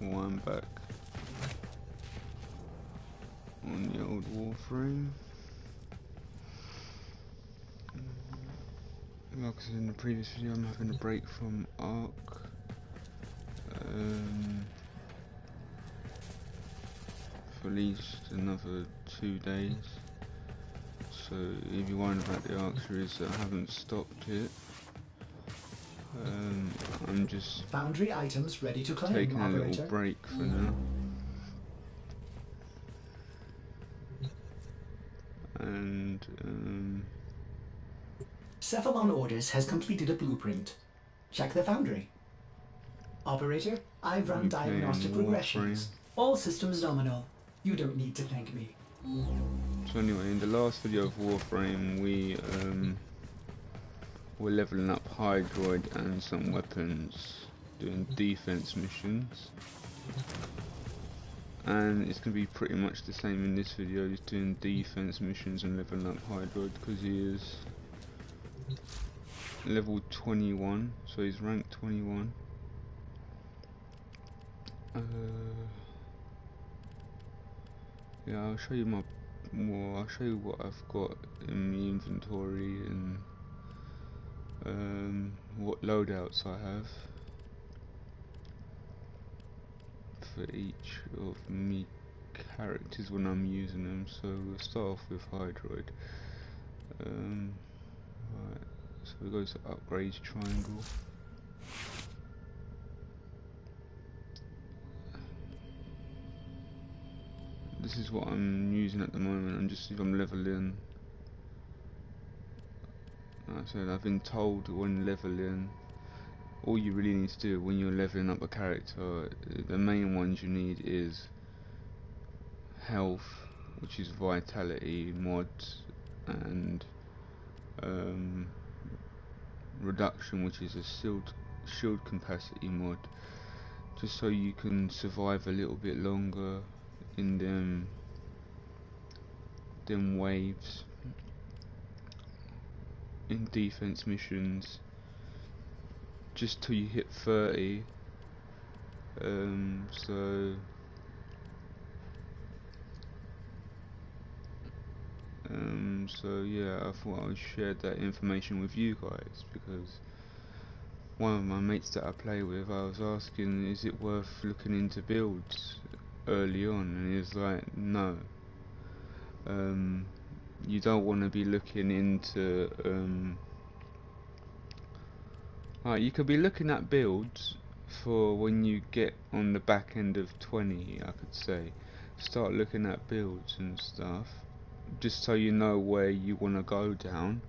I'm back on the old WarFrame. Like I said in the previous video, I'm having a break from Ark. For at least another 2 days. So if you're wondering about the Ark series, I haven't stopped it. I'm just Foundry items ready to claim, taking a operator. little break for now. And Cephalon Orders has completed a blueprint. Check the foundry. Operator, I've run diagnostic regressions. All systems nominal. You don't need to thank me. So anyway, in the last video of WarFrame, we were leveling up Hydroid and some weapons, doing defense missions. And it's going to be pretty much the same in this video. He's doing defense missions and leveling up Hydroid because he is level 21, so he's ranked 21. Yeah, I'll show you I'll show you what I've got in the inventory and what loadouts I have for each of me characters when I'm using them. So we'll start off with Hydroid. Right, so we go to upgrades triangle. This is what I'm using at the moment. If I'm leveling. Like I said, I've been told when leveling, all you really need to do when you're leveling up a character, the main ones you need is health, which is vitality mod, and reduction, which is a shield capacity mod, just so you can survive a little bit longer in them waves in defense missions, just till you hit 30. So yeah, I thought I would share that information with you guys, because one of my mates that I play with, I was asking, is it worth looking into builds early on, and he was like, no. You don't want to be looking into like, you could be looking at builds for when you get on the back end of 20, I could say. Start looking at builds and stuff, just so you know where you want to go down.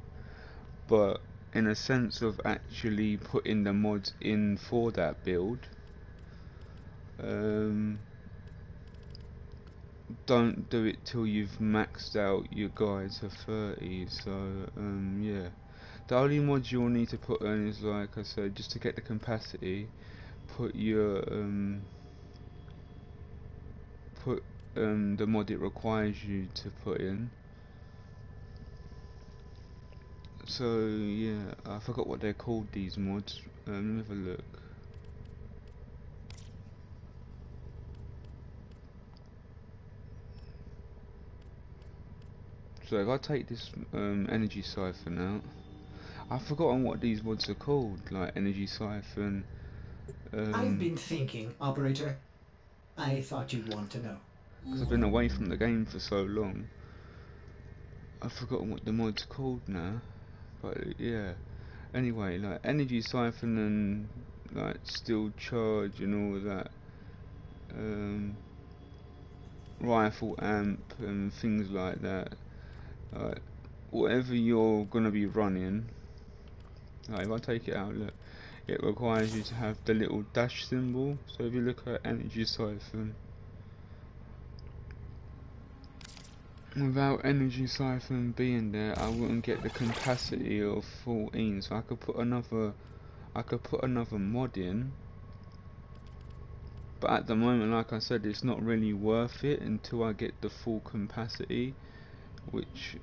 But in a sense of actually putting the mods in for that build, don't do it till you've maxed out your guys for 30. So yeah, the only mods you'll need to put in is, like I said, just to get the capacity, put your the mod it requires you to put in. So yeah, I forgot what they're called, these mods. Let me have a look. So if I take this energy siphon out, I've forgotten what these mods are called, like energy siphon. I've been thinking, operator. I thought you'd want to know. Because I've been away from the game for so long, I've forgotten what the mod's called now. But yeah, anyway, like energy siphon and like steel charge and all that, rifle amp and things like that. Whatever you're gonna be running, like if I take it out, look, it requires you to have the little dash symbol. So if you look at energy siphon, without energy siphon being there, I wouldn't get the capacity of 14. So I could put another mod in, but at the moment, like I said, it's not really worth it until I get the full capacity, which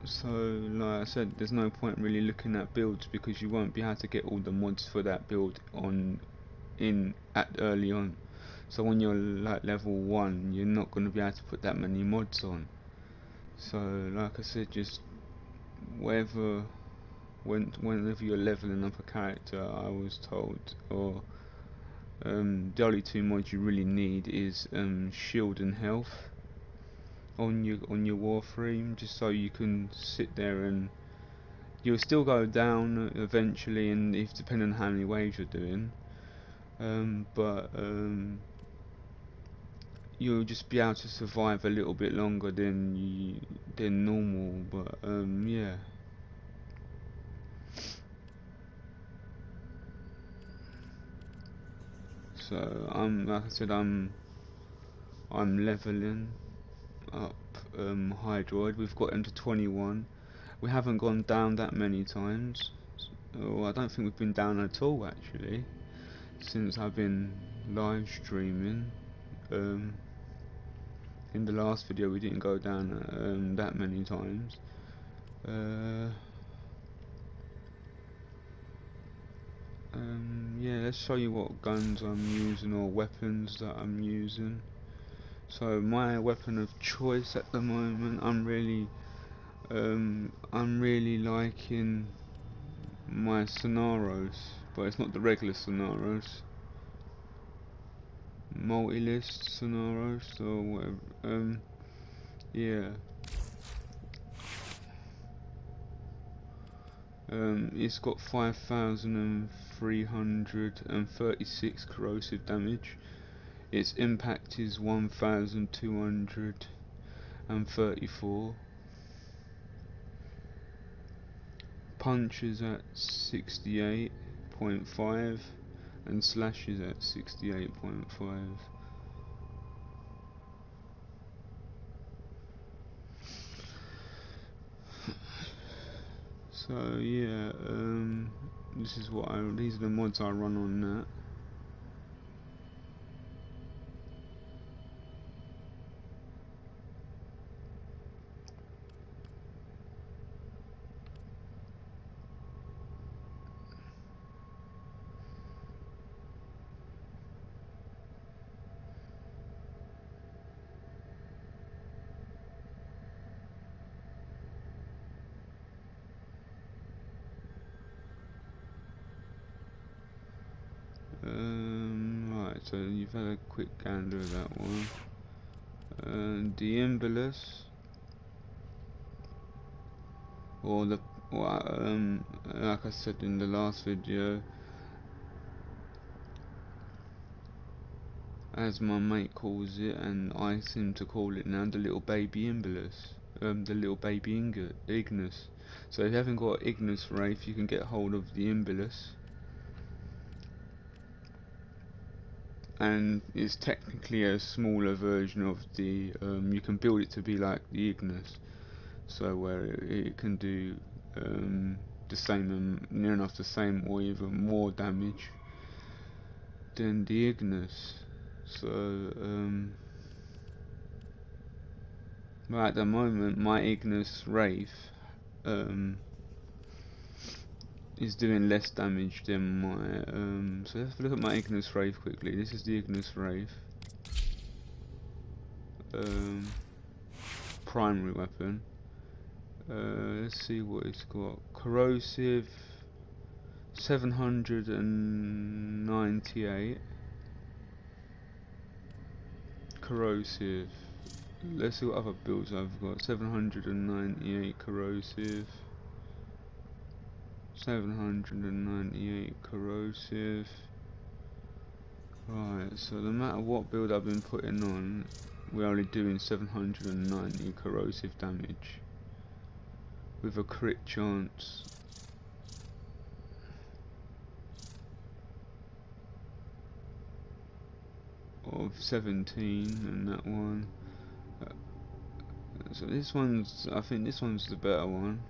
So like I said, there's no point really looking at builds because you won't be able to get all the mods for that build early on. So when you're like level 1, you're not going to be able to put that many mods on. So like I said, just whenever you're leveling up a character, I was told, or the only 2 mods you really need is shield and health on your warframe, just so you can sit there and you'll still go down eventually, and if depending on how many waves you're doing, but you'll just be able to survive a little bit longer than normal. But yeah. So like I said, I'm leveling up Hydroid. We've got him to 21. We haven't gone down that many times. I don't think we've been down at all actually since I've been live streaming. In the last video we didn't go down that many times. Yeah, let's show you what guns I'm using or weapons that I'm using. So my weapon of choice at the moment, I'm really liking my Sonoros, but it's not the regular Sonoros. Multi-list Sonoros or whatever. Yeah. It's got 5,336 corrosive damage. Its impact is 1,234. Punch is at 68.5 and slash is at 68.5. So yeah, these are the mods I run on that. Right, so you've had a quick gander of that one. The Imbolus, or like I said in the last video, as my mate calls it, and I seem to call it now, the little baby Imbolus, the little baby Ignis. So if you haven't got Ignis Wraith, you can get hold of the Imbolus. And it's technically a smaller version of the you can build it to be like the Ignis, so where it can do the same, near enough the same or even more damage than the Ignis. So but at the moment my Ignis Wraith is doing less damage than my so let's look at my Ignis Wraith quickly. This is the Ignis Wraith primary weapon. Let's see what it's got. Corrosive 798. Corrosive. Let's see what other builds I've got. 798 corrosive. 798 corrosive. Right, so no matter what build I've been putting on, we're only doing 790 corrosive damage with a crit chance of 17 and that one. So this one's, I think this one's the better one.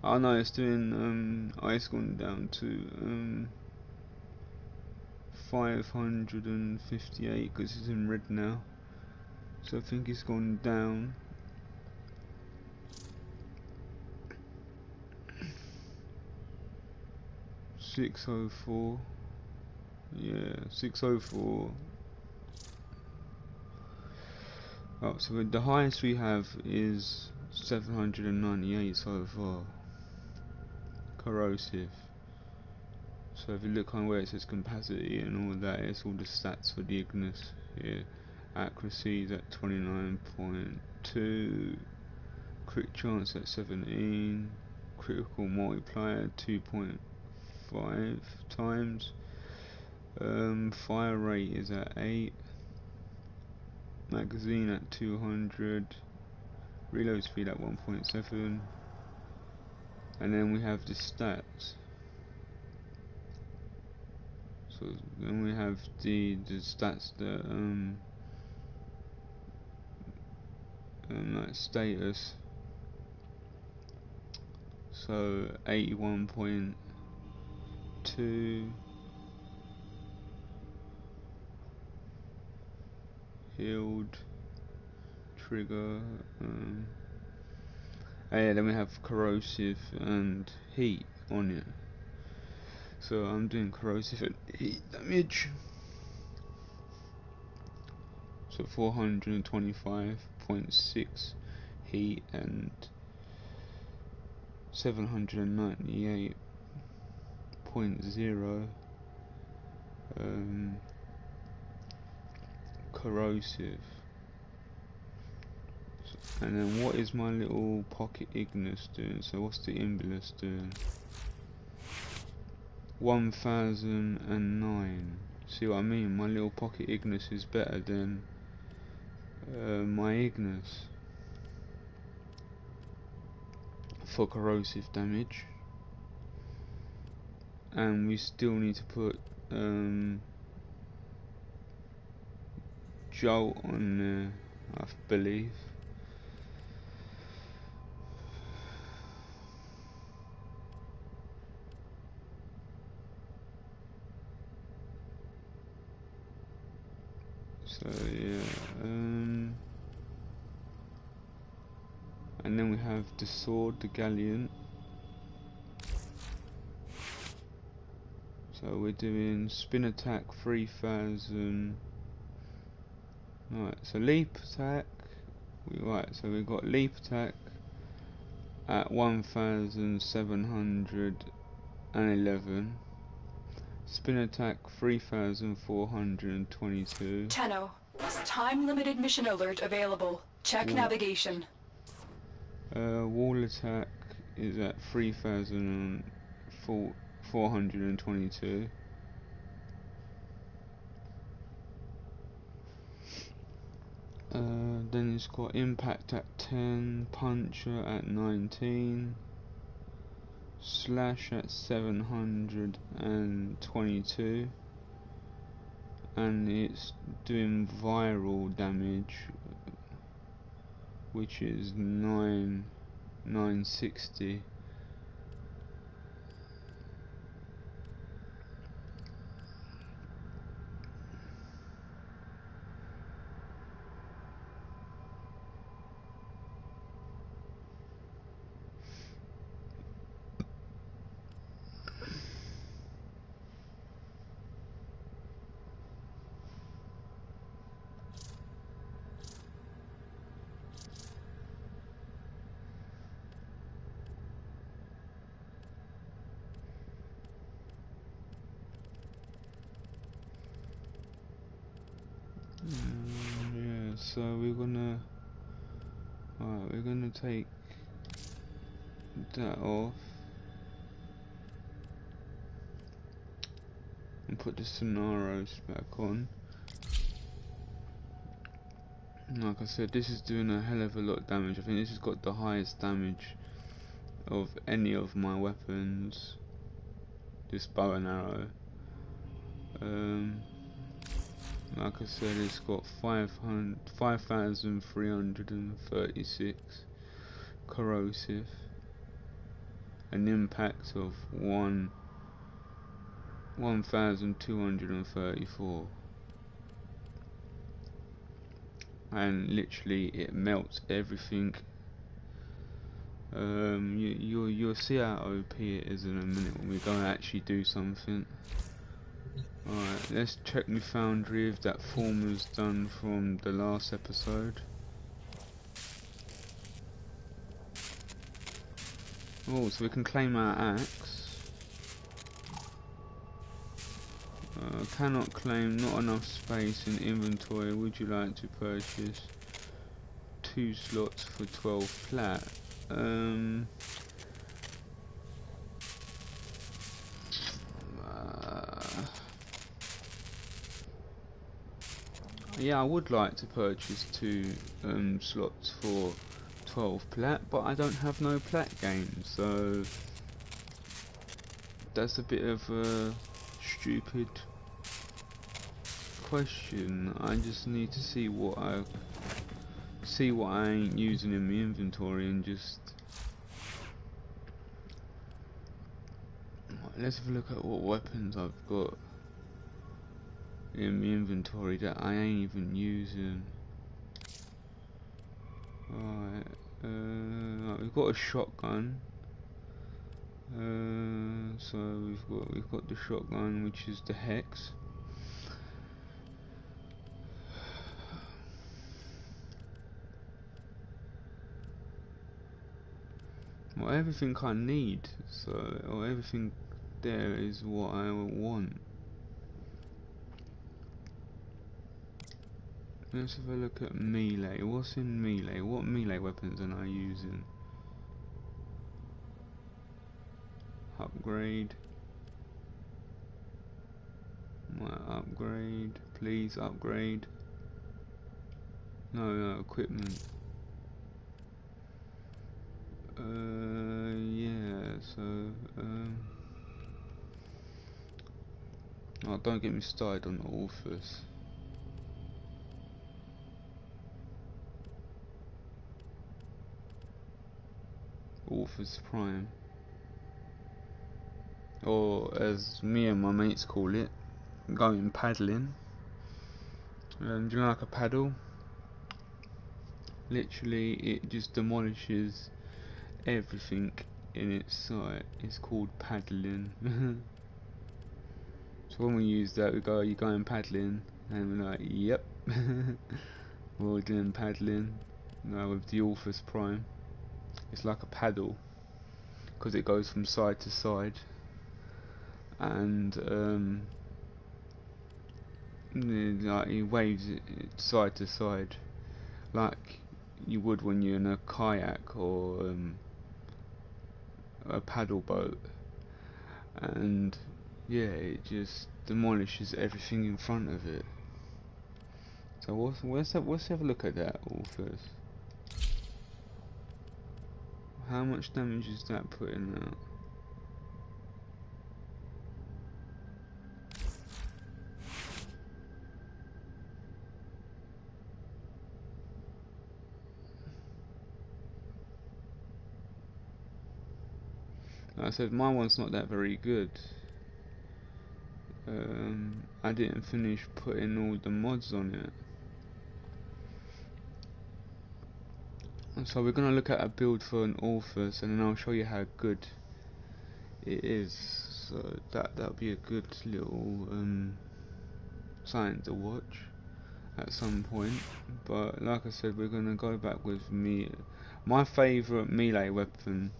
Oh no, it's doing ice gone down to 558 because it's in red now. So I think it's gone down. 604. Yeah, 604. Oh, so the highest we have is 798 so far. Corrosive. So if you look on where it says capacity and all that, it's all the stats for the Ignis here. Accuracy is at 29.2, crit chance at 17, critical multiplier 2.5 times, fire rate is at 8, magazine at 200, reload speed at 1.7, and then we have the stats. So then we have the stats that like status. So 81.2 healed, trigger. Yeah, then we have corrosive and heat on it. So I'm doing corrosive and heat damage. So 425.6 heat and 798.0 corrosive. And then what is my little pocket Ignis doing? So what's the Imbulus doing? 1009. See what I mean? My little pocket Ignis is better than my Ignis for corrosive damage. And we still need to put Jolt on there, I believe. So yeah, and then we have the sword, the galleon. So we're doing spin attack 3000. Right, so leap attack. So we've got leap attack at 1711. Spin attack 3422. Tenno, time limited mission alert available. Check navigation. Wall attack is at 3422. Then it's got impact at 10, puncher at 19, slash at 722, and it's doing viral damage, which is 960. Yeah, so we're gonna take that off and put the scenarios back on. Like I said, this is doing a hell of a lot of damage. I think this has got the highest damage of any of my weapons, this bow and arrow. Like I said, it's got 5,336 corrosive, an impact of 1,234, and literally it melts everything You'll see how OP it is in a minute when we go and actually do something. Alright, let's check my foundry if that form was done from the last episode. Oh, so we can claim our axe. Cannot claim, not enough space in inventory. Would you like to purchase 2 slots for 12 plat? Yeah, I would like to purchase 2 slots for 12 plat, but I don't have no plat game, so that's a bit of a stupid question. I just need to see what I ain't using in my inventory and just let's have a look at what weapons I've got in my inventory that I ain't even using. Alright, we've got a shotgun. So we've got the shotgun, which is the hex. Well, everything I need, or everything there is what I want. Let's have a look at melee. What's in melee? What melee weapons am I using? Upgrade. My upgrade. Please upgrade. No, equipment. Yeah, so, oh, don't get me started on the authors. Authors Prime. Or, as me and my mates call it, going paddling. Do you like a paddle? Literally, it just demolishes everything in its sight. It's called paddling. So when we use that, we go, "Are you going paddling?" And we're like, "Yep." We're doing paddling. With the Orphus Prime, it's like a paddle because it goes from side to side, and like it waves it side to side like you would when you're in a kayak or a paddle boat, and yeah, it just demolishes everything in front of it. So let's have a look at that all first. How much damage is that putting out? Like I said, my one's not that very good. I didn't finish putting all the mods on it. So we're gonna look at a build for an Orphus, and then I'll show you how good it is. So that'll be a good little sign to watch at some point. But like I said, we're gonna go back with my favourite melee weapon.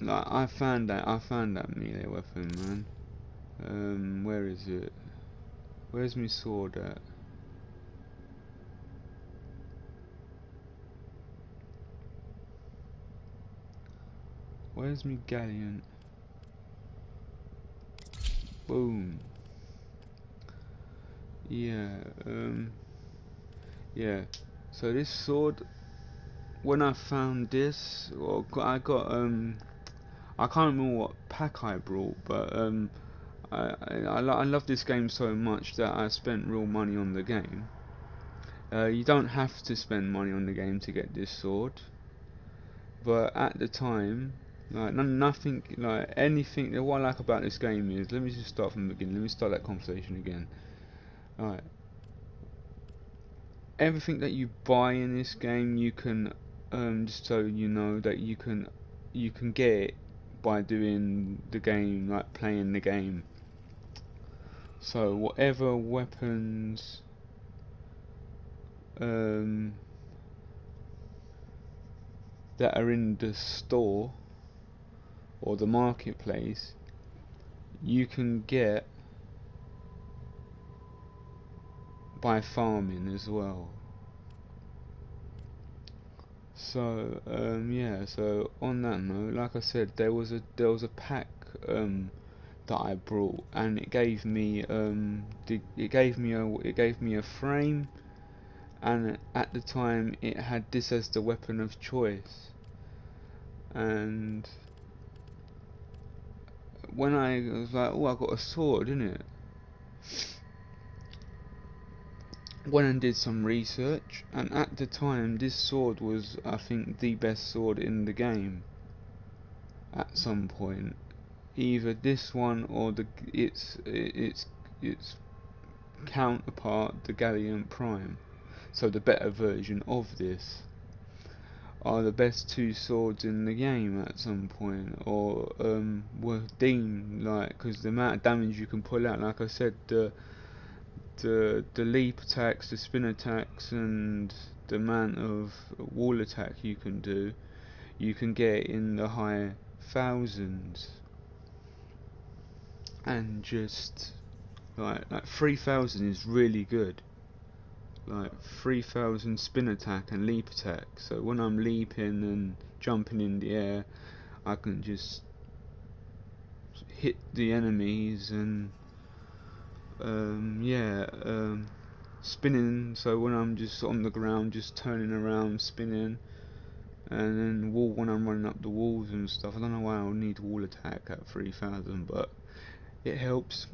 Like I found that melee weapon, man. Where is it? Where's my sword at? Where's me galleon? Boom. Yeah, yeah. So this sword, when I found this, or I can't remember what pack I brought, but I love this game so much that I spent real money on the game. You don't have to spend money on the game to get this sword, but at the time, like nothing, like anything. What I like about this game is, let me just start from the beginning. Let me start that conversation again. Alright. Everything that you buy in this game, you can just so you know that you can get it by doing the game, like playing the game. So whatever weapons that are in the store or the marketplace, you can get by farming as well. So yeah, so on that note, like I said, there was a pack that I brought, and it gave me a frame, and at the time it had this as the weapon of choice. And when I was like, oh, I got a sword, innit? Went and did some research, and at the time this sword was, I think, the best sword in the game at some point. Either this one or its counterpart, the Galleon Prime. So the better version of this are the best two swords in the game at some point, or were deemed, like, because the amount of damage you can pull out, like I said, the leap attacks, the spin attacks, and the amount of wall attack you can do, you can get in the high thousands. And just like 3,000 is really good. Like 3,000 spin attack and leap attack. So when I'm leaping and jumping in the air, I can just hit the enemies and spinning. So when I'm just on the ground, just turning around, spinning, and then when I'm running up the walls and stuff. I don't know why I'll need wall attack at 3,000, but it helps.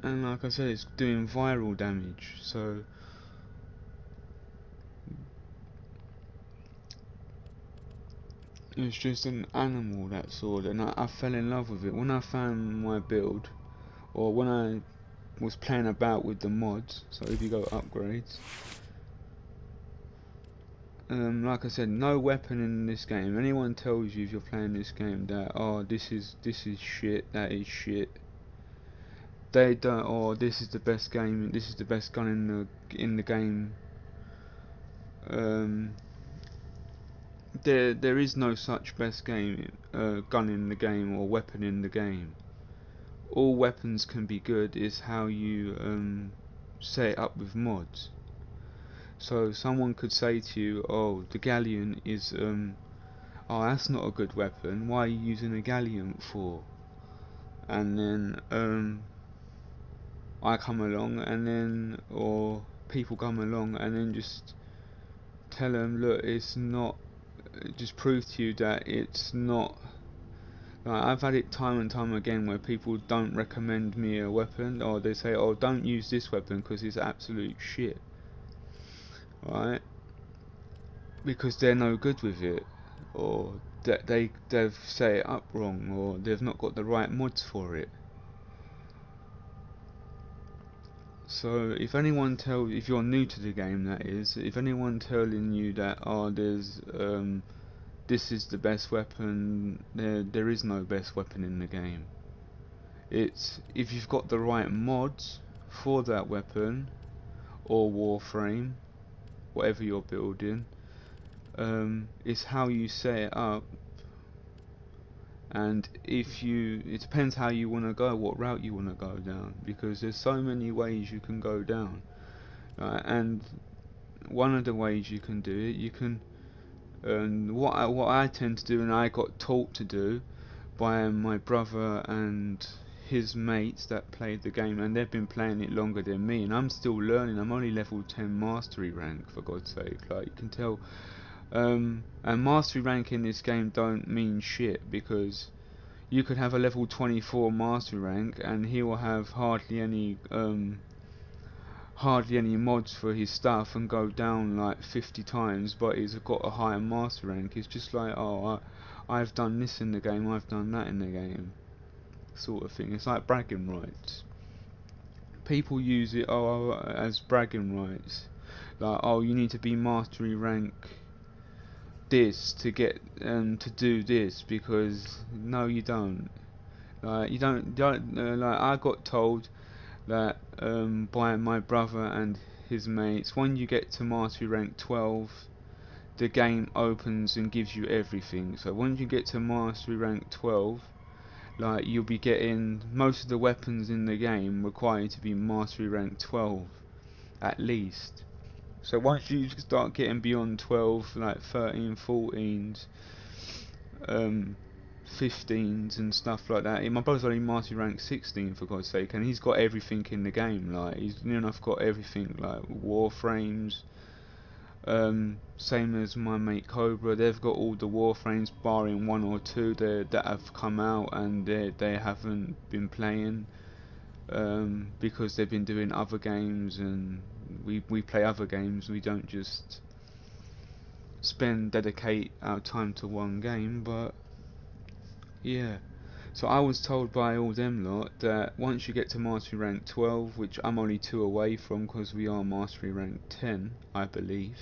And like I said, it's doing viral damage, so it's just an animal, that sword, and I fell in love with it. When I found my build, or when I was playing about with the mods, so if you go upgrades, like I said, no weapon in this game. Anyone tells you if you're playing this game that, oh, this is shit, that is shit, they don't, or this is the best game, this is the best gun in the game. There is no such best gun in the game or weapon in the game. All weapons can be good, is how you set it up with mods. So someone could say to you, oh, the Galleon is oh, that's not a good weapon, why are you using a Galleon for? And then I come along, and then, or people come along and then just tell them, look, it's not, just prove to you that it's not. Like, I've had it time and time again where people don't recommend me a weapon, or they say, oh, don't use this weapon because it's absolute shit, right? Because they're no good with it, or that they've set it up wrong, or they've not got the right mods for it. So if you're new to the game, that is, if anyone telling you that, oh, there's this is the best weapon, there is no best weapon in the game. It's if you've got the right mods for that weapon or warframe, whatever you're building, it's how you set it up. And it depends how you want to go, what route you want to go down, because there's so many ways you can go down. And one of the ways you can do it, you can, what I tend to do, and I got taught to do by my brother and his mates that played the game, and they've been playing it longer than me, and I'm still learning. I'm only level 10 mastery rank, for God's sake. Like, you can tell. And mastery rank in this game don't mean shit, because you could have a level 24 mastery rank and he will have hardly any mods for his stuff and go down like 50 times, but he's got a higher mastery rank. It's just like, oh, I've done this in the game, I've done that in the game, sort of thing. It's like bragging rights. people use it as bragging rights. Like, oh, you need to be mastery rank this to get to do this, because no, you don't. Like, you don't like, I got told that by my brother and his mates, when you get to mastery rank 12, the game opens and gives you everything. So when you get to mastery rank 12, like, you'll be getting most of the weapons in the game require you to be mastery rank 12 at least. So once you start getting beyond 12, like 13, 14s, 15s and stuff like that. My brother's only mastery rank 16, for God's sake, and he's got everything in the game. Like, he's near enough got everything, like warframes. Same as my mate Cobra, they've got all the warframes barring one or two that have come out and they haven't been playing, because they've been doing other games, and we play other games. We don't just dedicate our time to one game. But yeah, so I was told by all them lot that once you get to mastery rank 12, which I'm only 2 away from because we are mastery rank 10, I believe.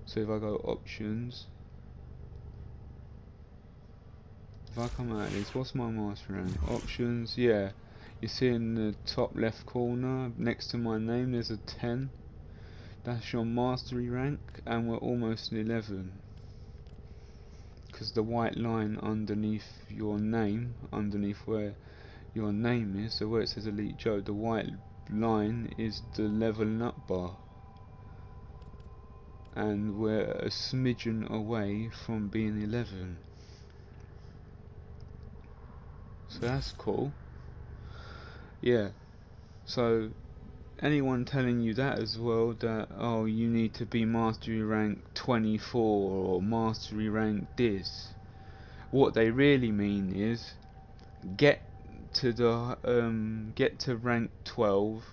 So if I go options, if I come out of this, what's my mastery rank? Options, yeah. You see in the top left corner, next to my name, there's a 10. That's your mastery rank, and we're almost 11. Because the white line underneath your name, underneath where your name is, so where it says Elite Joe, the white line is the leveling up bar. And we're a smidgen away from being 11. So that's cool. Yeah. So anyone telling you that as well, that oh, you need to be mastery rank 24 or mastery rank this, what they really mean is get to rank 12,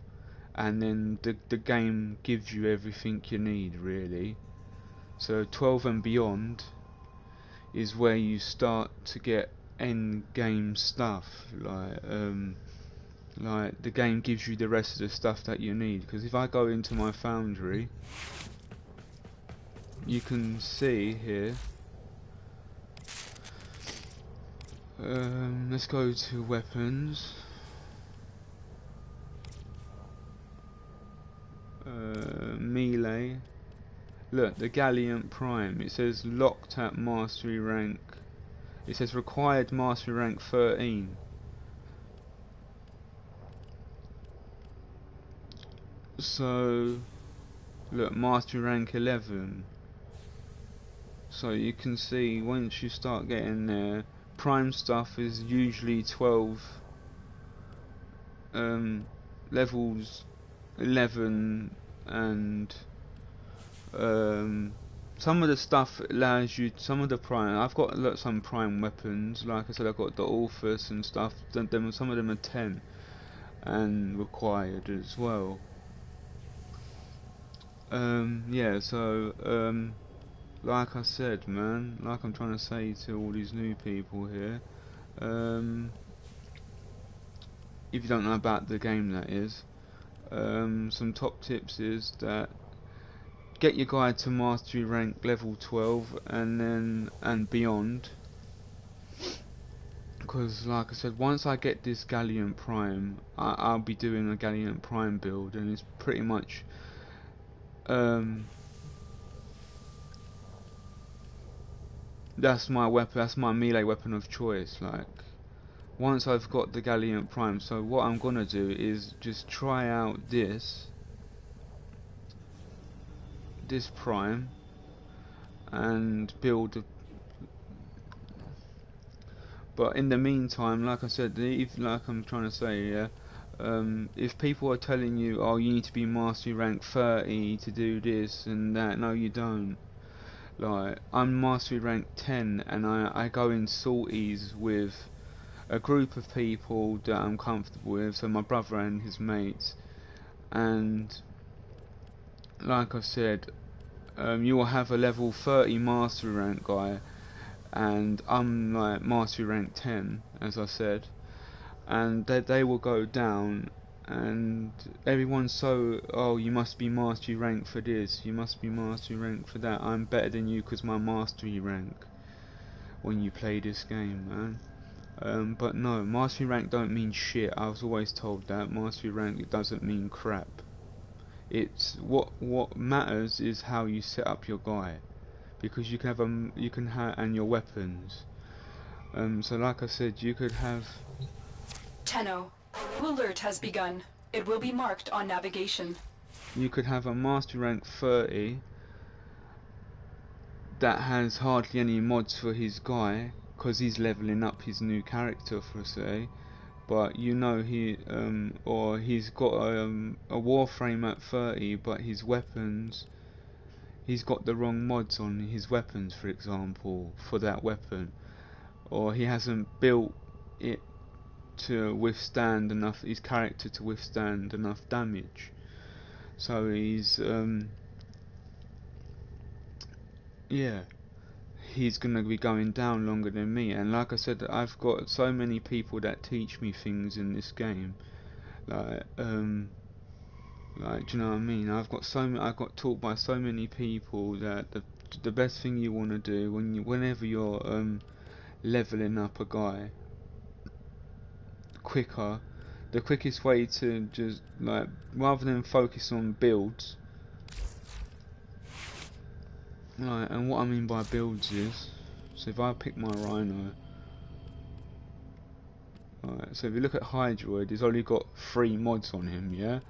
and then the game gives you everything you need, really. So 12 and beyond is where you start to get end game stuff, like the game gives you the rest of the stuff that you need. Because if I go into my foundry, you can see here, let's go to weapons, melee. Look, the Galleon Prime, it says locked at mastery rank, it says required mastery rank 13. So look, mastery rank 11. So you can see once you start getting there, prime stuff is usually 12, levels 11, and some of the stuff allows you, some of the prime, I've got some prime weapons, like I said, I've got the Orphus and stuff, some of them are 10 and required as well. Yeah, so like I said, man, like I'm trying to say to all these new people here, if you don't know about the game, that is, some top tips is that get your guide to mastery rank level 12 and beyond, because like I said, once I get this Galleon Prime, I'll be doing a Galleon Prime build, and it's pretty much that's my weapon, that's my melee weapon of choice. Like, once I've got the Galleon Prime, so what I'm gonna do is just try out this Prime and build but in the meantime, like I said, like I'm trying to say, yeah, if people are telling you, oh, you need to be mastery rank 30 to do this and that, no you don't. Like, I'm mastery rank 10, and I go in sorties with a group of people that I'm comfortable with, so my brother and his mates, and like I said, you will have a level 30 mastery rank guy, and I'm like mastery rank 10, as I said, and they will go down and everyone's so, oh, you must be mastery rank for this, you must be mastery rank for that, I'm better than you because my mastery rank when you play this game, man. But no, mastery rank don't mean shit. I was always told that mastery rank, it doesn't mean crap. It's what matters is how you set up your guy, because you can have and your weapons. So like I said, you could have. Tenno, alert has begun. It will be marked on navigation. You could have a mastery rank 30 that has hardly any mods for his guy, because he's leveling up his new character, for say. But you know or he's got a warframe at 30, but his weapons, he's got the wrong mods on his weapons, for example, for that weapon, or he hasn't built it to withstand enough, his character to withstand enough damage. So he's yeah, he's gonna be going down longer than me. And like I said, I've got so many people that teach me things in this game, like do you know what I mean? I got taught by so many people that the best thing you want to do whenever you're leveling up a guy quicker, the quickest way to just, like, rather than focus on builds, right, and what I mean by builds is, so if I pick my Rhino, right, so if you look at Hydroid, he's only got 3 mods on him, yeah?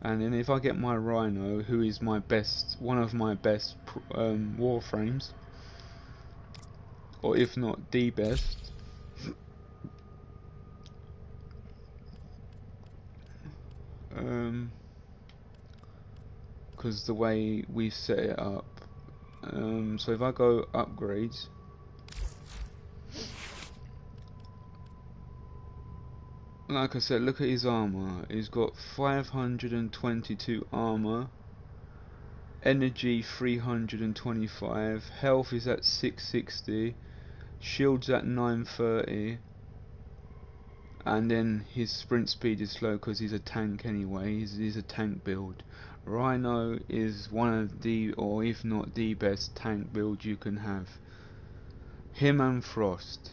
And then if I get my Rhino, who is one of my best warframes, or if not the best, because the way we set it up, so if I go upgrades, like I said, look at his armor. He's got 522 armor, energy 325, health is at 660, shields at 930, and then his sprint speed is slow because he's a tank anyway. He's a tank build. Rhino is one of the, or if not the best tank build you can have. Him and Frost,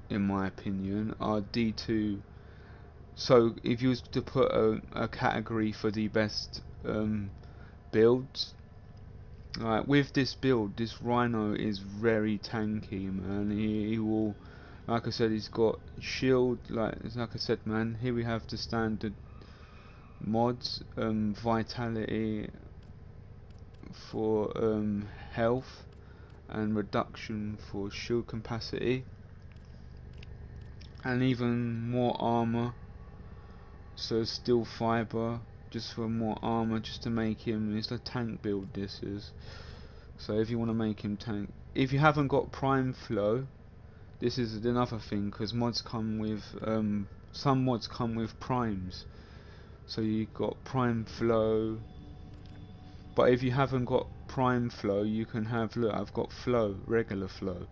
in my opinion, are D2. So if you was to put a category for the best builds, like with this build, this Rhino is very tanky, man. He will, like I said, he's got shield, like I said, man. Here we have the standard mods, vitality for health, and reduction for shield capacity, and even more armor. So steel fiber, just for more armor, just to make him. It's a tank build. This is. So if you want to make him tank, if you haven't got prime flow, this is another thing, because mods come with some mods come with primes. So you got prime flow, but if you haven't got prime flow, you can have, look, I've got flow, regular flow,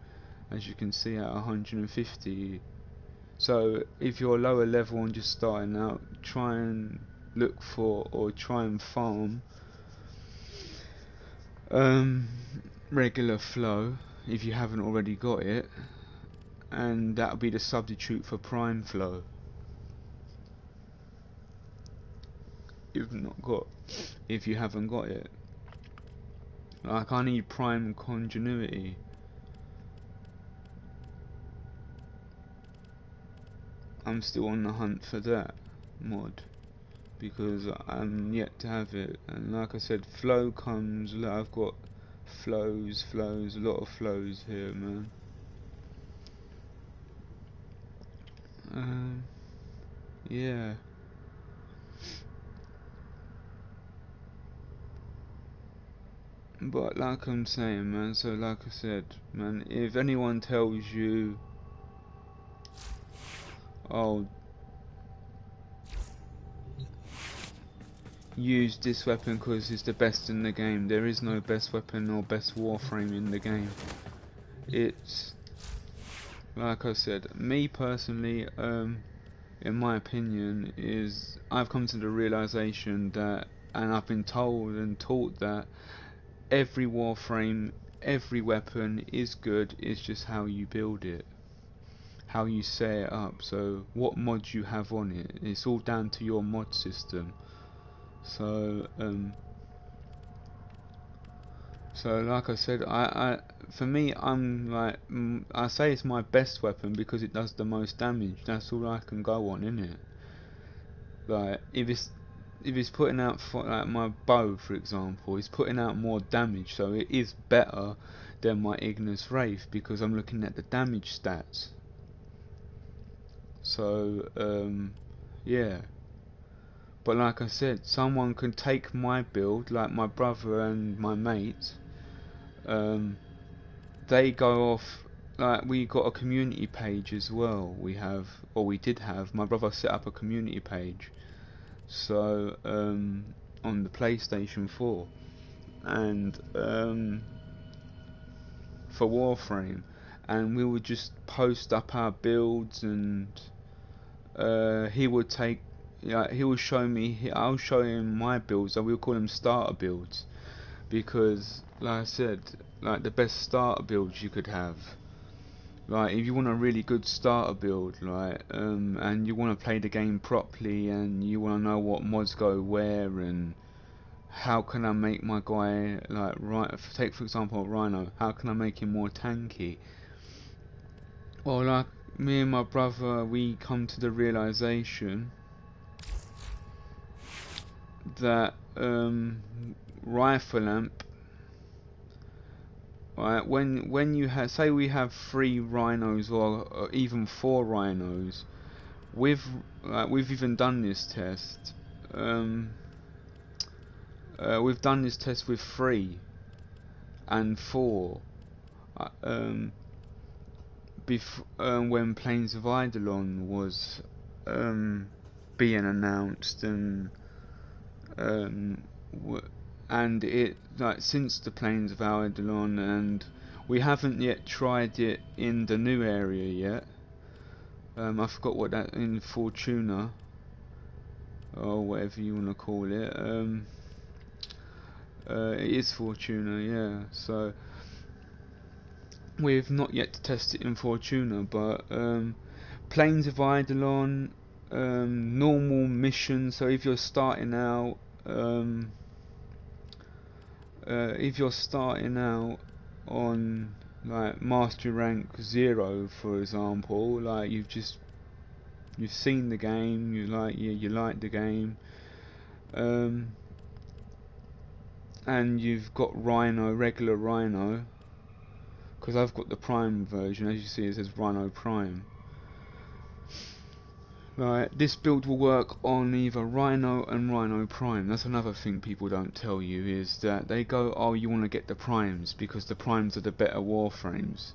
as you can see at 150. So if you're lower level and just starting out, try and look for, or try and farm regular flow if you haven't already got it, and that'll be the substitute for prime flow if you haven't got it. Like, I need prime continuity. I'm still on the hunt for that mod, because I'm yet to have it. And like I said, flow comes, look, I've got flows, a lot of flows here, man. Yeah. But like I'm saying, man, so like I said, man, if anyone tells you, oh, use this weapon because it's the best in the game, there is no best weapon or best warframe in the game. It's like I said, me personally, in my opinion, is I've come to the realization that, and I've been told and taught that every warframe, every weapon is good. It's just how you build it, how you set it up. So what mods you have on it, it's all down to your mod system. So like I said, for me, I'm like, I say it's my best weapon because it does the most damage. That's all I can go on, innit? Like if it's putting out, for like my bow for example, it's putting out more damage, so it is better than my Ignis Wraith because I'm looking at the damage stats. So yeah. But like I said, someone can take my build, like my brother and my mate. They go off, like, we got a community page as well. We have, or we did have. My brother set up a community page. So on the PlayStation 4, and for Warframe, and we would just post up our builds, and he would take, yeah, he would show me, I'll show him my builds, so we'll call them starter builds, because like I said, like the best starter builds you could have, like if you want a really good starter build, like and you want to play the game properly, and you want to know what mods go where, and how can I make my guy, like, right, take for example Rhino, how can I make him more tanky? Well, like, me and my brother, we come to the realization that rifle lamp, right, when you have, say we have 3 rhinos, or even 4 rhinos, we've even done this test, we've done this test with 3 and 4, when Plains of Eidolon was being announced, and it, like, since the Plains of Eidolon, and we haven't yet tried it in the new area yet. I forgot what that, in Fortuna, or whatever you want to call it. It is Fortuna, yeah. So we've not yet tested it in Fortuna, but Plains of Eidolon, normal mission. So if you're starting out, on like mastery rank 0, for example, like you've seen the game, you like the game, and you've got Rhino, regular Rhino, because I've got the Prime version. As you see, it says Rhino Prime. Right, this build will work on either Rhino and Rhino Prime. That's another thing people don't tell you, is that they go, oh, you want to get the Primes because the Primes are the better Warframes.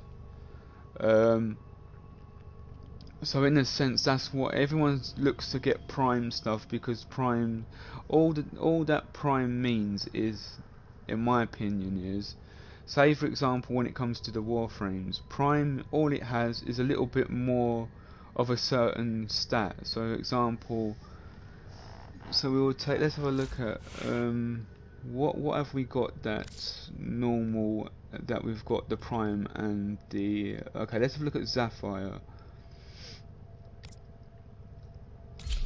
So in a sense, that's what everyone looks to get Prime stuff, because Prime, all that Prime means is, in my opinion, is, say for example when it comes to the Warframes, Prime, all it has is a little bit more of a certain stat. So example, so we will take, let's have a look at what have we got that's normal, that we've got the Prime and the, okay, let's have a look at Sapphire.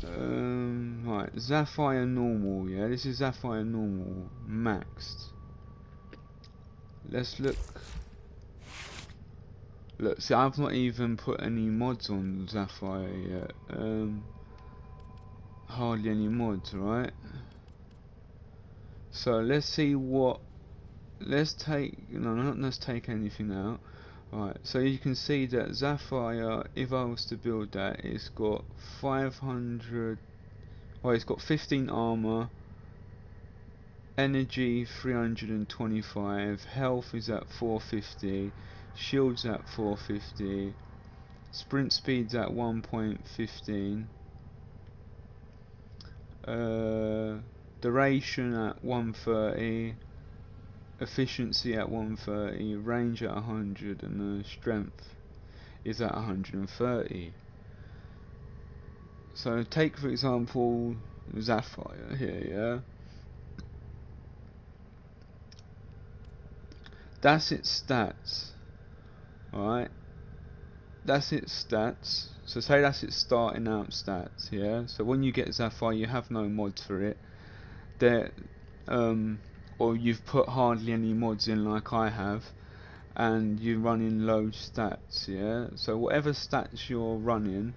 Right, Sapphire normal, yeah, this is Sapphire normal maxed. Let's look, see, I've not even put any mods on Sapphire yet, hardly any mods, right? So let's see what, let's take, no, not let's take anything out. Right, so you can see that Sapphire, if I was to build that, it's got 500, well, it's got 15 armor, energy 325, health is at 450, shields at 450, sprint speed's at 1.15, duration at 130, efficiency at 130, range at 100, and strength is at 130. So take for example Sapphire here, yeah. That's its stats, alright? That's its stats. So say that's its starting out stats, yeah. So when you get Sapphire, you have no mods for it. There, or you've put hardly any mods in, like I have, and you're running low stats, yeah. So whatever stats you're running,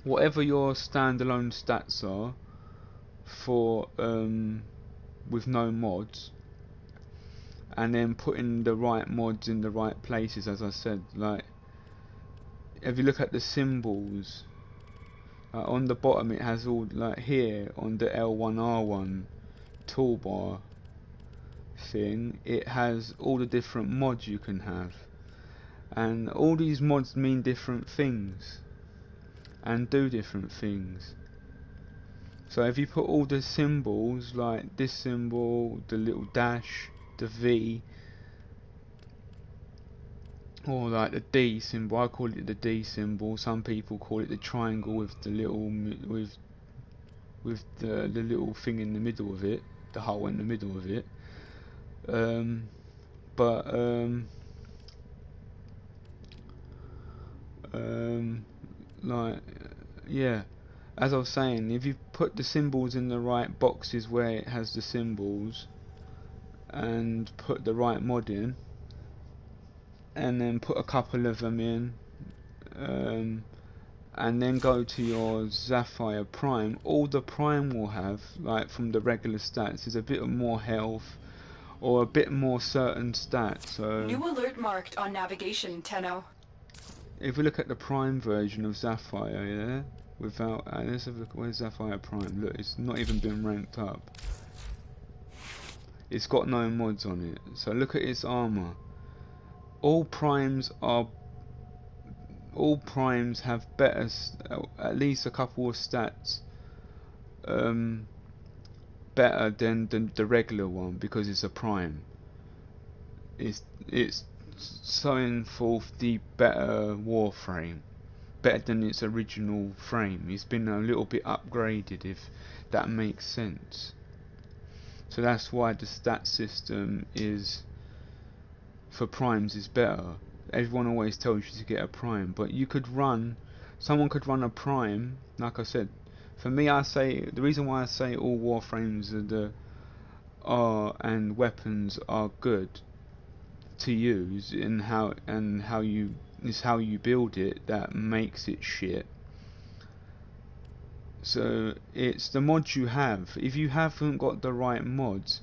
whatever your standalone stats are for with no mods, and then putting the right mods in the right places, as I said. Like if you look at the symbols, on the bottom it has all, like here on the L1R1 toolbar thing, it has all the different mods you can have, and all these mods mean different things and do different things. So if you put all the symbols, like this symbol, the little dash, the V, or like the D symbol, I call it the D symbol, some people call it the triangle with the little with the little thing in the middle of it, the hole in the middle of it. Like, yeah, as I was saying, if you put the symbols in the right boxes where it has the symbols, and put the right mod in, and then put a couple of them in, and then go to your Sapphire Prime, all the Prime will have, like from the regular stats, is a bit more health, or a bit more certain stats. So New alert marked on navigation, Tenno. if we look at the Prime version of Sapphire, yeah, without, let's have a look, where's Sapphire Prime? Look, it's not even been ranked up. It's got no mods on it. So look at its armor. All primes have better, at least a couple of stats better than the regular one, because it's a prime. It's showing forth the better warframe, better than its original frame. It's been a little bit upgraded, if that makes sense. So that's why the stat system is for primes is better. Everyone always tells you to get a prime, but you could run, someone could run a prime. Like I said, for me, I say the reason why I say all warframes and weapons are good to use, and how you build it that makes it shit. So it's the mods you have. If you haven't got the right mods,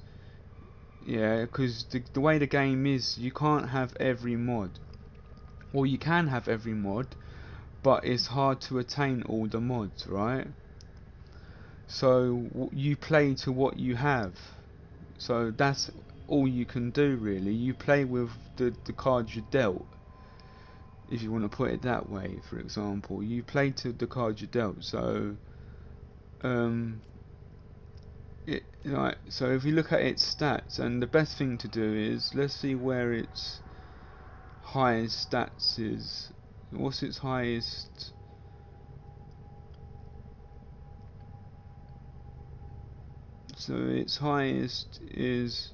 yeah, because the way the game is, you can't have every mod. Well, you can have every mod, but it's hard to attain all the mods, right? So you play to what you have. So that's all you can do, really. You play with the cards you're dealt, if you want to put it that way. For example, you play to the cards you're dealt. So so if you look at its stats, and the best thing to do is, let's see where its highest stats is. What's its highest? So its highest is,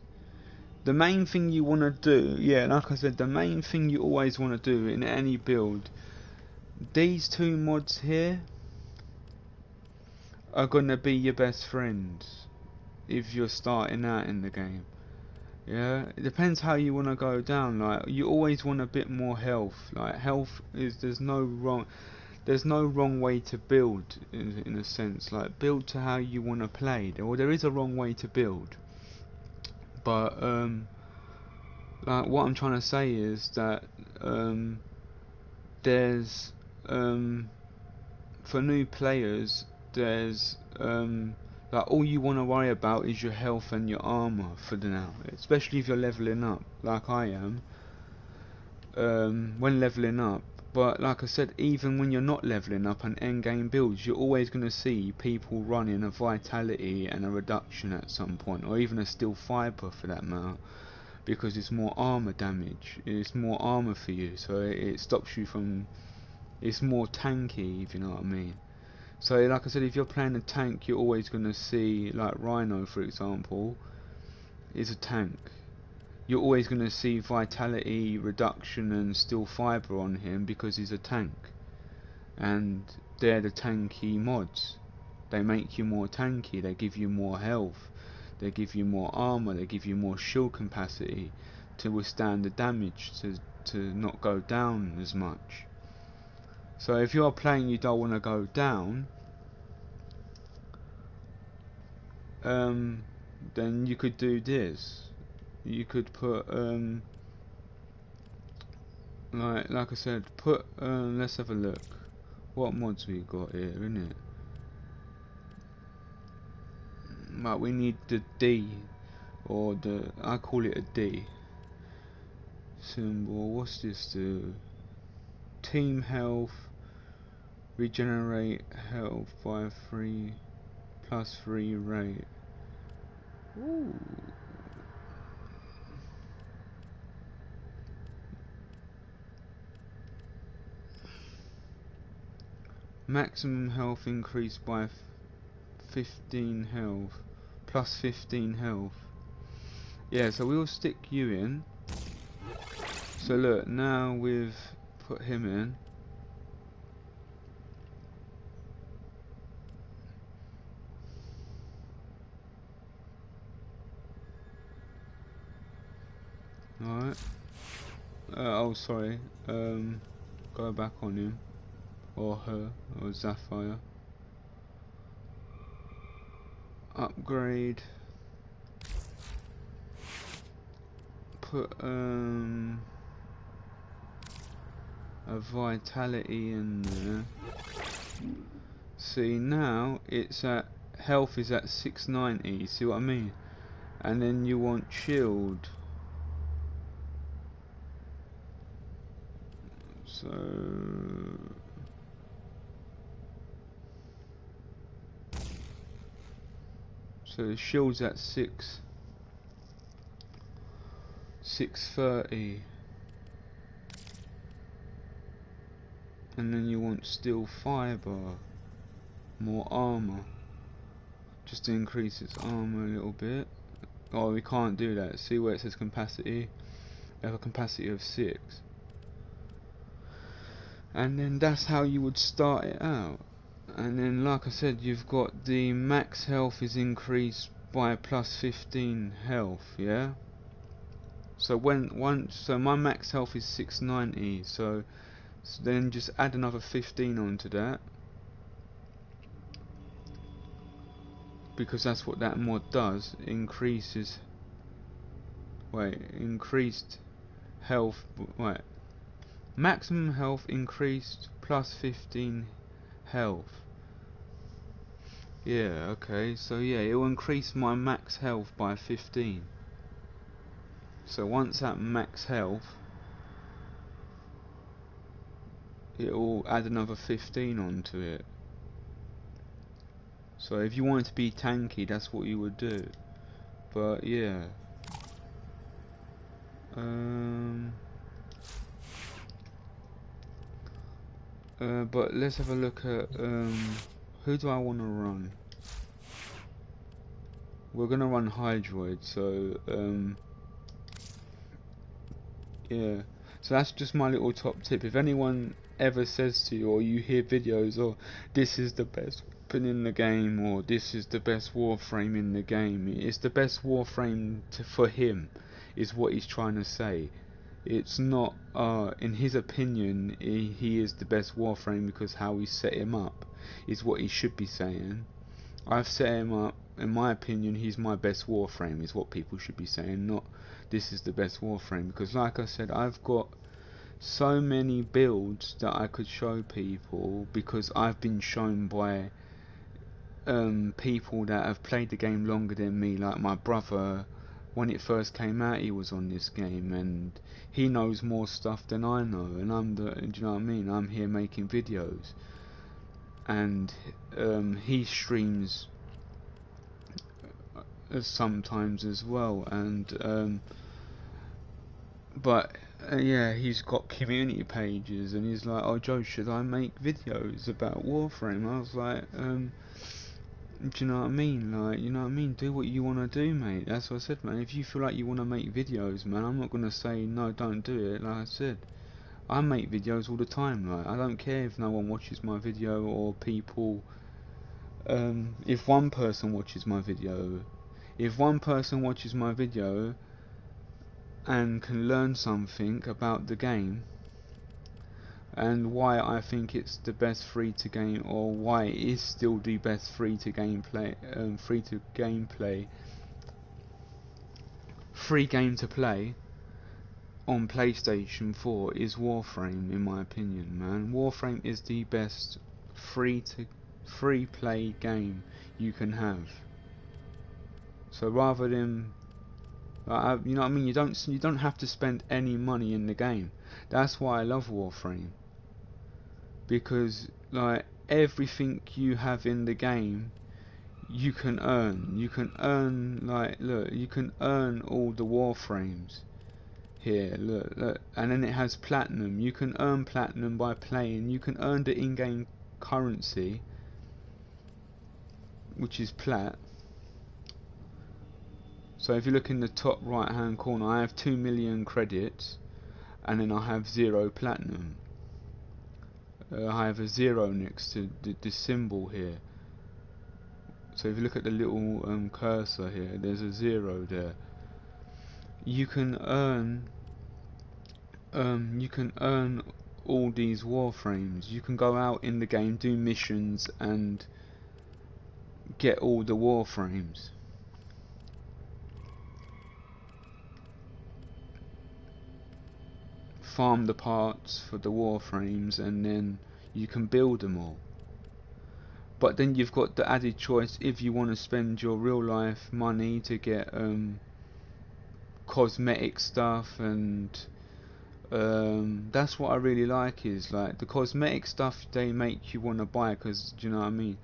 the main thing you want to do, yeah, like I said, the main thing you always want to do in any build, these two mods here are going to be your best friends if you're starting out in the game. Yeah, it depends how you want to go down. Like, you always want a bit more health. Like, health is, there's no wrong way to build, in a sense. Like, build to how you want to play. Or there is a wrong way to build, but like, what I'm trying to say is that there's for new players, there's like, all you want to worry about is your health and your armor for now, especially if you're leveling up, like I am, when leveling up. But like I said, even when you're not leveling up and endgame builds, you're always going to see people running a vitality and a reduction at some point, or even a steel fiber for that matter. because it's more armor damage, it's more armor for you, so it stops you from, it's more tanky, if you know what I mean. So like I said, if you're playing a tank, you're always going to see, like Rhino for example is a tank, you're always going to see vitality reduction and steel fiber on him because he's a tank, and they're the tanky mods. They make you more tanky, they give you more health, they give you more armor, they give you more shield capacity to withstand the damage, to not go down as much. So if you're playing you don't want to go down, then you could do this. You could put like I said, put let's have a look what mods we got here, innit? Right, we need the D, or the, I call it a D symbol. What's this do? Team health, regenerate health by 3 plus 3 rate. Ooh. Maximum health increased by 15 health, plus 15 health. Yeah, so we'll stick you in. So look, now we've put him in. Alright. Oh, sorry. Go back on him. Or her. Or Sapphire. Upgrade. Put, a vitality in there. See, now it's at, health is at 690. See what I mean? And then you want shield. So the shield's at 630, and then you want steel fiber, more armor, just to increase its armor a little bit. Oh, we can't do that. See where it says capacity? We have a capacity of 6. And then that's how you would start it out. And then like I said, you've got the max health is increased by plus 15 health, yeah? So so my max health is 690, so then just add another 15 onto that, because that's what that mod does. Increases, increased health, maximum health increased plus 15 health. Yeah, okay, so yeah, it will increase my max health by 15. So once at max health, it will add another 15 onto it. So if you want it to be tanky, that's what you would do. But yeah. But let's have a look at who do I want to run? We're gonna run Hydroid, so yeah. So that's just my little top tip. If anyone ever says to you, or you hear videos, or this is the best weapon in the game, or this is the best warframe in the game, it's the best warframe for him, is what he's trying to say. It's not, in his opinion, he is the best warframe because how we set him up is what he should be saying. I've set him up, in my opinion, he's my best warframe, is what people should be saying, not this is the best warframe. Because like I said, I've got so many builds that I could show people, because I've been shown by people that have played the game longer than me. Like my brother, when it first came out, he was on this game, and he knows more stuff than I know, and do you know what I mean? I'm here making videos, and he streams sometimes as well, and But yeah, he's got community pages, and he's like, "Oh, Joe, should I make videos about Warframe?" I was like, do you know what I mean? Like, you know what I mean? Do what you want to do, mate. That's what I said, man. If you feel like you want to make videos, man, I'm not gonna say no, don't do it. Like I said, I make videos all the time. Like, I don't care if no one watches my video or people. If one person watches my video, and can learn something about the game, and why I think it's the best free to game, or why it is still the best free game to play on PlayStation 4 is Warframe, in my opinion, man. Warframe is the best free play game you can have. So rather than you know what I mean, you don't have to spend any money in the game. That's why I love Warframe. Because like everything you have in the game you can earn. You can earn, like, look, you can earn all the Warframes here, look, and then it has platinum. You can earn platinum by playing. You can earn the in-game currency, which is plat. So if you look in the top right hand corner, I have 2 million credits, and then I have 0 platinum. I have a 0 next to the symbol here. So if you look at the little cursor here, there's a 0 there. You can earn all these Warframes. You can go out in the game, do missions, and get all the Warframes. Farm the parts for the Warframes, and then you can build them all. But then you've got the added choice if you want to spend your real life money to get cosmetic stuff, and that's what I really like, is like the cosmetic stuff they make you want to buy, because do you know what I mean,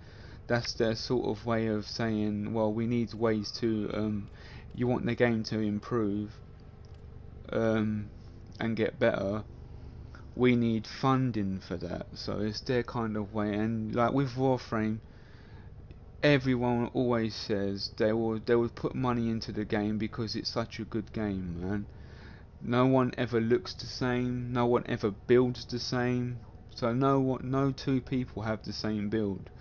that's their sort of way of saying, well, we need ways to you want the game to improve and get better, we need funding for that. So it's their kind of way. And like with Warframe, everyone always says they will put money into the game because it's such a good game, man. No one ever looks the same, no one ever builds the same, so no two people have the same build,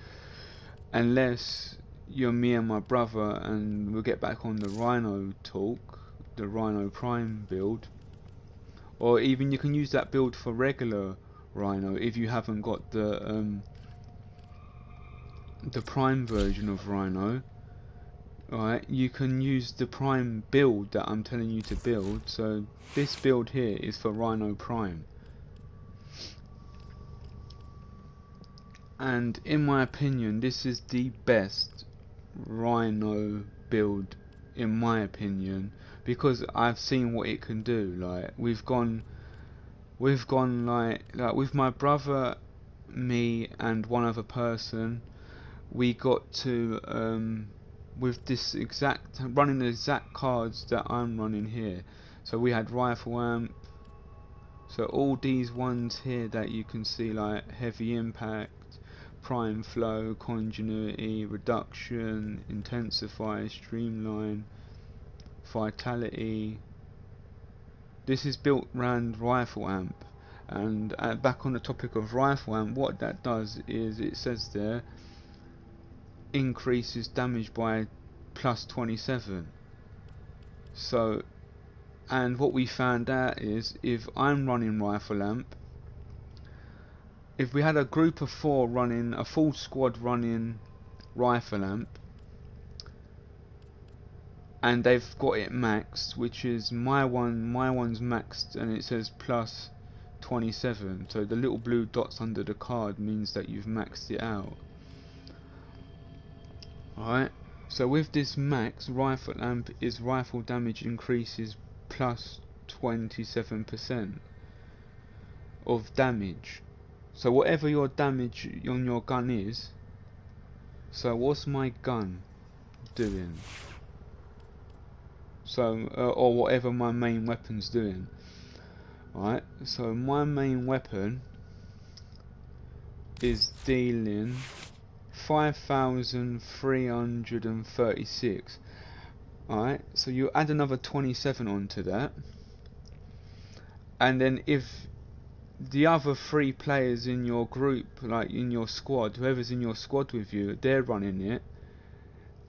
unless you're me and my brother, and we'll get back on the Rhino talk, the Rhino Prime build. Or even you can use that build for regular Rhino if you haven't got the Prime version of Rhino. Right, you can use the Prime build that I'm telling you to build. So this build here is for Rhino Prime, and in my opinion this is the best Rhino build, in my opinion, because I've seen what it can do. Like we've gone like with my brother, me, and one other person, we got to with this exact, running the exact cards that I'm running here. So we had rifle amp, so all these ones here that you can see, like heavy impact, prime flow, continuity, reduction, intensify, streamline, vitality. This is built around rifle amp. And back on the topic of rifle amp, what that does is, it says there, increases damage by plus 27. So, and what we found out is, if I'm running rifle amp, if we had a group of 4 running, a full squad running rifle amp, and they've got it maxed, which is my one's maxed, and it says plus 27, so the little blue dots under the card means that you've maxed it out. Alright, so with this max, rifle amp is rifle damage increases plus 27% of damage. So whatever your damage on your gun is, so what's my gun doing? So or whatever my main weapon's doing. Right, so my main weapon is dealing 5,336. Alright, so you add another 27 onto that, and then if the other 3 players in your group, like in your squad, whoever's in your squad with you, they're running it,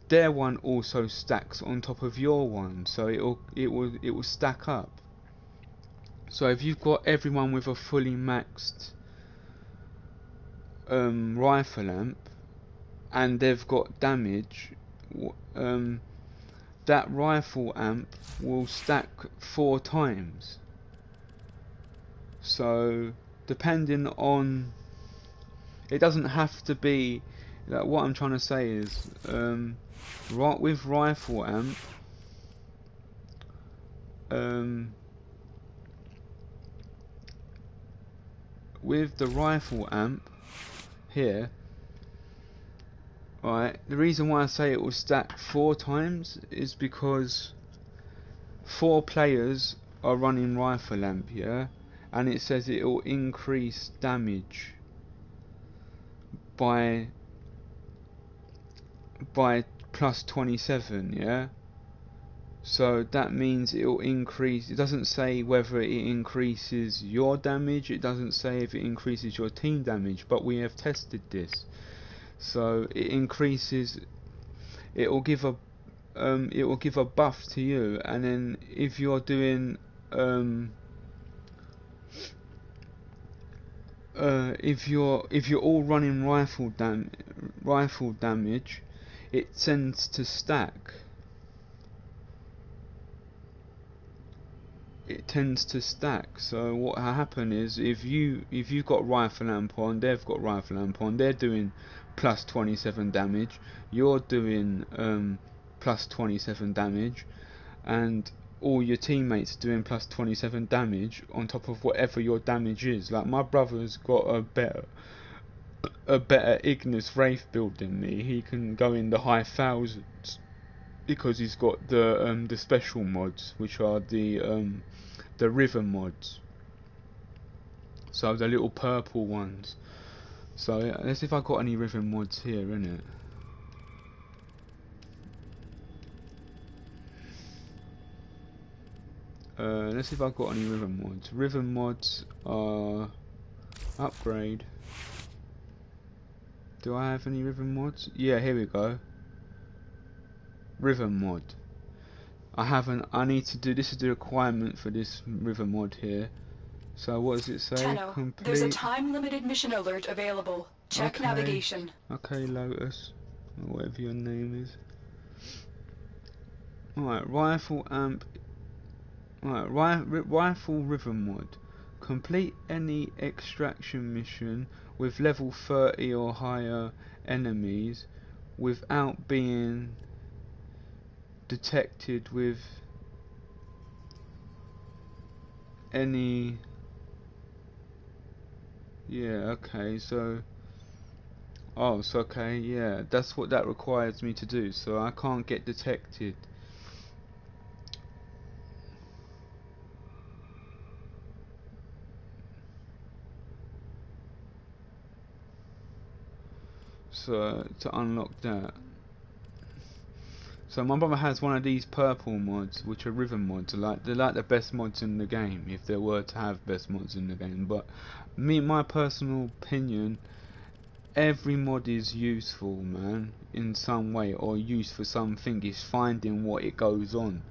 their one also stacks on top of your one, so it will stack up. So if you've got everyone with a fully maxed rifle amp and they've got damage, that rifle amp will stack 4 times. So depending on, it doesn't have to be like, what I'm trying to say is right with rifle amp, with the rifle amp here, right, the reason why I say it will stack 4 times is because 4 players are running rifle amp, yeah, and it says it will increase damage by plus 27, yeah. So that means it will increase. It doesn't say whether it increases your damage, it doesn't say if it increases your team damage, but we have tested this. So it increases, it will give a buff to you, and then if you're doing if you're all running rifle damage, it tends to stack. So what happen is, if you've got rifle amp on, they've got rifle amp on, they're doing plus 27 damage, you're doing plus 27 damage, and all your teammates are doing plus 27 damage on top of whatever your damage is. Like, my brother's got a better Ignis Wraith build than me. He can go in the high thousands because he's got the special mods, which are the river mods, so the little purple ones. So yeah, let's see if I got any river mods here, innit? Let's see if I've got any river mods. River mods are upgrade. Do I have any river mods? Yeah, here we go. River mod. I haven't. I need to do. This is the requirement for this river mod here. So what does it say? Tenno, Complete. there's a time-limited mission alert available. Check navigation. Okay, Lotus, or whatever your name is. Alright, rifle amp. Alright, rifle river mod. Complete any extraction mission with level 30 or higher enemies without being detected with any. Yeah, okay, so. Oh, so okay, yeah, that's what that requires me to do, so I can't get detected. So, to unlock that. So my brother has one of these purple mods, which are river mods. They're like the best mods in the game, if there were to have best mods in the game. But my personal opinion, every mod is useful, man, in some way, or used for something. It's finding what it goes on.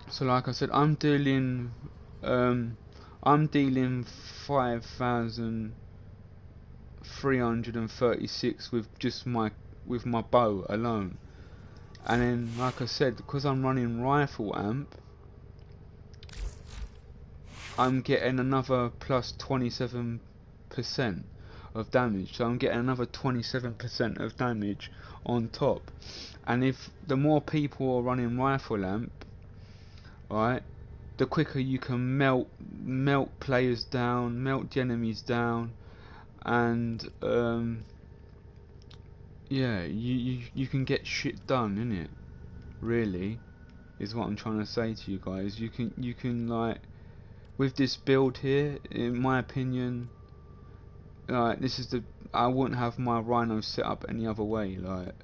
So like I said, I'm dealing 5,336 with just my bow alone, and then like I said, because I'm running rifle amp, I'm getting another plus 27% of damage, so I'm getting another 27% of damage on top. And if the more people are running rifle amp, right, the quicker you can melt players down, melt the enemies down, and yeah, you can get shit done, innit? Really. is what I'm trying to say to you guys. You can like, with this build here, in my opinion, like this is the, I wouldn't have my Rhino set up any other way. Like,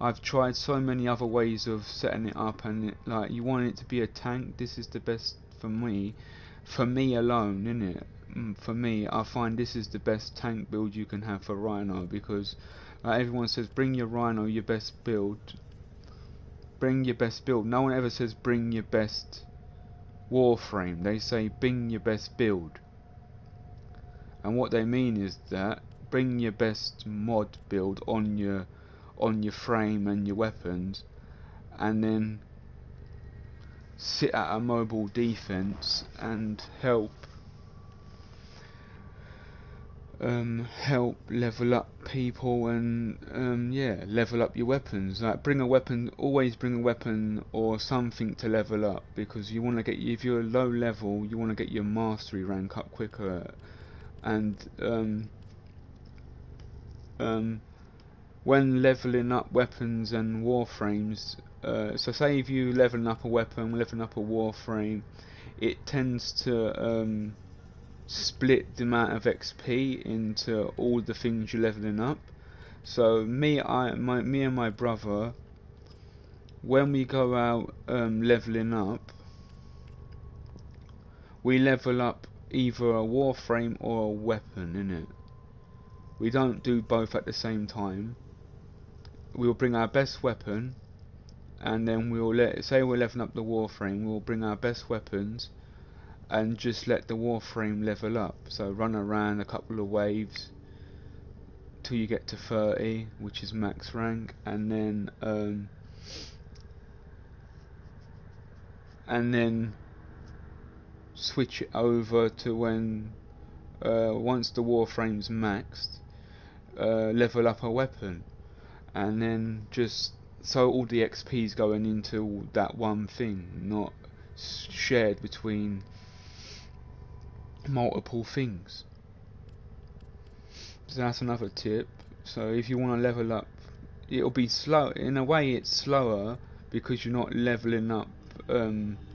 I've tried so many other ways of setting it up, and like, you want it to be a tank, this is the best for me alone, innit? For me, I find this is the best tank build you can have for Rhino, because everyone says bring your Rhino, your best build. Bring your best build. No one ever says bring your best Warframe. They say bring your best build. And what they mean is that bring your best mod build on your frame and your weapons, and then sit at a mobile defense and help level up people, and yeah, level up your weapons. Like, bring a weapon, always bring a weapon or something to level up, because you want to get, if you're low level, you want to get your mastery rank up quicker. And when leveling up weapons and warframes, so say if you leveling up a weapon, leveling up a warframe, it tends to split the amount of XP into all the things you're leveling up. So me and my brother, when we go out leveling up, we level up either a warframe or a weapon, innit? We don't do both at the same time. We'll bring our best weapon, and then we'll say we're leveling up the warframe, we'll bring our best weapons and just let the warframe level up. So run around a couple of waves till you get to 30, which is max rank, and then switch it over to when once the warframe's maxed, level up a weapon, and then just so all the XP's going into that one thing, not shared between multiple things. So that's another tip. So if you want to level up, it'll be slow. In a way, it's slower because you're not leveling up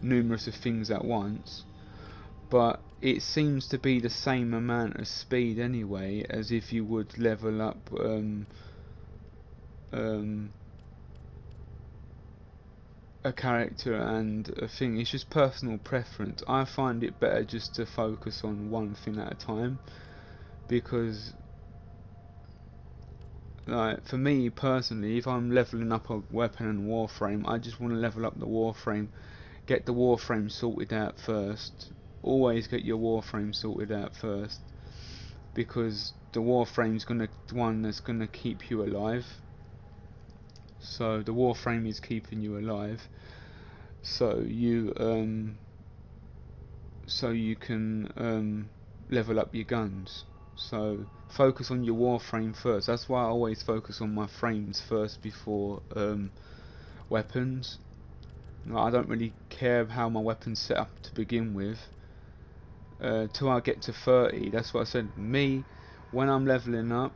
numerous of things at once, but it seems to be the same amount of speed anyway as if you would level up a character and a thing. It's just personal preference. I find it better just to focus on one thing at a time, because like, for me personally, if I'm leveling up a weapon and warframe, I just want to level up the warframe, get the warframe sorted out first. Always get your warframe sorted out first, because the warframe's the one that's gonna keep you alive. So the warframe is keeping you alive, so you can level up your guns. So focus on your warframe first. That's why I always focus on my frames first before weapons. I don't really care how my weapon's set up to begin with, till I get to 30. That's what I said. Me, when I'm leveling up,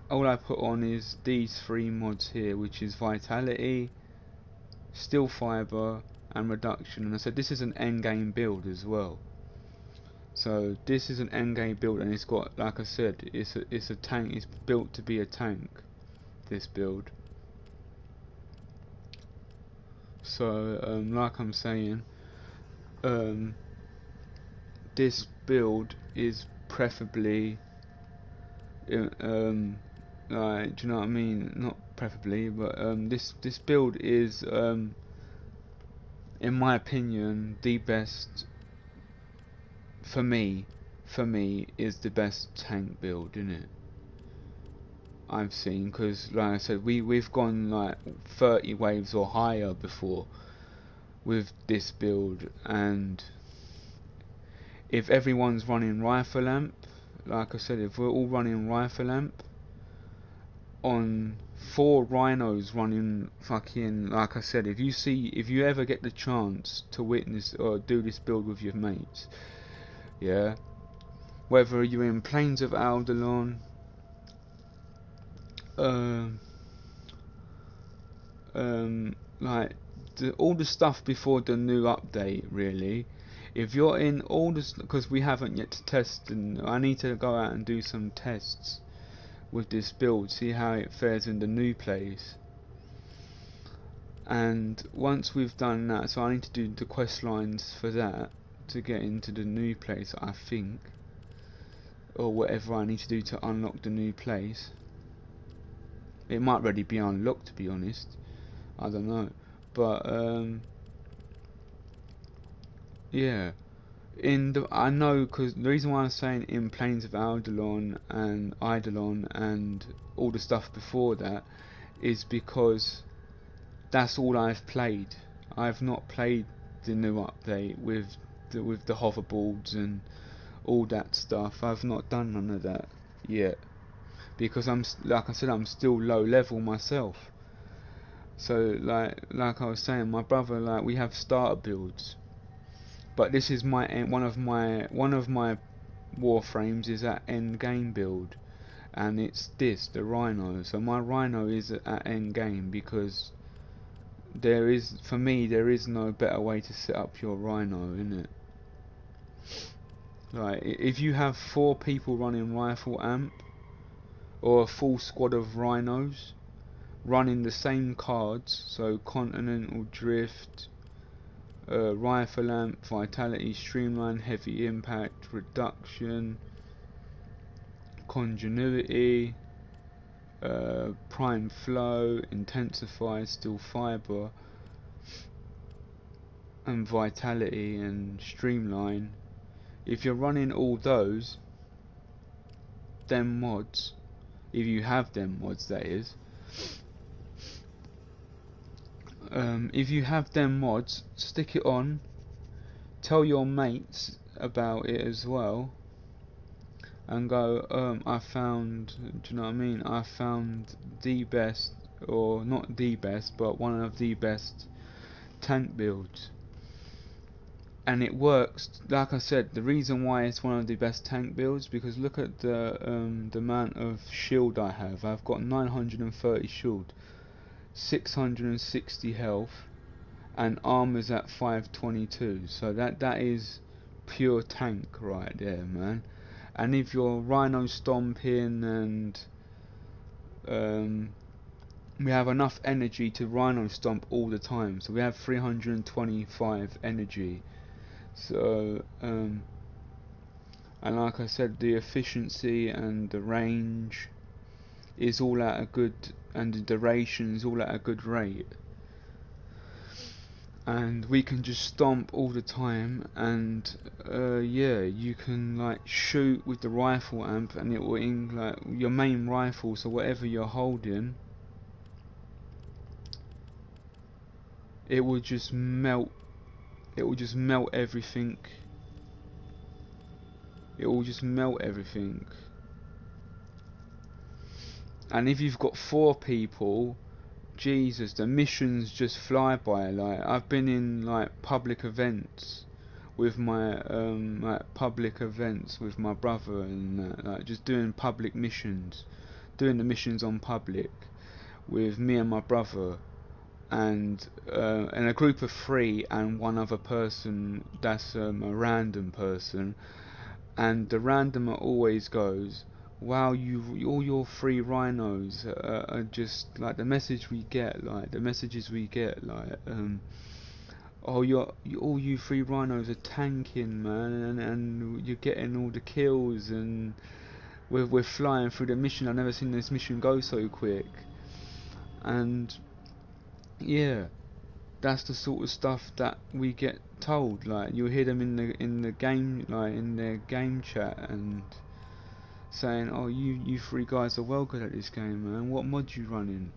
all I put on is these 3 mods here, which is Vitality, Steel Fiber and Reduction. And I said this is an endgame build as well. So this is an endgame build, and it's got, like I said, it's a tank. It's built to be a tank, this build. So like I'm saying, this build is preferably like, do you know what I mean? Not preferably, but this build is in my opinion the best. For me is the best tank build, innit? I've seen, because like I said, we've gone like 30 waves or higher before with this build, and if everyone's running Rifle Lamp, like I said, if we're all running Rifle Lamp on 4 rhinos running fucking, like I said, if you ever get the chance to witness or do this build with your mates, yeah, whether you're in Plains of Alderaan, like all the stuff before the new update, really. If you're in all this, because we haven't yet to test, and I need to go out and do some tests with this build, see how it fares in the new place. And once we've done that, so I need to do the quest lines for that to get into the new place, I think, or whatever I need to do to unlock the new place. It might already be unlocked, to be honest. I don't know, but yeah. I know, because the reason why I'm saying in Plains of Eidolon and all the stuff before that is because that's all I've played. I've not played the new update with the hoverboards and all that stuff. I've not done none of that yet because like I said, I'm still low level myself. So like I was saying, my brother, like, we have starter builds. But this is one of my warframes is at end game build, and it's the Rhino. So my Rhino is at end game because for me there is no better way to set up your Rhino, innit? Like, if you have 4 people running rifle amp or a full squad of rhinos running the same cards, so continental drift, rifle amp, vitality, streamline, heavy impact, reduction, continuity, prime flow, intensify, steel fiber, and vitality and streamline. If you're running all those, them mods, if you have them mods, that is, if you have them mods, stick it on, tell your mates about it as well, and go, I found, do you know what I mean, I found the best, or not the best, but one of the best tank builds. And it works. Like I said, the reason why it's one of the best tank builds, because look at the amount of shield I have. I've got 930 shield, 660 health, and armor's at 522. So that is pure tank right there, man. And if you're rhino stomping and we have enough energy to rhino stomp all the time, so we have 325 energy. So and like I said, the efficiency and the range is all at a good, and the duration is all at a good rate, and we can just stomp all the time. And yeah, you can like shoot with the rifle amp, and it will like your main rifle, so whatever you're holding, it will just melt. It will just melt everything. It will just melt everything. And if you've got 4 people, Jesus, the missions just fly by. Like, I've been in like public events with my brother, and like just doing public missions, doing the missions on public with me and my brother, and a group of 3 and one other person that's a random person. And the randomer always goes, wow, all your 3 rhinos are just like the messages we get, like oh, all you 3 rhinos are tanking, man, and you're getting all the kills, and we're flying through the mission. I've never seen this mission go so quick. And yeah, that's the sort of stuff that we get told. Like, you'll hear them in the game, like in their game chat, and saying, oh, you 3 guys are well good at this game, man. What mod you running?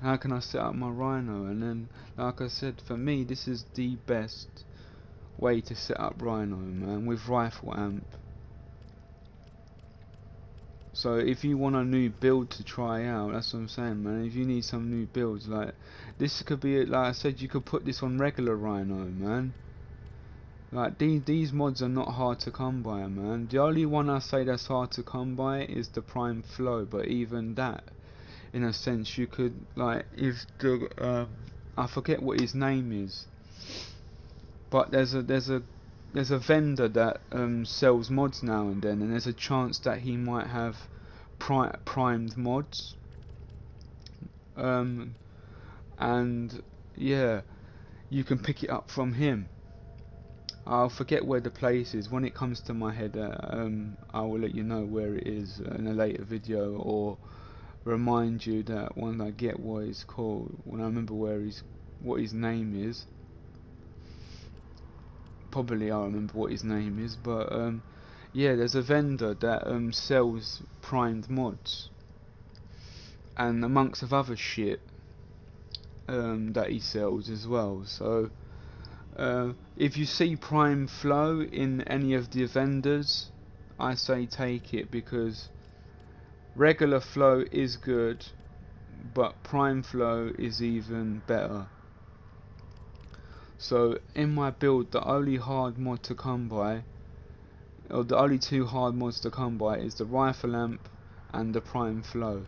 How can I set up my rhino? And then, like I said, for me, this is the best way to set up rhino, man, with rifle amp. So if you want a new build to try out, that's what I'm saying, man. If you need some new builds, like, this could be, like I said, you could put this on regular rhino, man. Like, these mods are not hard to come by, man. The only one I say that's hard to come by is the prime flow, but even that, in a sense, you could, like, if the I forget what his name is, but there's a vendor that sells mods now and then, and there's a chance that he might have primed mods. And yeah, you can pick it up from him. I'll forget where the place is. When it comes to my head, I will let you know where it is in a later video, or remind you that when I get what it's called, when I remember what his name is. Probably I'll remember what his name is, but yeah, there's a vendor that sells primed mods, and amongst of other shit that he sells as well. So if you see prime flow in any of the vendors, I say take it, because regular flow is good, but prime flow is even better. So in my build, the only hard mod to come by, or the only two hard mods to come by, is the rifle lamp and the prime flow.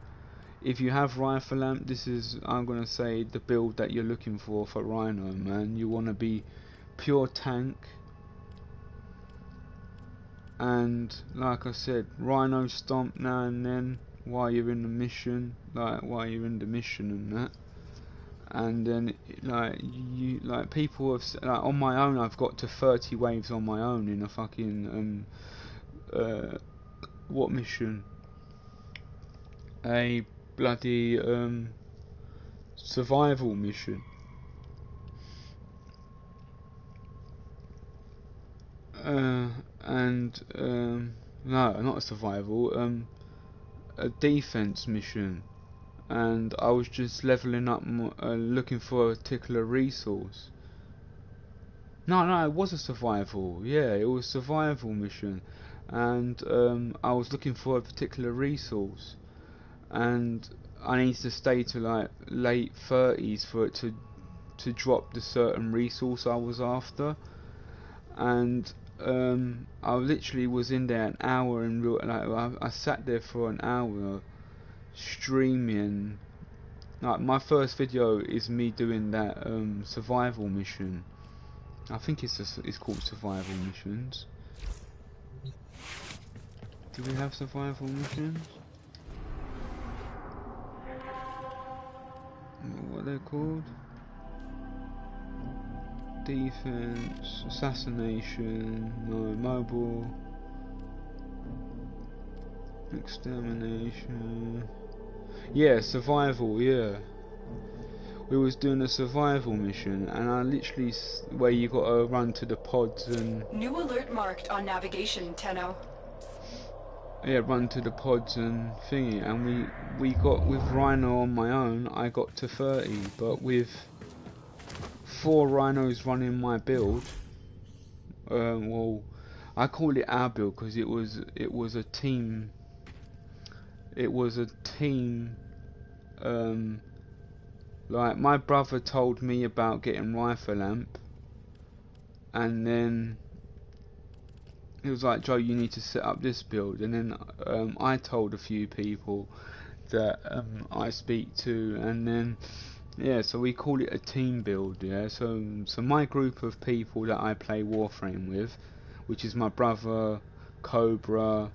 If you have rifle lamp, this is, I'm gonna say, the build that you're looking for Rhino, man. You wanna be pure tank, and like I said, Rhino stomp now and then while you're in the mission, and that. And then people have, on my own, I've got to 30 waves on my own in a fucking what mission? A bloody survival mission. No, not a survival, a defense mission. And I was just leveling up, looking for a particular resource. No, it was a survival. Yeah, it was a survival mission, and I was looking for a particular resource, and I needed to stay to like late 30s for it to drop the certain resource I was after. And I literally was in there an hour, and I sat there for an hour streaming. Like, my first video is me doing that survival mission. I think it's called survival missions. Do we have survival missions? What they're called? Defense, assassination, no, mobile, extermination. Yeah, survival, yeah. We was doing a survival mission, and I literally, where you gotta run to the pods and... New alert marked on navigation, Tenno. Yeah, run to the pods and thingy, and we got, with Rhino on my own, I got to 30, but with 4 rhinos running my build, well, I call it our build because it was a team. It was a team. Like, my brother told me about getting rifle lamp, and then he was like, Joe, you need to set up this build, and then I told a few people that I speak to, and then yeah, so we call it a team build. Yeah, so my group of people that I play Warframe with, which is my brother, Cobra,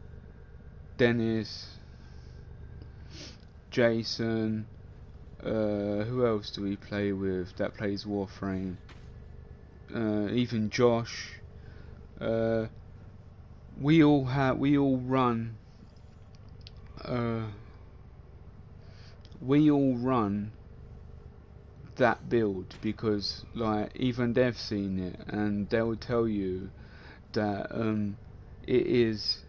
Dennis, Jason, who else do we play with that plays Warframe? Even Josh. We all run. We all run that build because, like, even they've seen it, and they'll tell you that it is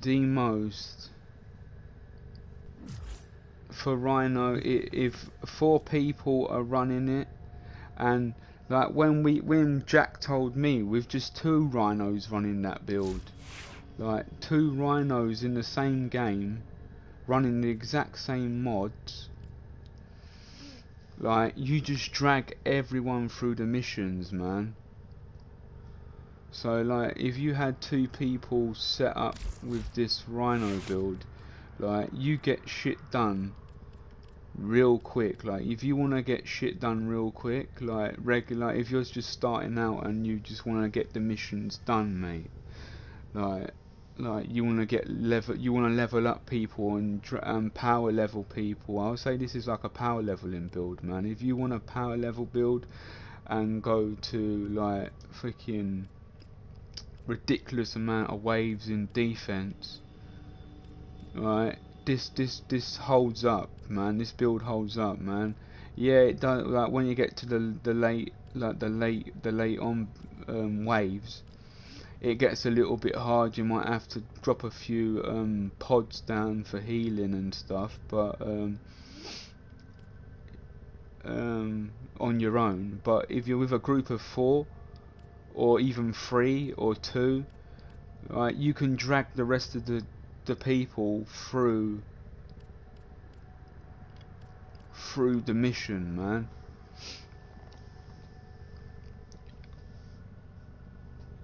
the most. For Rhino, if 4 people are running it, and like when Jack told me, with just 2 rhinos running that build, like 2 rhinos in the same game, running the exact same mods, like, you just drag everyone through the missions, man. So like, if you had 2 people set up with this Rhino build, like, you get shit done real quick. Like if you want to get shit done real quick, like regular, if you're just starting out and you just want to get the missions done, mate, like you want to level up people and power level people. I'll say this is like a power leveling build, man. If you want a power level build and go to like freaking ridiculous amount of waves in defense, right, this holds up, man. This build holds up, man. Yeah, it does. Like when you get to the late on waves, it gets a little bit hard. You might have to drop a few pods down for healing and stuff, but on your own. But if you're with a group of 4 or even 3 or 2, right, you can drag the rest of the people through the mission, man.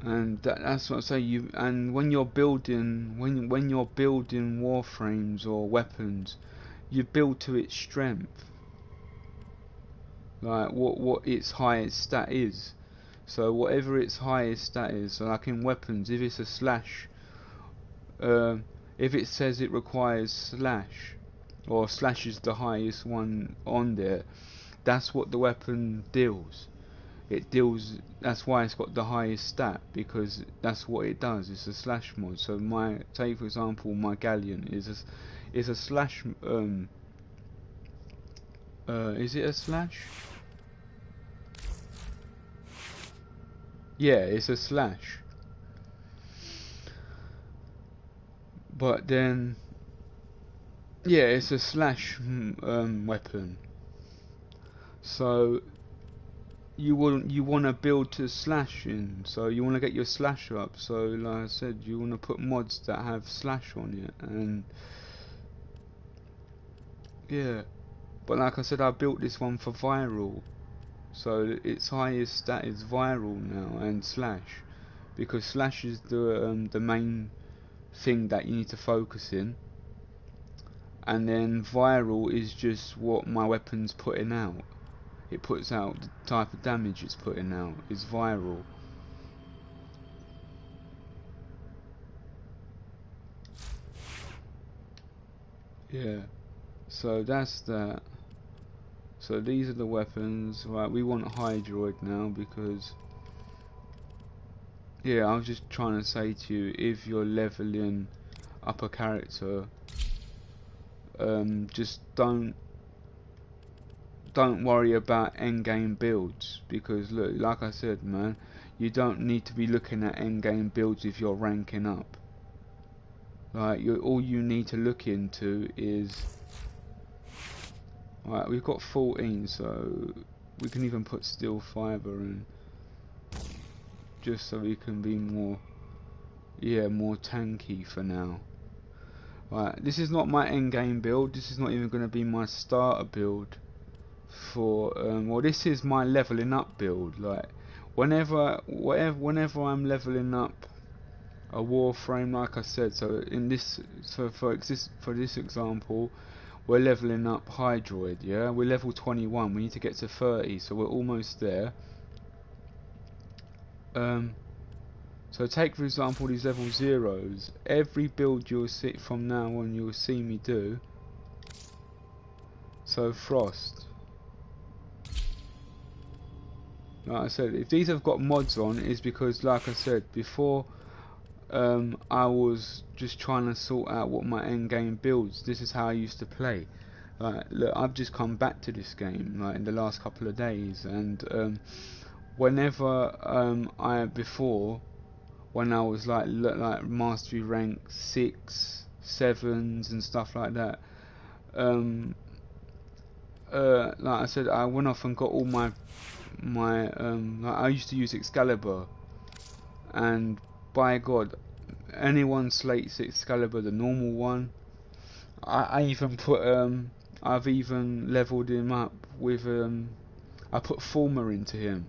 And that's what I say. And when you're building when you're building warframes or weapons, you build to its strength, like what its highest stat is. So whatever its highest stat is, so like in weapons, if it's a slash, if it says it requires slash, or slash is the highest one on there, that's what the weapon deals. It deals. That's why it's got the highest stat, because that's what it does. It's a slash mod. So say for example, my galleon is a slash. Is it a slash? Yeah, it's a slash. But then, yeah, it's a slash weapon. So you want to build to slashing, so you want to get your slash up. So like I said, you want to put mods that have slash on it, and yeah. But like I said, I built this one for viral, so its highest stat is viral now and slash, because slash is the main thing that you need to focus in, and then viral is just what my weapon's putting out. It puts out the type of damage it's putting out is viral. Yeah, so that's that. So these are the weapons. Right, we want Hydroid now because, yeah, I was just trying to say to you, if you're leveling up a character, just don't worry about endgame builds, because look, like I said, man, you don't need to be looking at endgame builds if you're ranking up. Like, all you need to look into is, right, we've got 14, so we can even put steel fiber in, just so we can be more, yeah, more tanky for now. Right, this is not my endgame build. This is not even going to be my starter build for well, this is my leveling up build. Like whenever I'm leveling up a warframe, like I said, so in this, so for this example, we're leveling up Hydroid. Yeah, we're level 21, we need to get to 30, so we're almost there. So take for example these level 0s. Every build you'll see from now on, you'll see me do. So Frost, like I said, if these have got mods on, is because, like I said before, I was just trying to sort out what my end game builds. This is how I used to play. Look, I've just come back to this game like in the last couple of days, and whenever before, when I was like mastery rank 6, 7s and stuff like that, like I said, I went off and got all my like I used to use Excalibur, and by God, anyone slates Excalibur, the normal one, I even put I've even leveled him up with I put Former into him,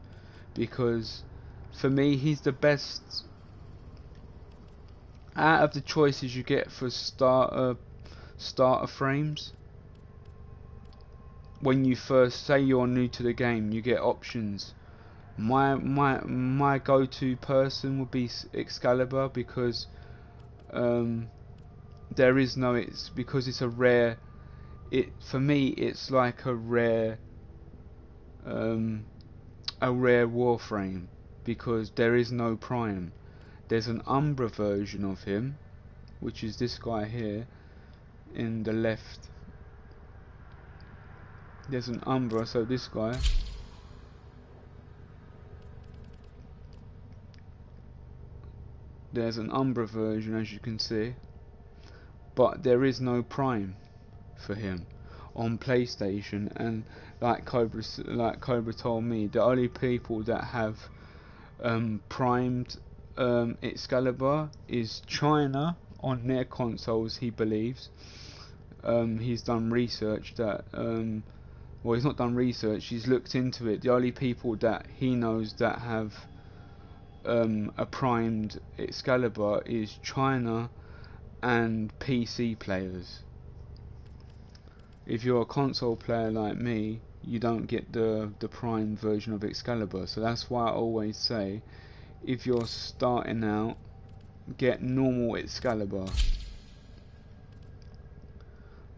because for me he's the best out of the choices you get for starter frames. when you first say you're new to the game, you get options. My go-to person would be Excalibur, because there is no, it's because it's a rare, for me it's like a rare Warframe, because there is no Prime. There's an Umbra version of him, which is this guy here in the left. There's an Umbra, so this guy. There's an Umbra version, as you can see, but there is no Prime for him on PlayStation. And like Cobra told me, the only people that have primed Excalibur is China on their consoles, he believes. He's done research that well, he's not done research, he's looked into it. The only people that he knows that have a primed Excalibur is China and PC players. If you're a console player like me, you don't get the primed version of Excalibur. So that's why I always say, if you're starting out, get normal Excalibur.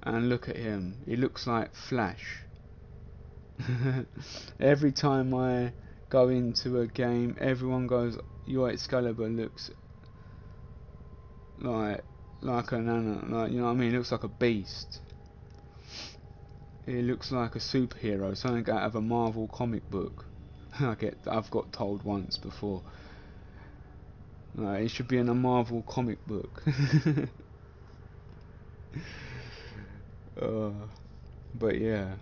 And look at him, he looks like Flash. Every time I go into a game, everyone goes, your Excalibur looks like an like, you know what I mean, it looks like a beast. It looks like a superhero, something out of a Marvel comic book. I've got told once before. It should be in a Marvel comic book. But yeah.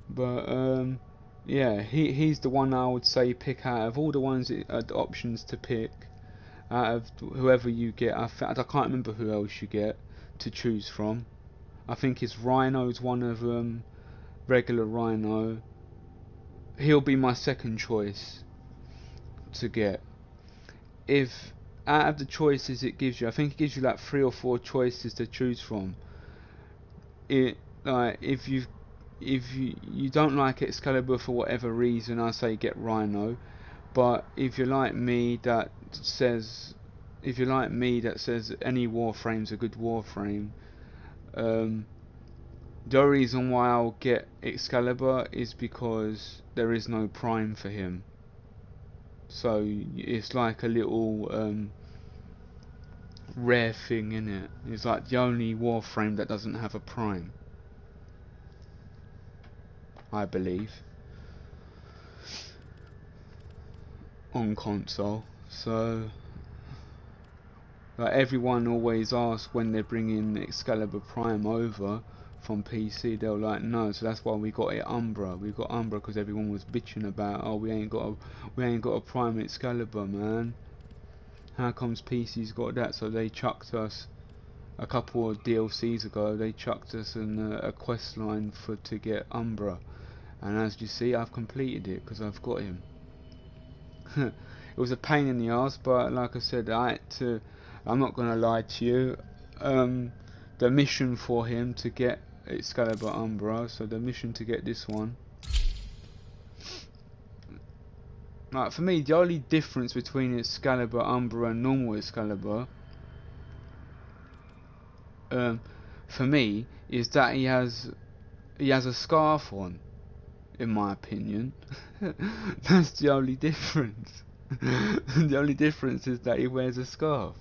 But yeah, he's the one I would say pick out of all the ones the options to pick. Out of whoever you get, I can't remember who else you get to choose from. I think it's Rhino's one of them, regular Rhino. He'll be my second choice to get. If out of the choices it gives you, I think it gives you like 3 or 4 choices to choose from. It like if you don't like Excalibur for whatever reason, I say get Rhino. But if you're like me that says any Warframe's a good Warframe, the reason why I'll get Excalibur is because there is no Prime for him. So it's like a little rare thing, innit? It's like the only Warframe that doesn't have a Prime, I believe, on console. So like everyone always asks when they're bringing Excalibur Prime over from PC, they're like, no. So that's why we got it Umbra. We got Umbra because everyone was bitching about, oh, we ain't got a Prime Excalibur, man. How comes PC's got that? So they chucked us a couple of DLCs ago. They chucked us a quest line to get Umbra, and as you see, I've completed it because I've got him. It was a pain in the ass, but like I said, I'm not gonna lie to you. The mission for him to get Excalibur Umbra, so the mission to get this one. Like for me, the only difference between Excalibur Umbra and normal Excalibur, for me, is that he has a scarf on. In my opinion, that's the only difference. The only difference is that he wears a scarf.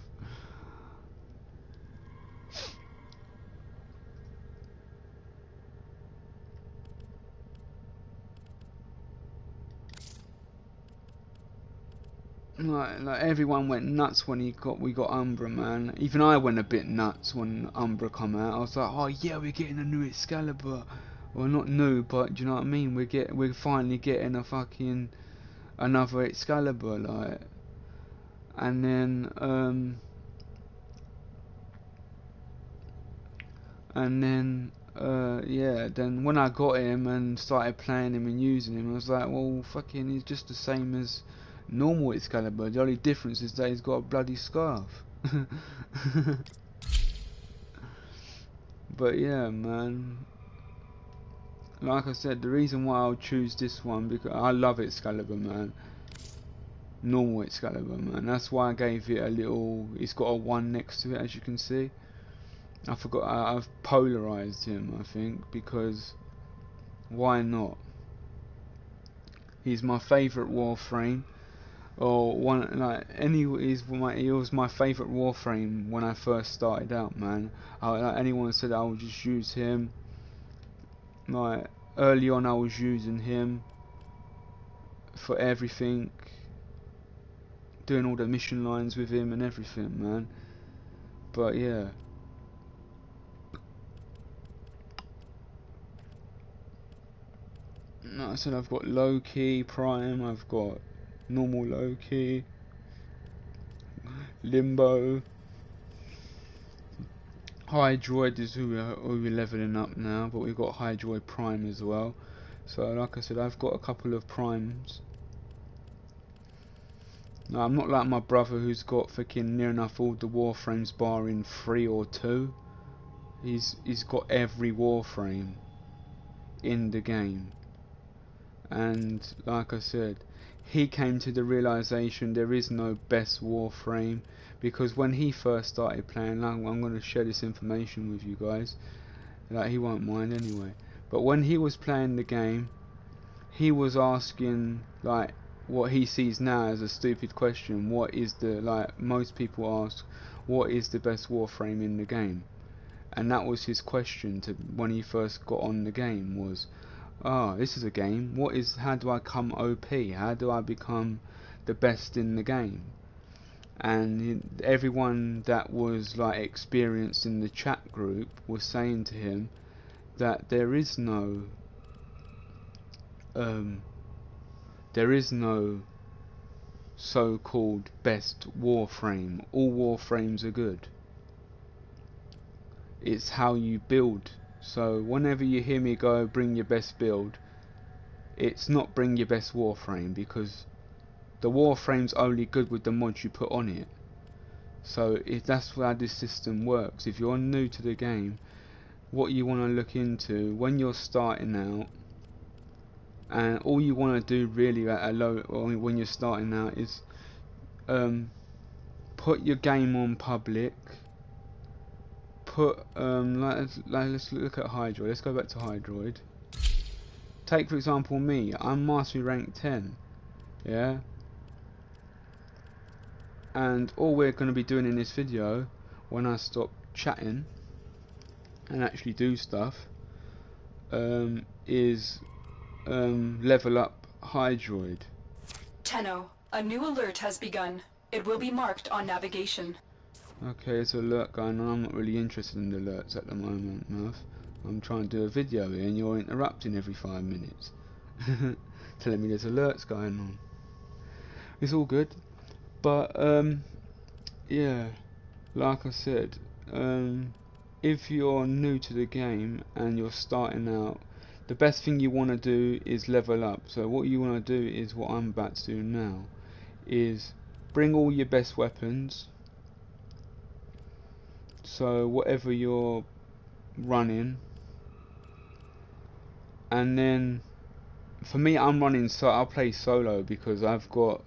Like everyone went nuts when we got Umbra, man. Even I went a bit nuts when Umbra come out. I was like, oh yeah, we're getting a new Excalibur. Well, not new, but do you know what I mean? We're finally getting a fucking another Excalibur, like. And then yeah, then when I got him and started playing him and using him, I was like, well, fucking, he's just the same as normal Excalibur. The only difference is that he's got a bloody scarf. But yeah, man, like I said, the reason why I'll choose this one, because I love Excalibur, man. Normal Excalibur, man. That's why I gave it a little, it's got a 1 next to it, as you can see. I forgot, I've polarized him, I think, because why not? He's my favourite Warframe, or one, like, he was my favourite Warframe when I first started out, man. Like, anyone said I would just use him. Like, early on I was using him for everything, doing all the mission lines with him and everything, man. But yeah, like I said, I've got low key, prime, I've got normal low key, limbo. High droid is who we're leveling up now, but we've got high droid prime as well. So like I said, I've got a couple of primes. No, I'm not like my brother who's got fucking near enough all the Warframes barring 3 or 2. He's got every Warframe in the game. And like I said, he came to the realization there is no best Warframe, because when he first started playing, I'm going to share this information with you guys, like, he won't mind anyway, but when he was playing the game, he was asking, like, what he sees now as a stupid question: what is the, like, most people ask, what is the best Warframe in the game? And that was his question to when he first got on the game, was, oh, this is a game, how do I come OP? How do I become the best in the game? And everyone that was, like, experienced in the chat group was saying to him that there is no so-called best Warframe. All Warframes are good. It's how you build. So whenever you hear me go, bring your best build, it's not bring your best Warframe, because the Warframe's only good with the mods you put on it. So if that's how this system works, if you're new to the game, what you want to look into when you're starting out, and all you want to do really at a low, or when you're starting out, is put your game on public. Put let's look at Hydroid. Let's go back to Hydroid. Take for example me. I'm Mastery rank 10. Yeah. And all we're going to be doing in this video, when I stop chatting and actually do stuff, is level up Hydroid. Tenno, a new alert has begun. It will be marked on navigation. Okay, there's an alert going on. I'm not really interested in the alerts at the moment, Murph. I'm trying to do a video here and you're interrupting every 5 minutes. Telling me there's alerts going on. It's all good. But, yeah, like I said, if you're new to the game and you're starting out, the best thing you want to do is level up. So what you want to do is what I'm about to do now, is bring all your best weapons. So whatever you're running, and then for me, I'm running, so I'll play solo, because I've got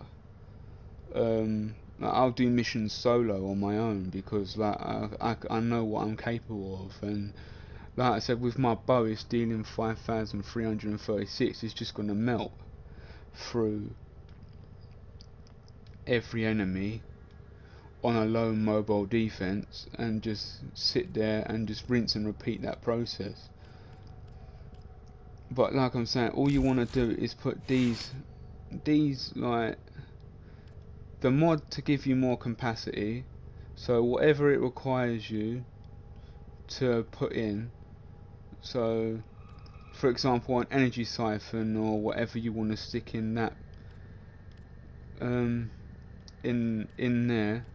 I'll do missions solo on my own, because like I know what I'm capable of, and like I said, with my bow, it's dealing 5,336. It's just gonna melt through every enemy on a low mobile defense and just sit there and just rinse and repeat that process. But like I'm saying, all you want to do is put these like the mod to give you more capacity, so whatever it requires you to put in. So for example, an energy siphon or whatever you want to stick in that in there,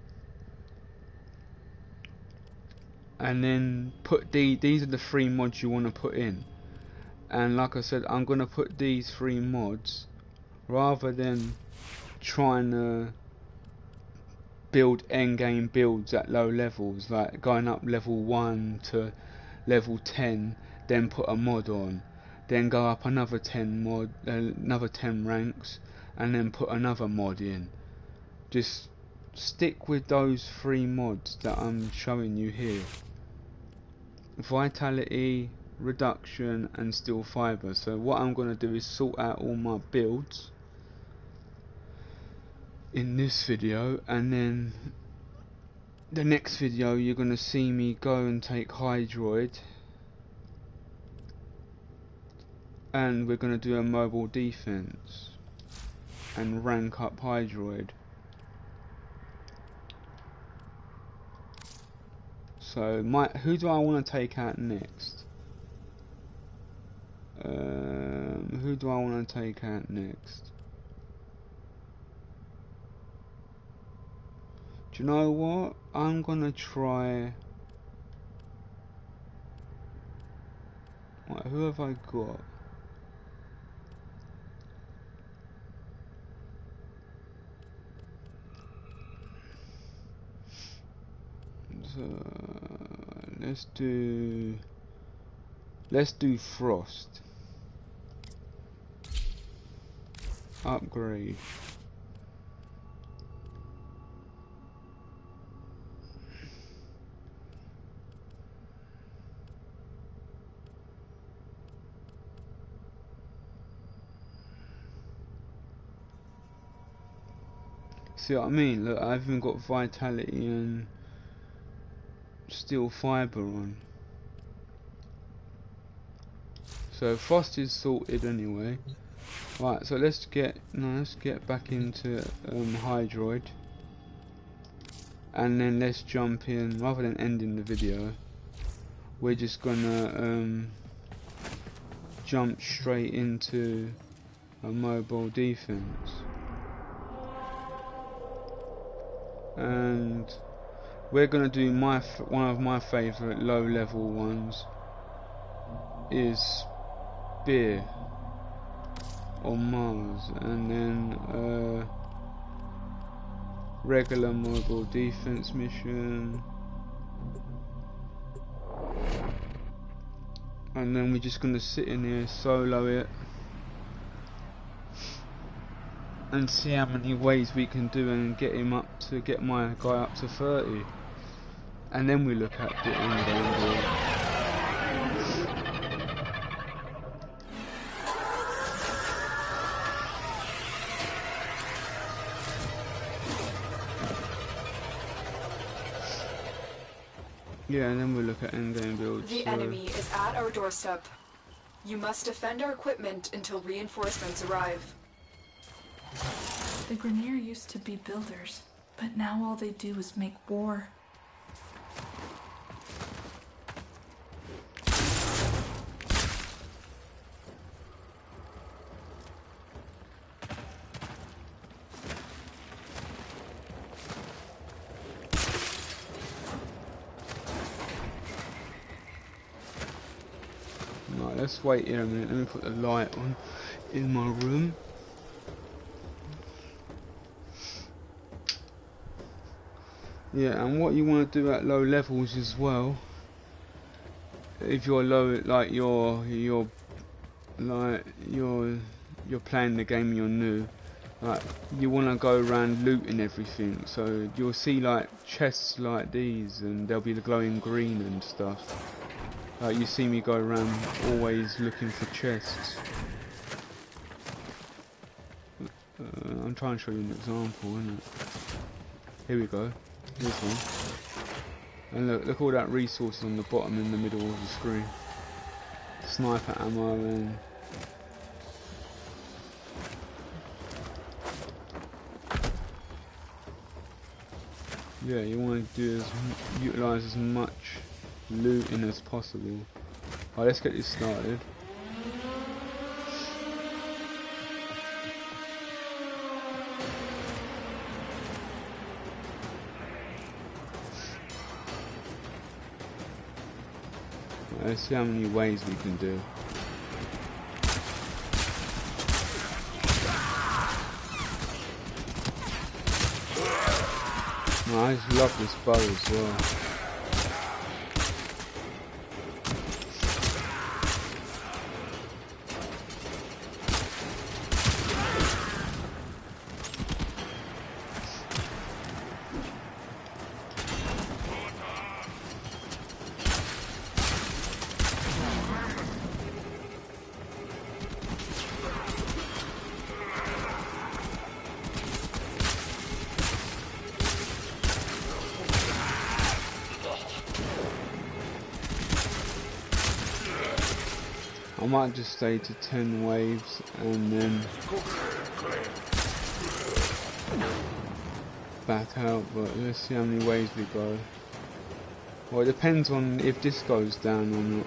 and then put these are the 3 mods you want to put in. And like I said, I'm gonna put these 3 mods, rather than trying to build endgame builds at low levels, like going up level 1 to level 10, then put a mod on, then go up another 10 ranks, and then put another mod in. Just stick with those 3 mods that I'm showing you here: vitality, reduction, and steel fiber. So what I'm going to do is sort out all my builds in this video, and then the next video you're going to see me go and take Hydroid, and we're going to do a mobile defense and rank up Hydroid. So who do I want to take out next? Who do I want to take out next? Do you know what? I'm gonna try. Right, who have I got? So, let's do Frost. Upgrade. See what I mean? Look, I've even got vitality and steel fiber on. So Frost is sorted anyway. Right, so let's get back into Hydroid, and then let's jump in. Rather than ending the video, we're just gonna jump straight into a mobile defense, and we're gonna do one of my favourite low level ones is Spear on Mars, and then regular mobile defense mission, and then we're just gonna sit in here, solo it, and see how many ways we can do and get my guy up to 30, and then we look at the in-game build. Yeah, and then we'll look at endgame builds. The enemy is at our doorstep. You must defend our equipment until reinforcements arrive. The Grineer used to be builders, but now all they do is make war. Right, let's wait here a minute. Let me put the light on in my room. Yeah, and what you want to do at low levels as well, if you're low, like you're playing the game, you're new, like you want to go around looting everything. So you'll see like chests like these, and they'll be glowing green and stuff. Like you see me go around always looking for chests. I'm trying to show you an example, isn't it? Here we go. This one. And look all that resources on the bottom in the middle of the screen. Sniper ammo and yeah, you want to do utilize as much looting as possible. Alright, let's get this started. Let's see how many ways we can do. I just love this bow as well. I might just stay to 10 waves and then back out, but let's see how many waves we go. Well, it depends on if this goes down or not.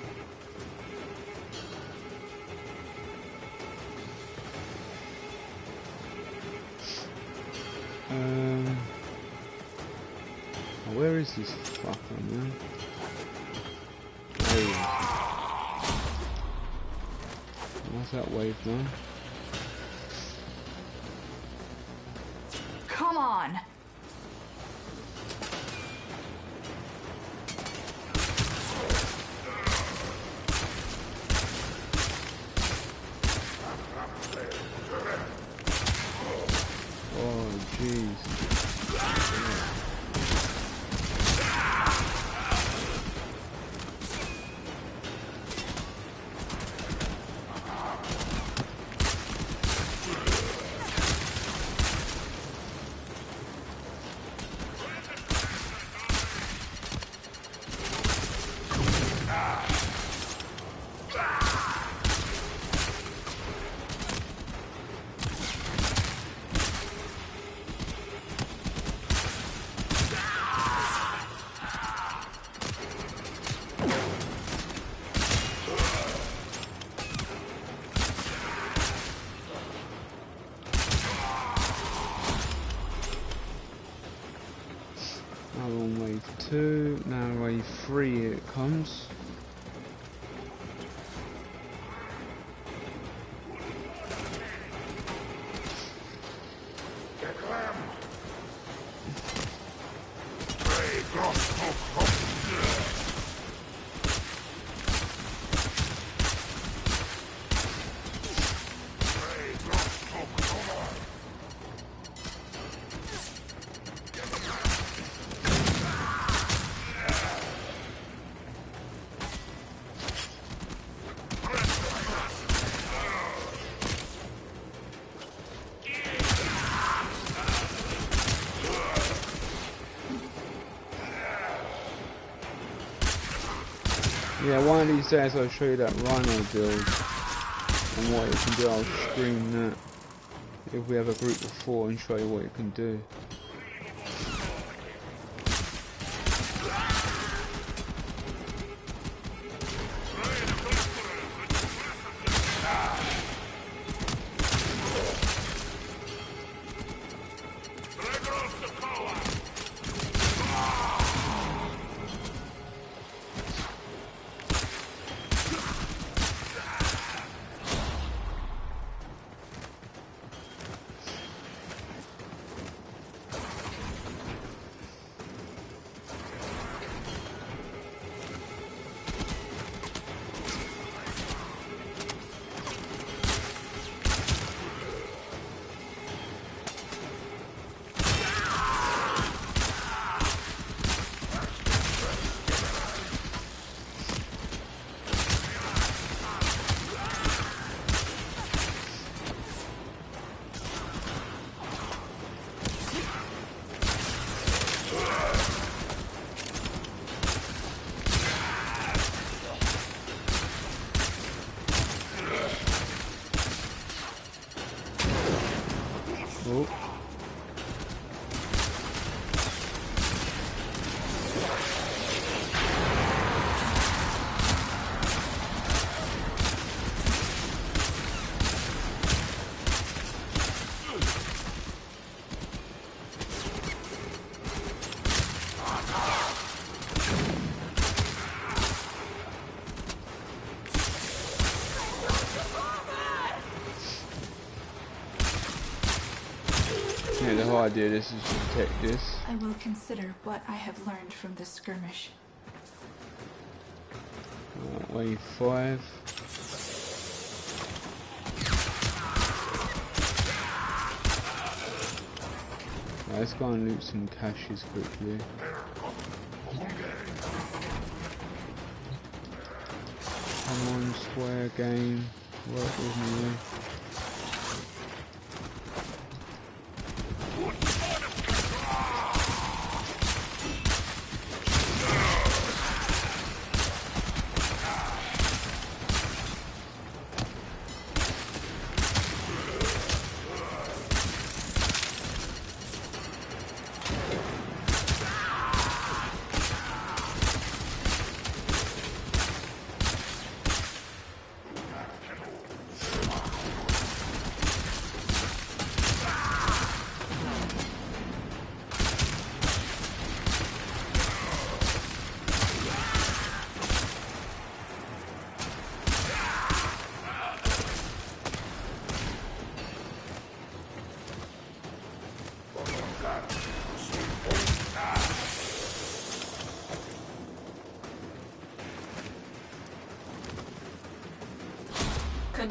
Where is this fucker, man? There he is. What's that wave done? Come on! Oh, jeez. Now on wave 2, now wave 3 here it comes. Yeah, one of these days I'll show you that Rhino build and what it can do. I'll stream that if we have a group of 4 and show you what it can do. Oh. Yeah, the whole idea of this is to protect this. I will consider what I have learned from this skirmish. Wave 5. Right, let's go and loot some caches quickly. Come on, square game. Work with me.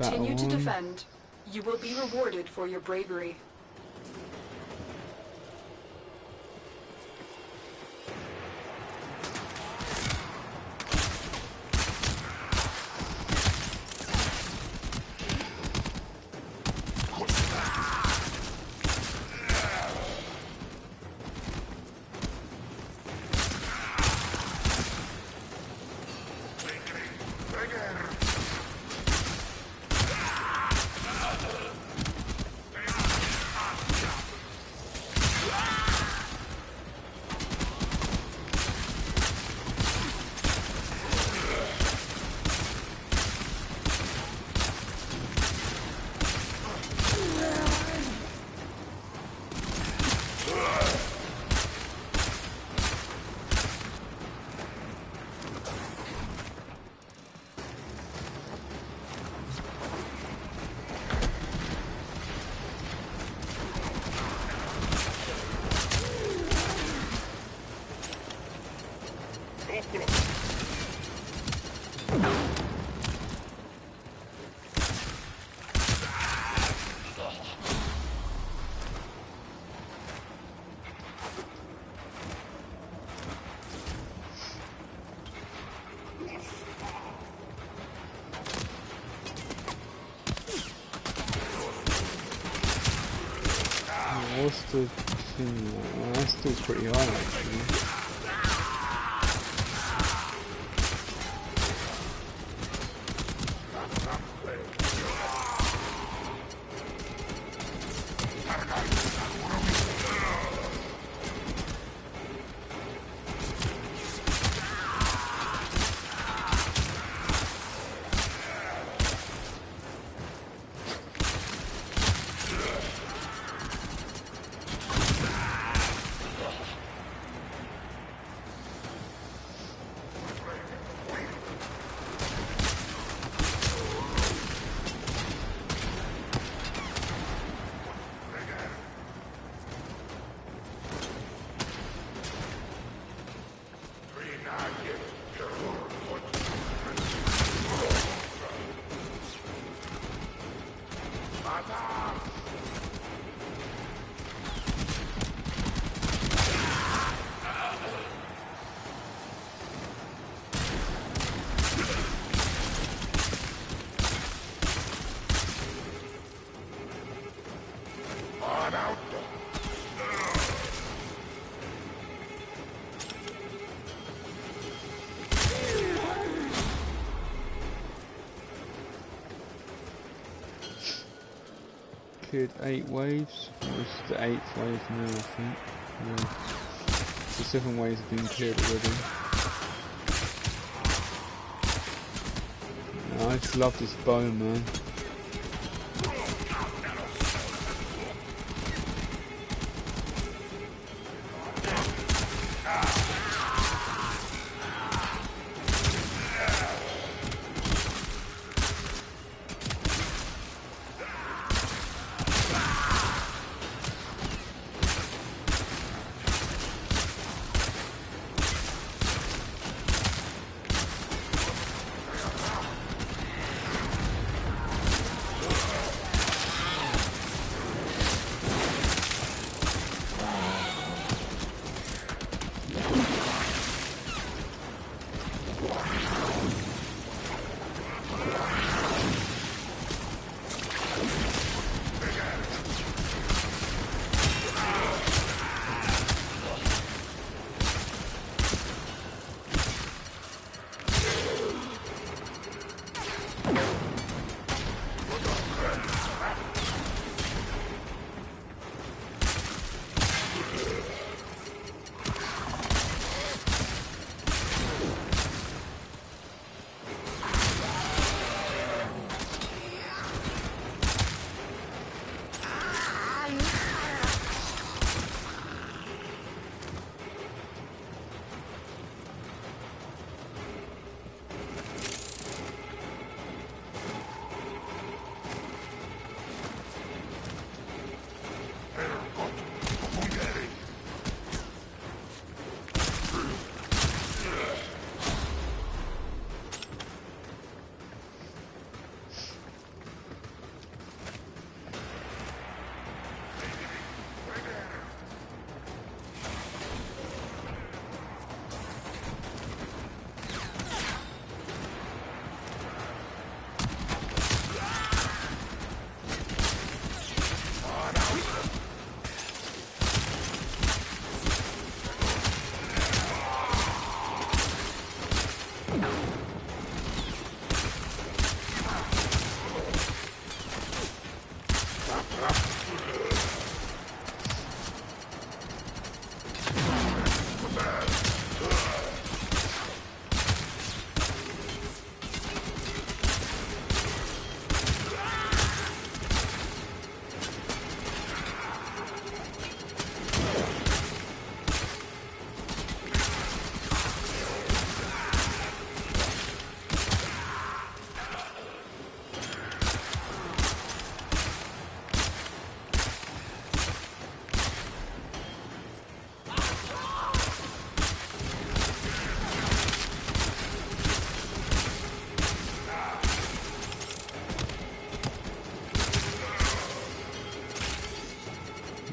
Continue to one. defend. You will be rewarded for your bravery. What's the thing? Oh, that's still pretty high actually. Cleared 8 waves. This is the 8th wave now, I think. Yeah. The 7 waves have been cleared already. I just love this bow, man.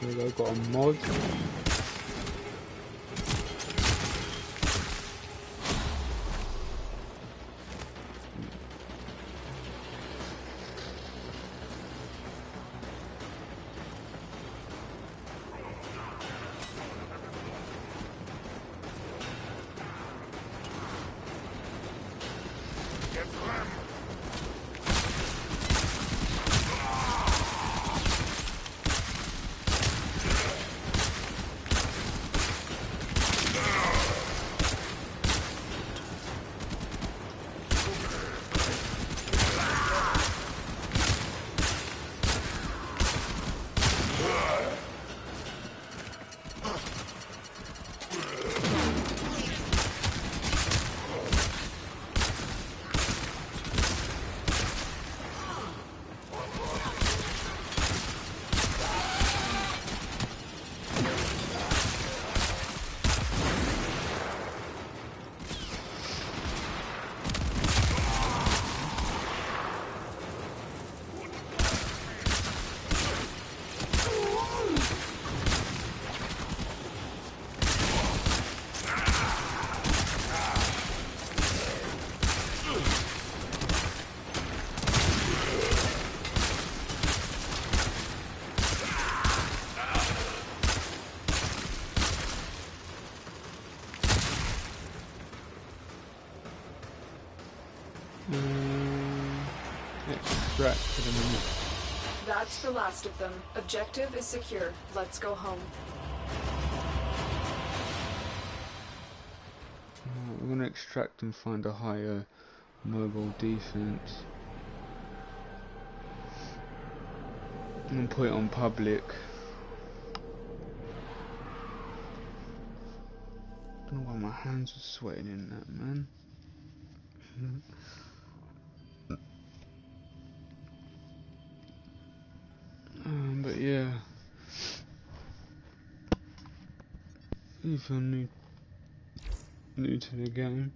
I've got a mod. Extract for the minute. That's the last of them. Objective is secure. Let's go home. We're going to extract and find a higher mobile defense. I'm going to put it on public. I don't know why my hands are sweating in that, man. But yeah, if you're new to the game,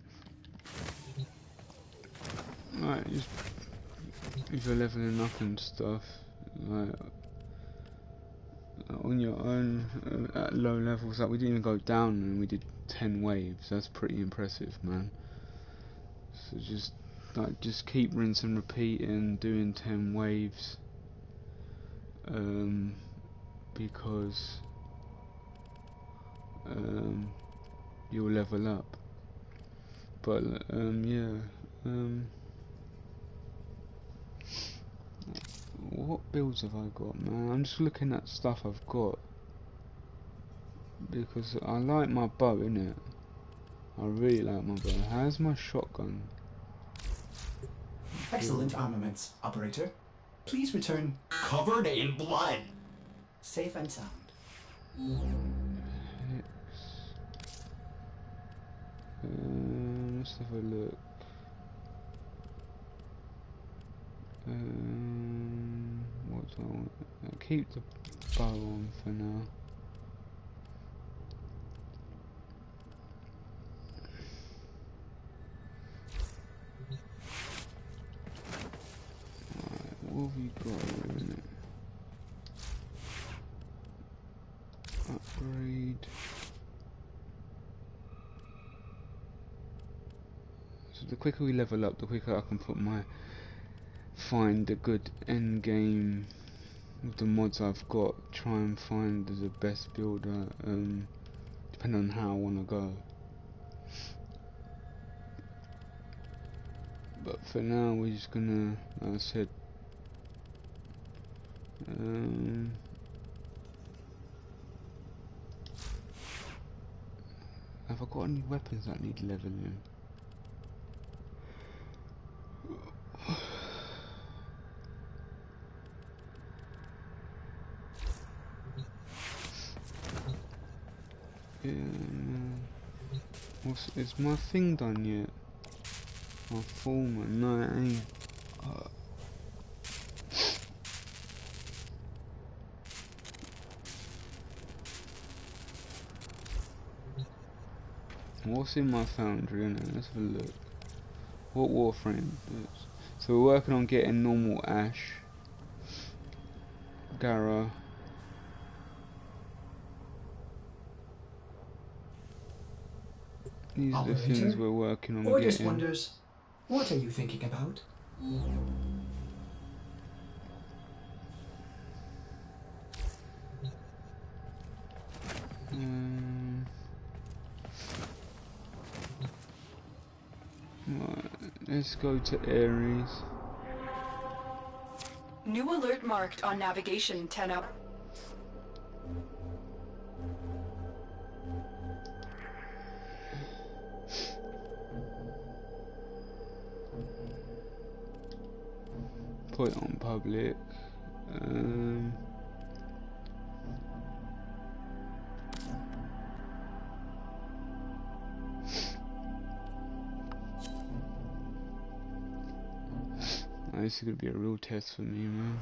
like if you're leveling up and stuff, like on your own at low levels, like we didn't even go down and we did 10 waves. That's pretty impressive, man. So just keep rinse and repeat and doing 10 waves. Because you'll level up. But yeah, what builds have I got, man? I'm just looking at stuff I've got because I like my bow, innit? I really like my bow. How's my shotgun? Excellent armaments, operator. Please return covered in blood. Safe and sound. Let's have a look. What do I want? I'll keep the bow on for now. Alright, what have we got here, innit? Upgrade. So the quicker we level up, the quicker I can find a good end game with the mods I've got. Try and find the best builder, depending on how I want to go. But for now, we're just gonna, like I said, have I got any weapons that need leveling? Yeah, is my thing done yet? My foreman? No, it ain't. What's in my foundry, innit? Let's have a look. What WarFrame is. So we're working on getting normal ash, Gara, These are the things Operator, we're working on Orders getting. wonders, what are you thinking about? Right, let's go to Aries. New alert marked on navigation, Tenno. Put it on public. This is gonna be a real test for me, man.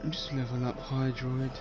Just level up Hydroid.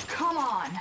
Come on!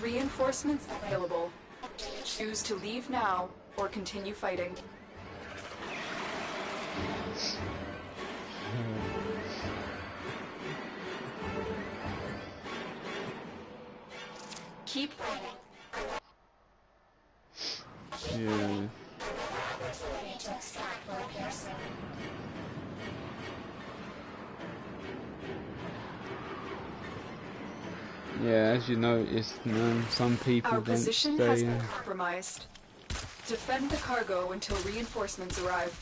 Reinforcements available. Choose to leave now or continue fighting. Keep Yeah. Yeah, as you noticed, some people Our don't position stay has in. been compromised. Defend the cargo until reinforcements arrive.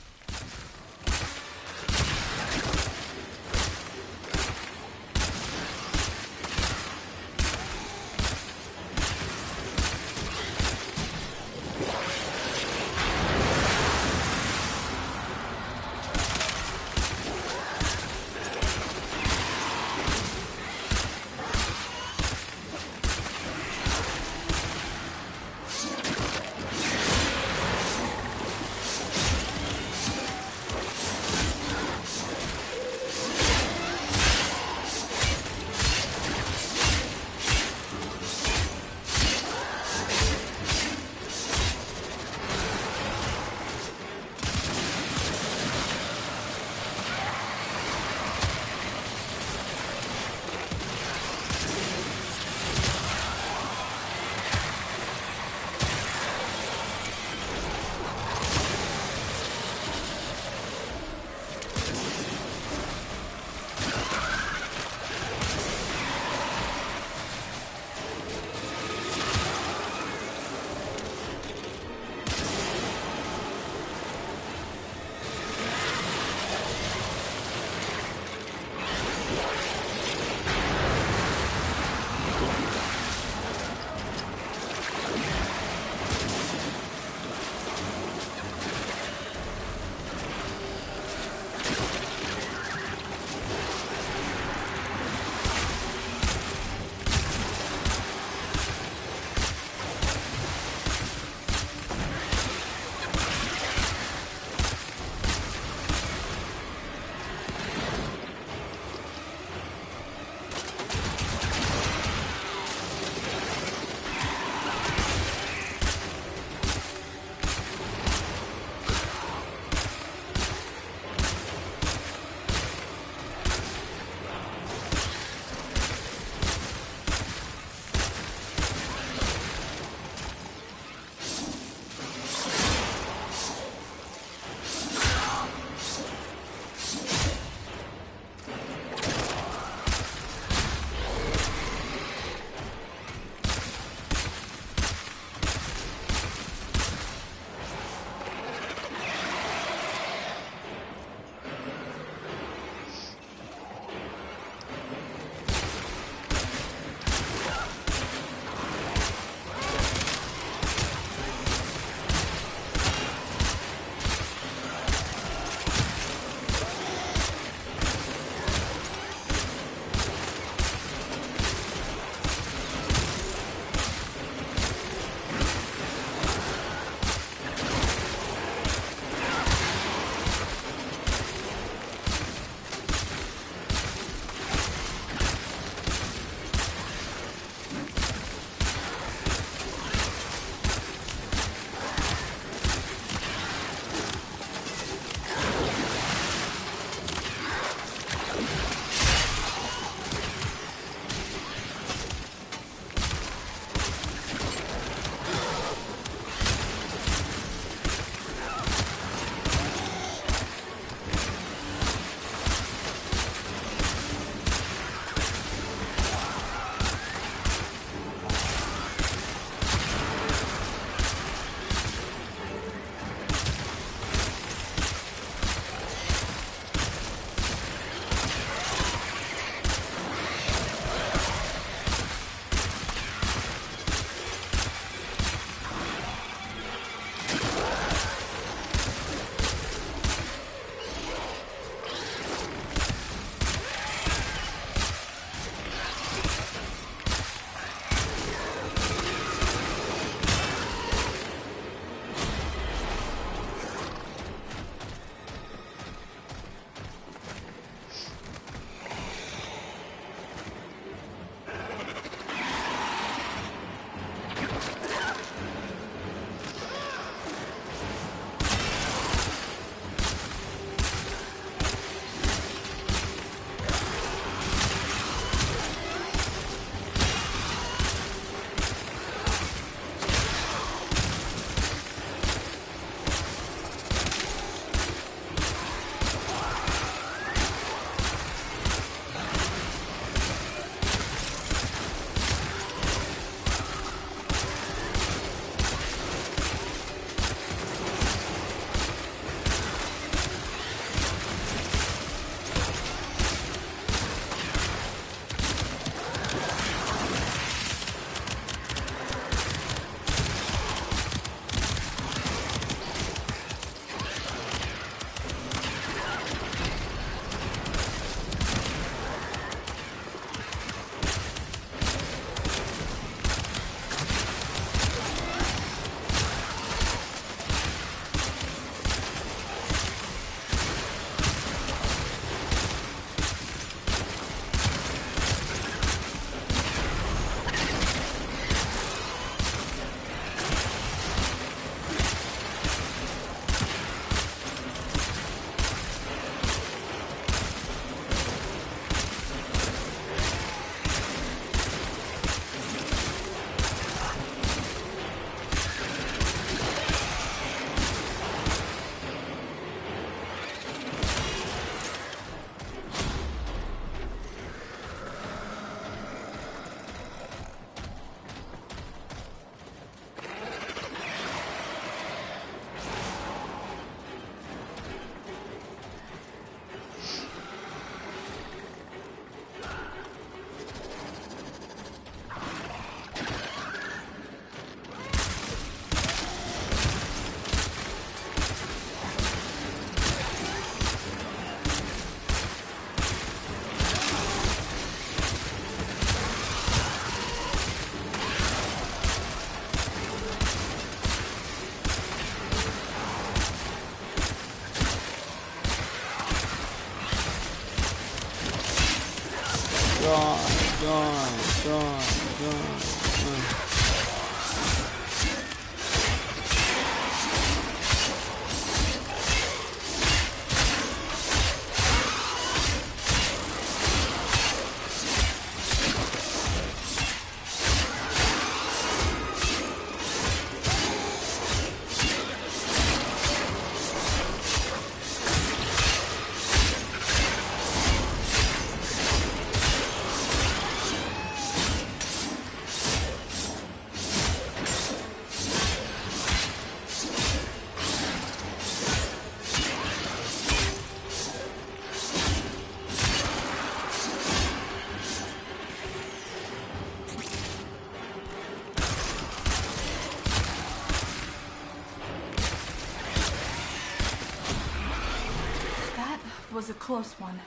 That was a close one.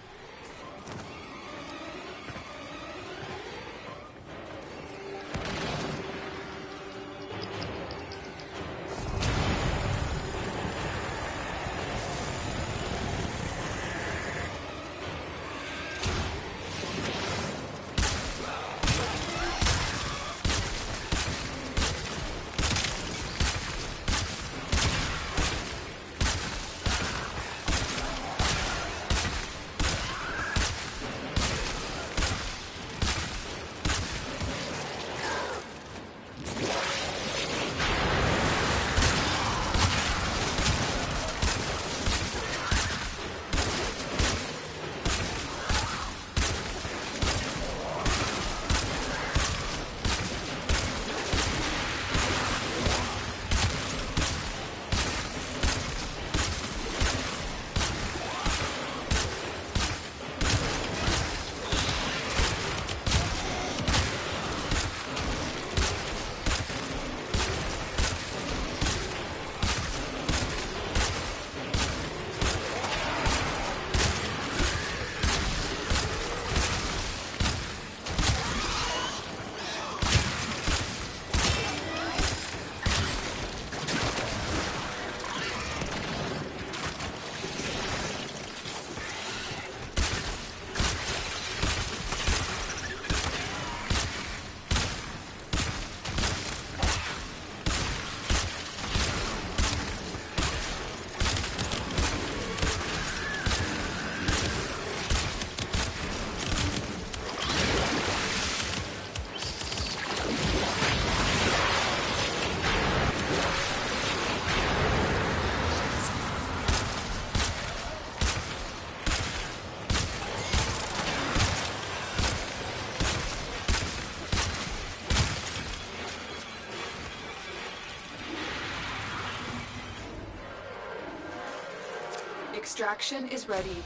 Extraction is ready.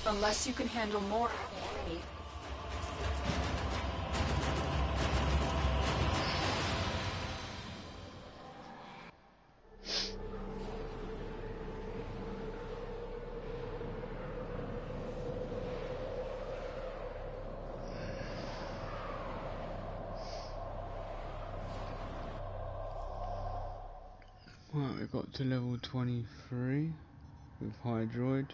Unless you can handle more. Right, we got to level 23 with Hydroid.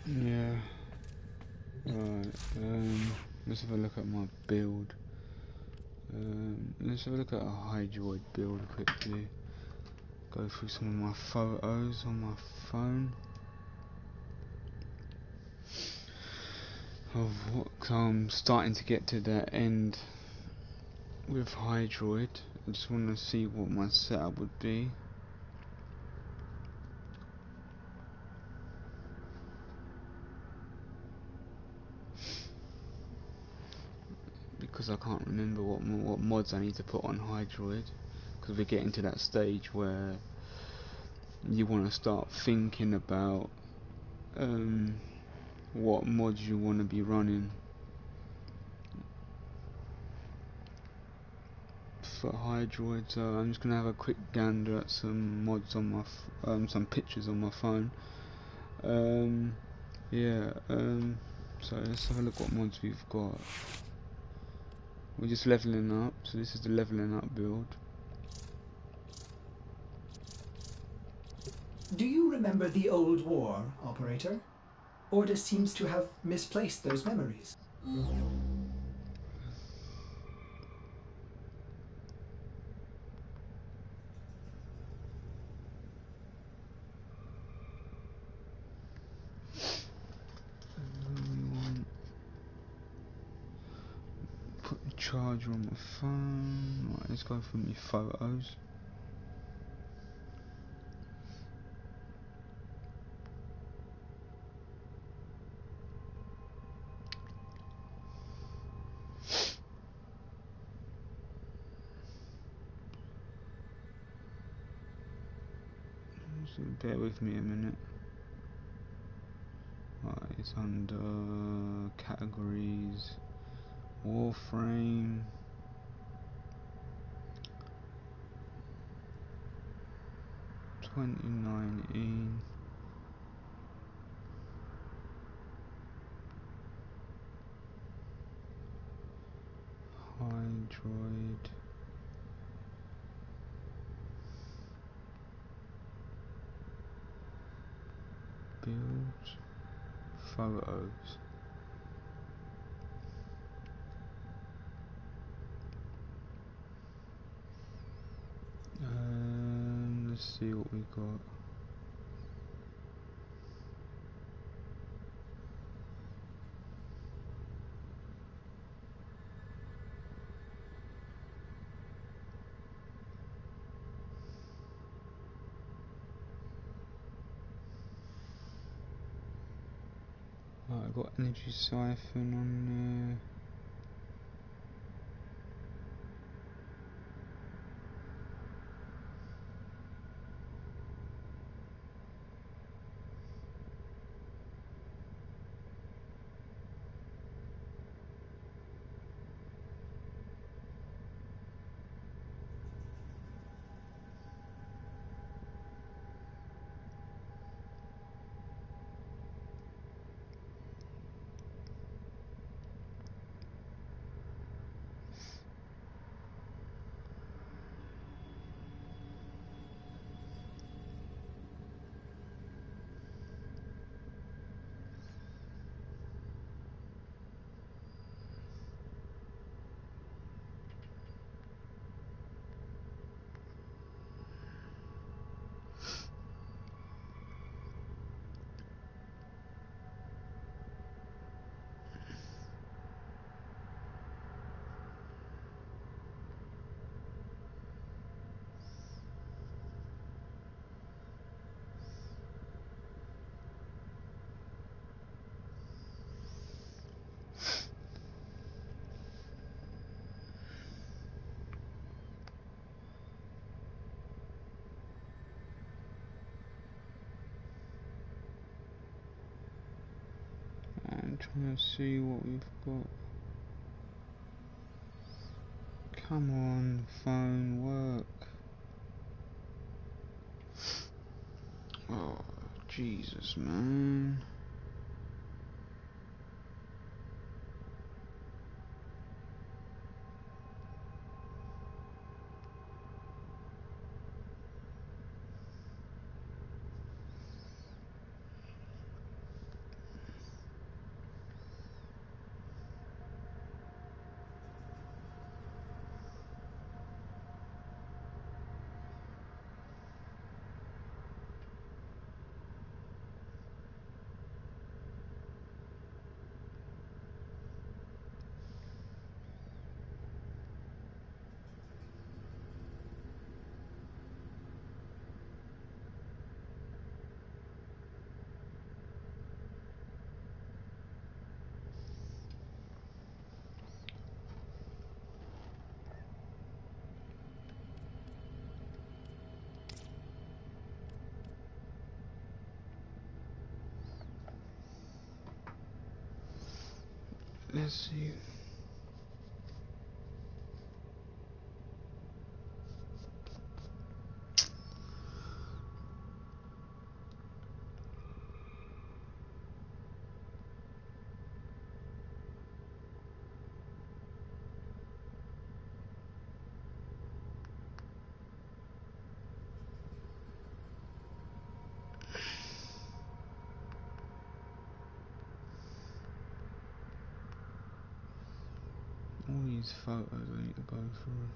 Yeah. Right, let's have a look at my build. Let's have a look at a Hydroid build quickly. Go through some of my photos on my phone. Of what I'm starting to get to that end with Hydroid. I just want to see what my setup would be. Because I can't remember what mods I need to put on Hydroid. Because we're getting to that stage where you want to start thinking about what mods you want to be running for Hydroid. So I'm just gonna have a quick gander at some mods on my some pictures on my phone. Yeah. So let's have a look what mods we've got. We're just leveling up, so this is the leveling up build. Do you remember the old war, Operator? Ordis seems to have misplaced those memories. Put the charger on my phone. Right, let's go through my photos. So bear with me a minute. Right, it's under categories, WarFrame, 2019. Hydroid. Build. Photos. Let's see what we got. Right, I've got energy siphon on there. I'm trying to see what we've got. Come on, phone, work. Oh, Jesus, man. Let's see. these photos I need to go through.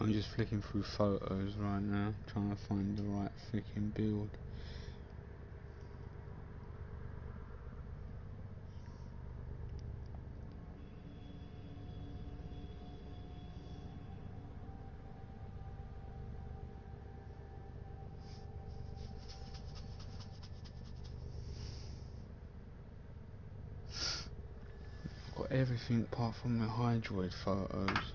I'm just flicking through photos right now, trying to find the right freaking build. Got everything apart from the Hydroid photos.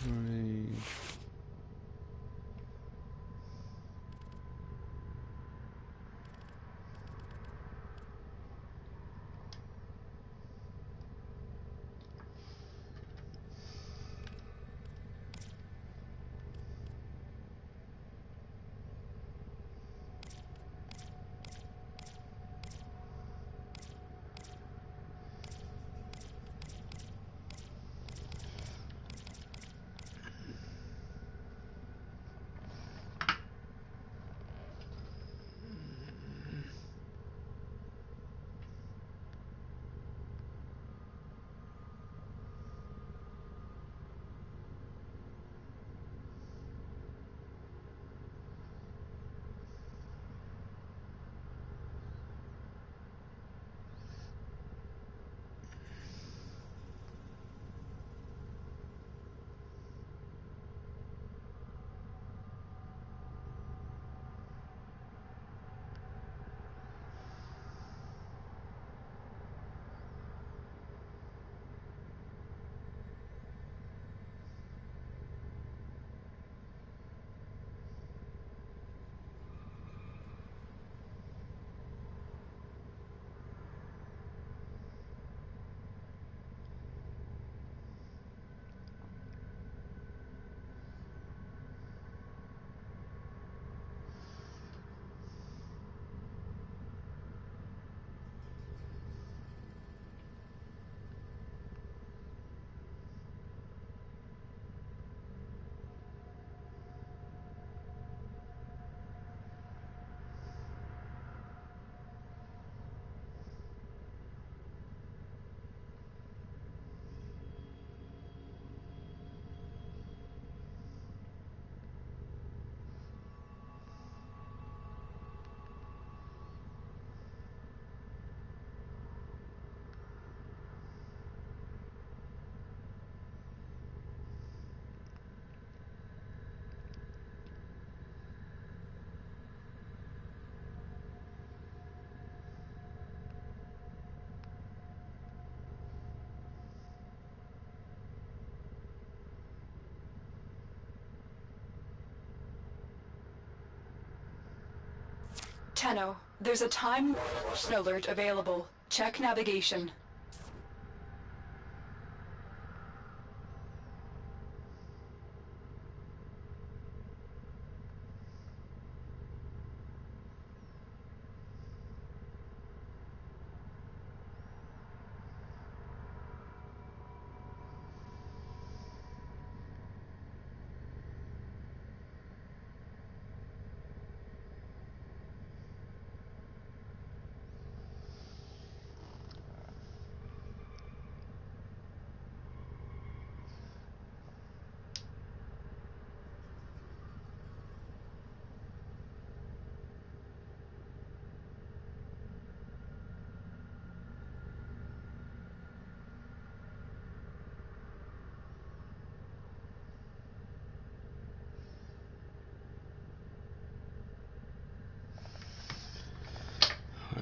Upgrade. Tenno, there's a time alert available. Check navigation.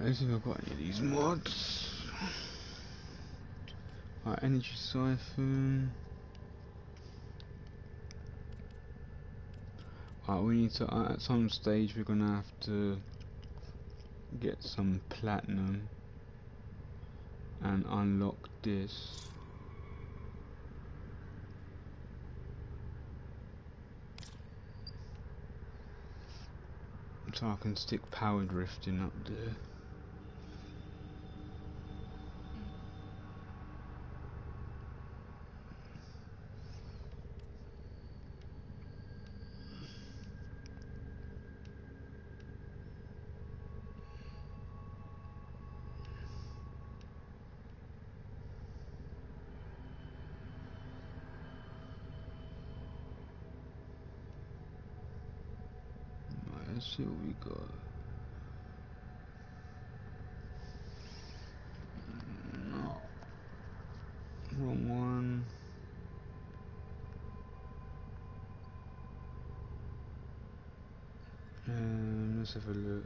Let's see if I've got any of these mods. Right, energy siphon. Right, we need to, at some stage we're gonna have to get some platinum and unlock this. So I can stick power drifting up there. let's see what we got. No. Wrong one. Let's have a look.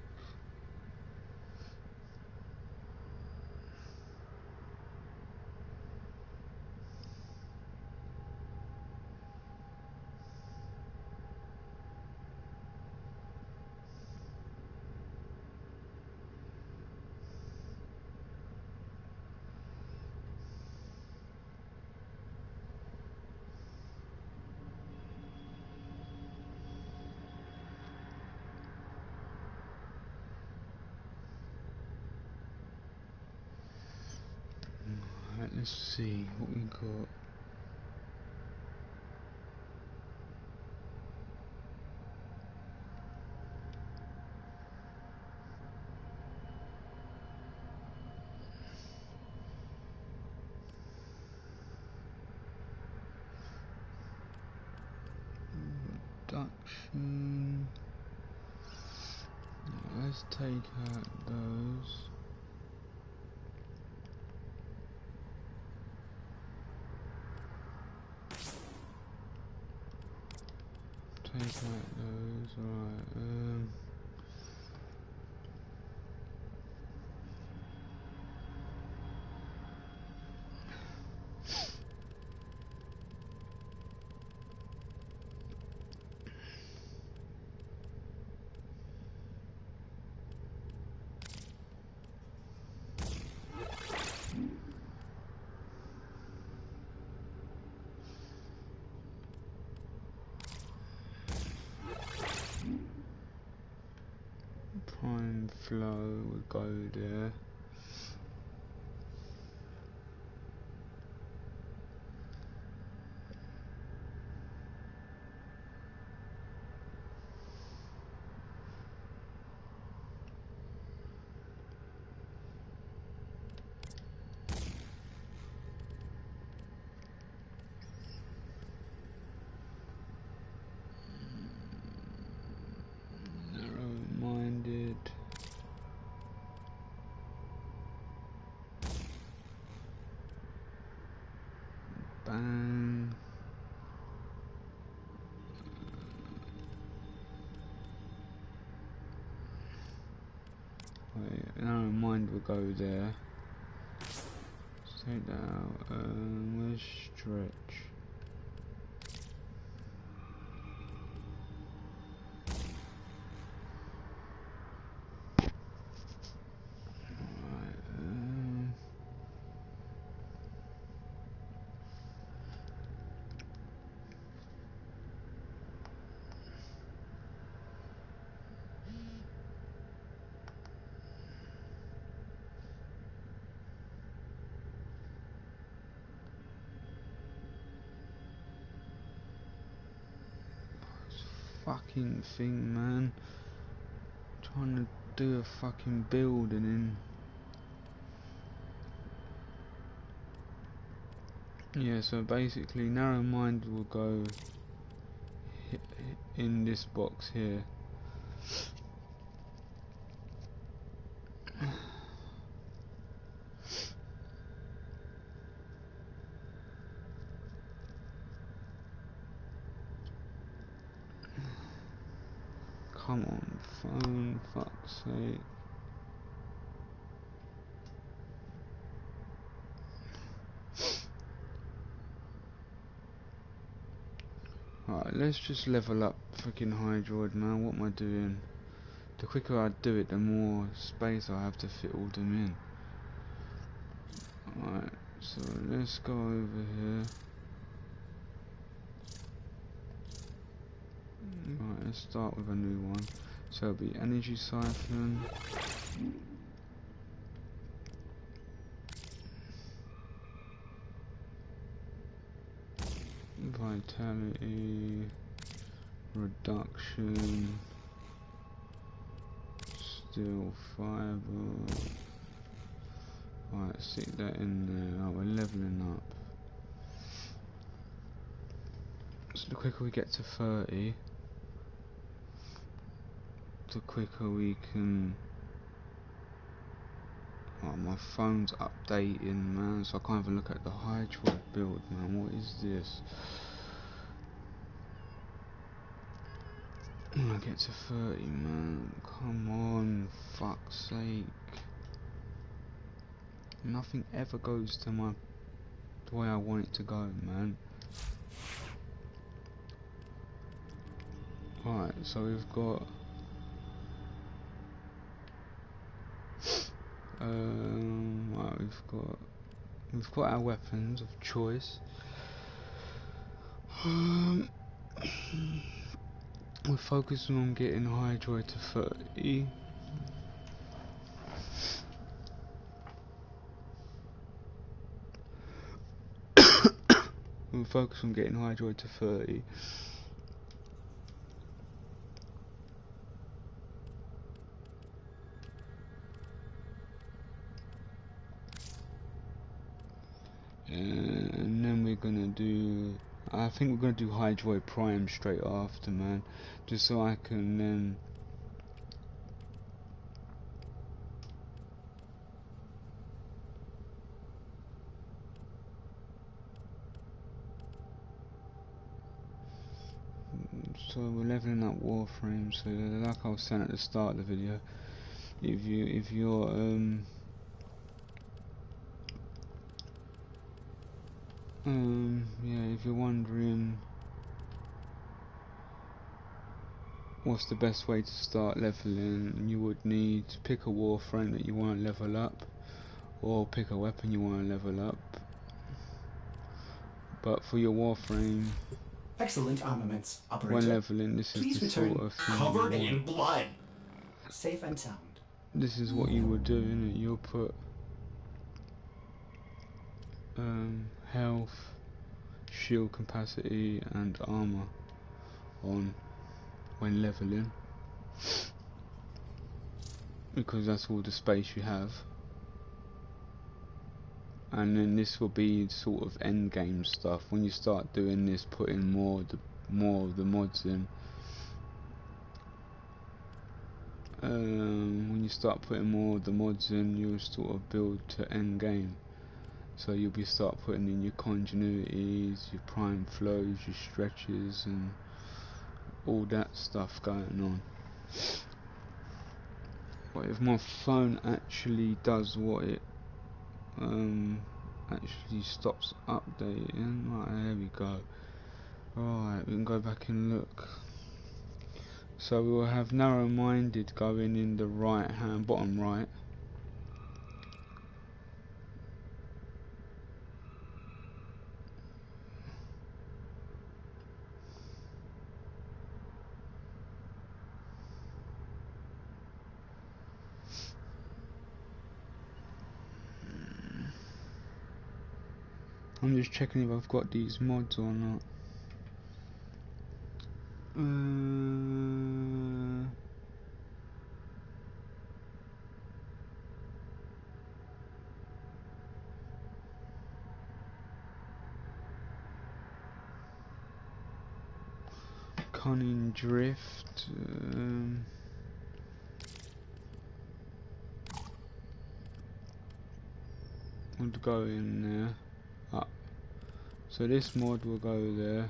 Right, let's see what we got. Reduction. Let's take out those. Take out those. Alright. Prime flow would go there. Narrow-minded. Bang. Wait, narrow-mind will go there. Let's take that out. Where's stretch? Fucking thing, man. Trying to do a fucking build and then yeah, so basically narrow-minded will go in this box here. Come on, phone, fuck's sake. Alright, let's just level up freaking Hydroid, man. What am I doing? The quicker I do it, the more space I have to fit all them in. Alright, so let's go over here. Right, let's start with a new one. So it'll be energy siphon. Vitality. Reduction. Steel fiber. Right, stick that in there. Oh, we're leveling up. So the quicker we get to 30, the quicker we can. Oh, my phone's updating, man, so I can't even look at the Hydroid build, man. What is this? When I get to 30, man, come on, fuck's sake. Nothing ever goes to the way I want it to go, man. Right, so we've got right, we've got our weapons of choice. We're focusing on getting Hydroid to 30. We'll focus on getting Hydroid to 30. And then we're gonna do, I think we're gonna do Hydroid Prime straight after, man, just so I can then so we're leveling up Warframe. So like I was saying at the start of the video, if you're yeah, if you're wondering what's the best way to start leveling, you would need to pick a Warframe that you want to level up, or pick a weapon you want to level up. But for your Warframe, Excellent armaments, operator. when leveling, this is Please the return sort of thing covered you in want. blood. Safe and sound. This is what you would do, innit? You'll put health, shield capacity and armor on when leveling, because that's all the space you have. And then this will be sort of end game stuff. When you start doing this, putting more of the mods in, when you start putting more of the mods in, you'll sort of build to end game. So you'll be start putting in your continuities, your prime flows, your stretches, and all that stuff going on. But if my phone actually does what it actually stops updating, right, there we go. Alright, we can go back and look. So we will have narrow-minded going in the right hand, bottom right. I'm just checking if I've got these mods or not. Cunning drift. Would go in there. Up. So this mod will go there.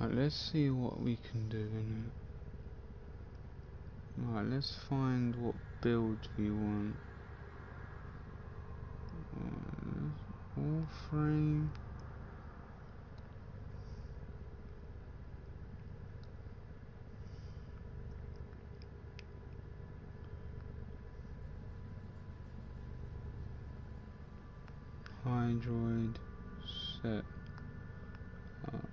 Alright, let's see what we can do. Alright, let's find what build we want. WarFrame. Hydroid set up.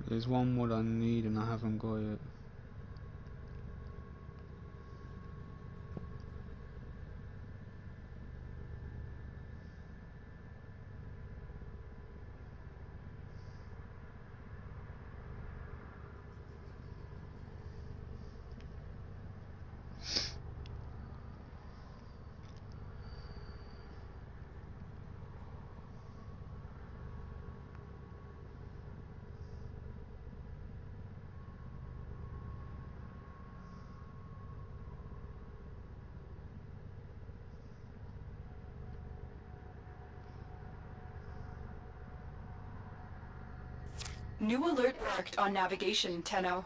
There's one mod I need and I haven't got it. New alert marked on navigation, Tenno.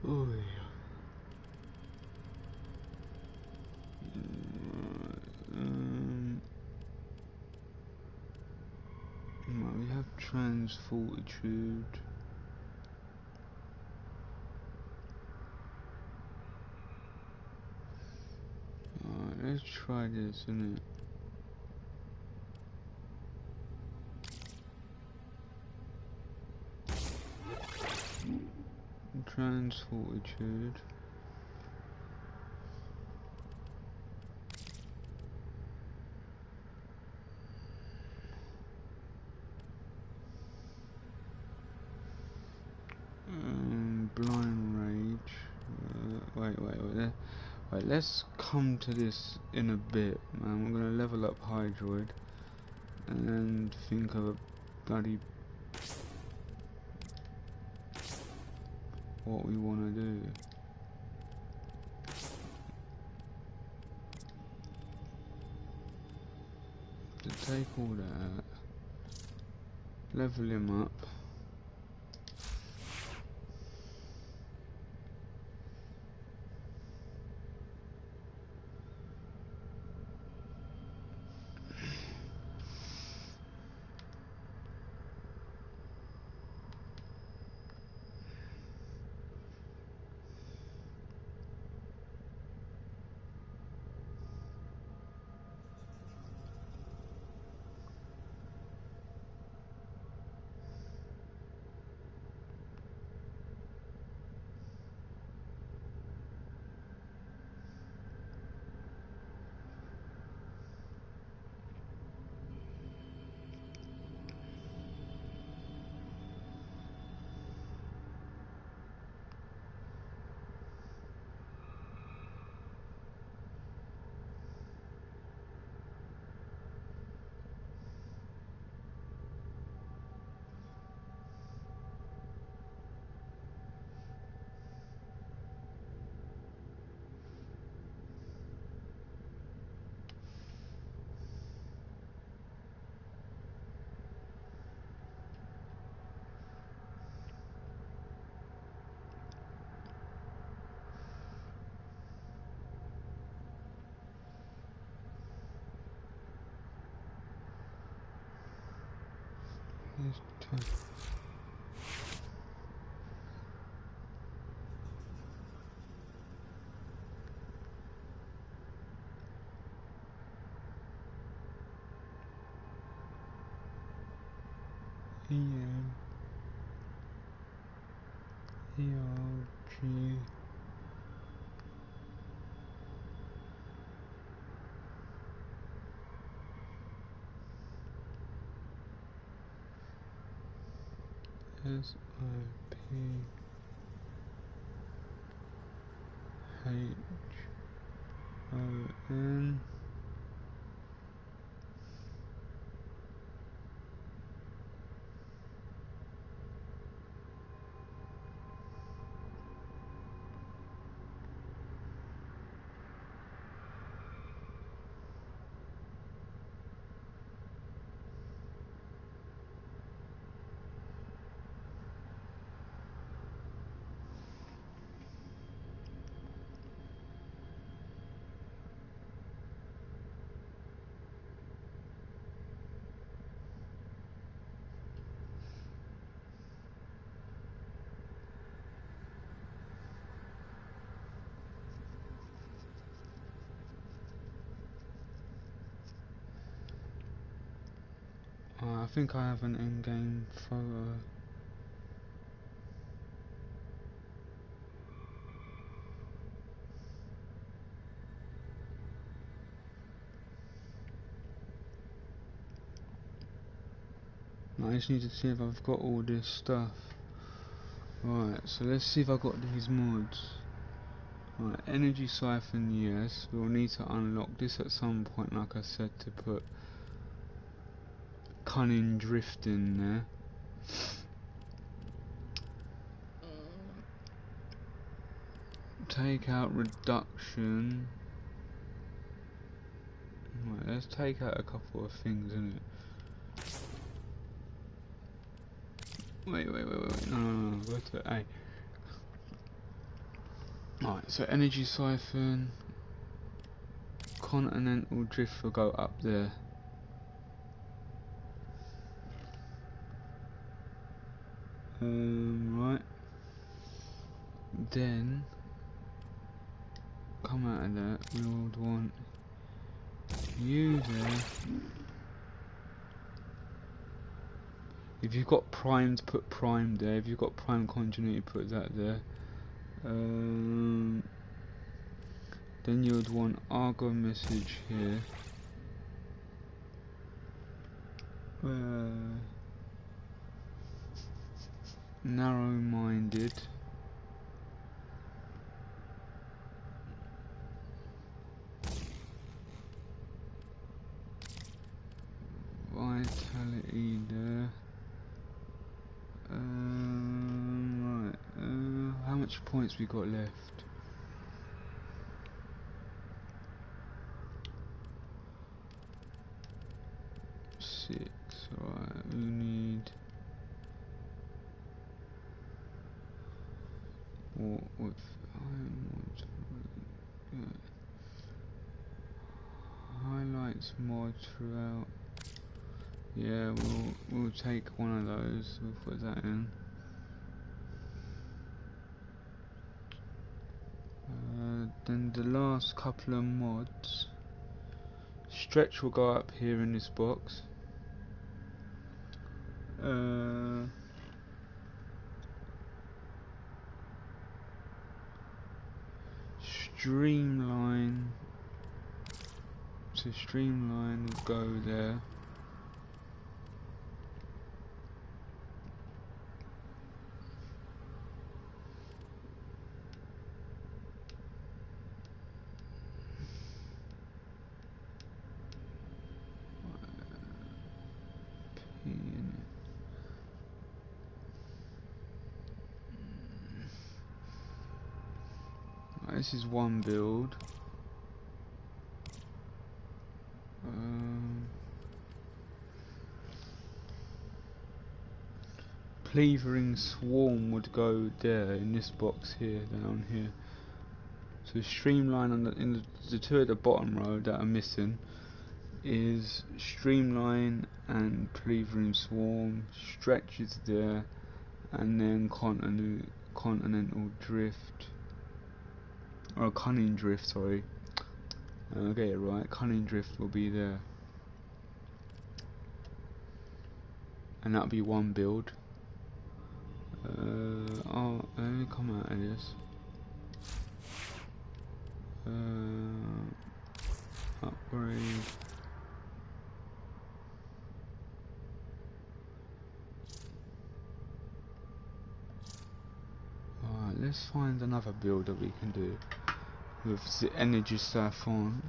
Oh yeah. Right, we have transfortitude. Alright, let's try this, innit? Transfortitude. Blind rage. Wait, let's come to this in a bit, man. We're gonna level up Hydroid and think of a bloody what we wanna do. To take all that, level him up. Let's try. EM ELG SIP HON. I think I have an in-game photo. I just need to see if I've got all this stuff. Right, so let's see if I've got these mods. Right, energy siphon, yes. We'll need to unlock this at some point, like I said, to put cunning drift in there. Take out reduction. Right, let's take out a couple of things, innit? Wait, no, go to A. Alright, so energy siphon, continental drift will go up there. Right. Then, come out of that, we would want you there. If you've got primed, put prime there. If you've got prime continuity, put that there. Then you would want Argo message here. Narrow-minded. Vitality there. Right. How much points we got left? 6. Right. We need. What? Highlights mod throughout. Yeah, we'll take one of those. We'll put that in. Then the last couple of mods. Stretch will go up here in this box. Streamline. So streamline will go there. This is one build. Cleavering Swarm would go there in this box here, down here. So streamline on the two at the bottom row that are missing. is Streamline and Plethrum Swarm, Stretch is there, and then Continental Drift, or Cunning Drift, sorry. I'll get it right, Cunning Drift will be there. And that'll be one build. Let me come out of this. Upgrade. Alright, let's find another build that we can do with the energy stuff on.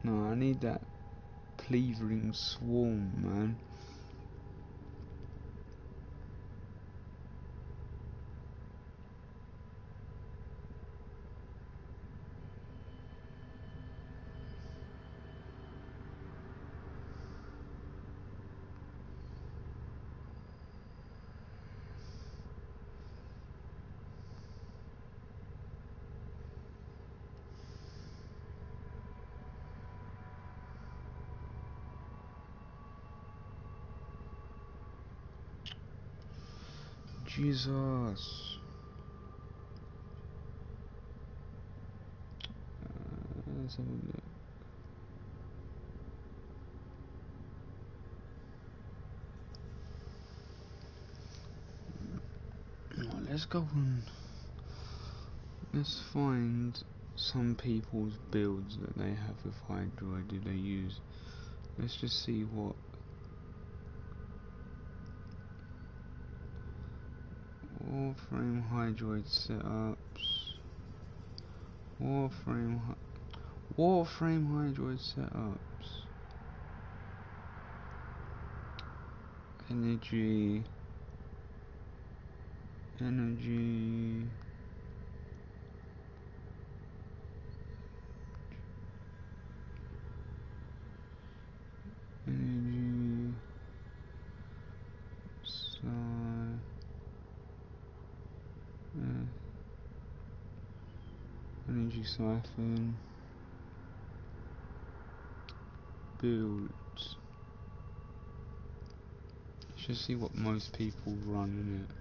No, I need that Plethrum Swarm, man. Jesus. Let's have a look. Let's go and let's find some people's builds that they have with Hydroid. Do they use? Let's just see what. WarFrame Hydroid setups. WarFrame Hydroid setups. Energy. Energy. So. Energy siphon. Builds. Let's just see what most people run in it.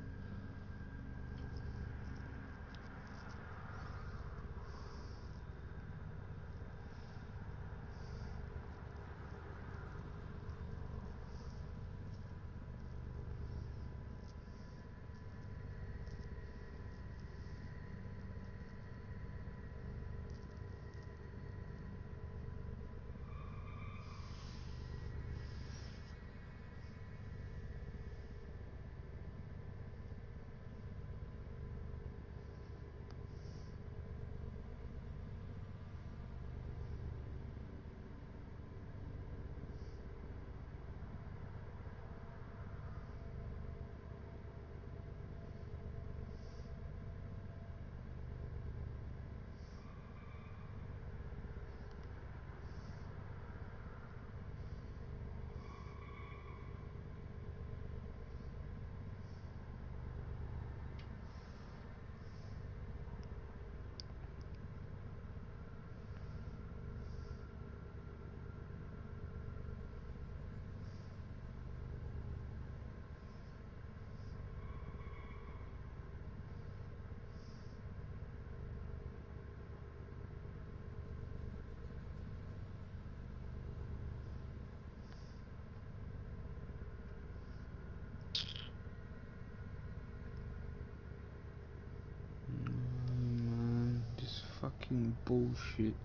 Man, this fucking bullshit.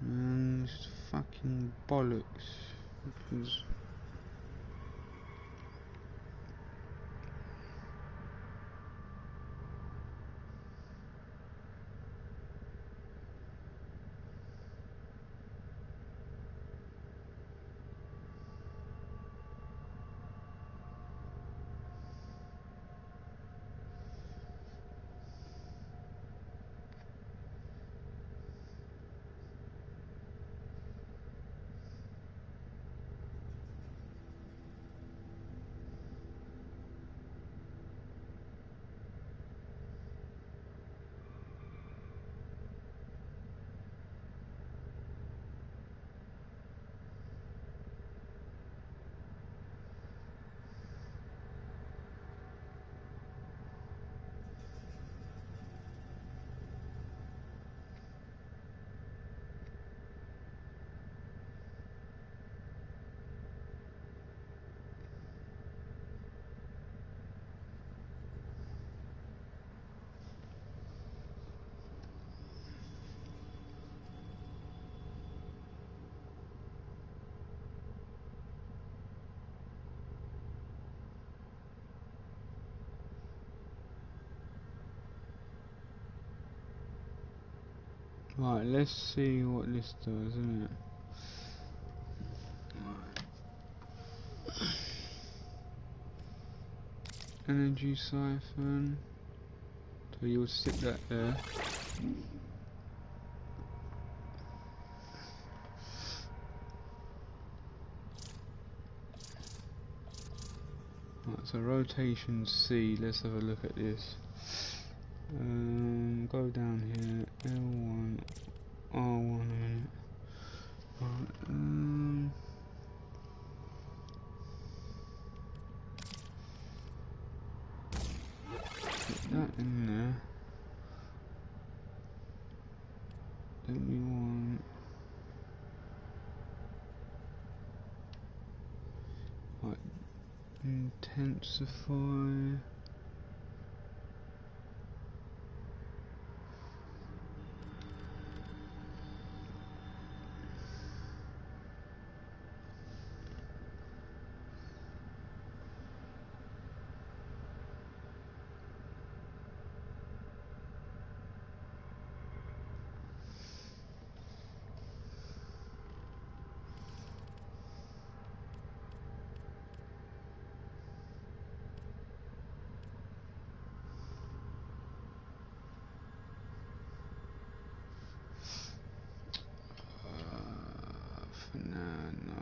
Man, this fucking bollocks. Because Right, let's see what this does, isn't it? Energy siphon. So you'll stick that there. Right, so rotation C, let's have a look at this. Go down here, L1, R1 a minute. Right, put that in there. Then we want like intensify. For now, no.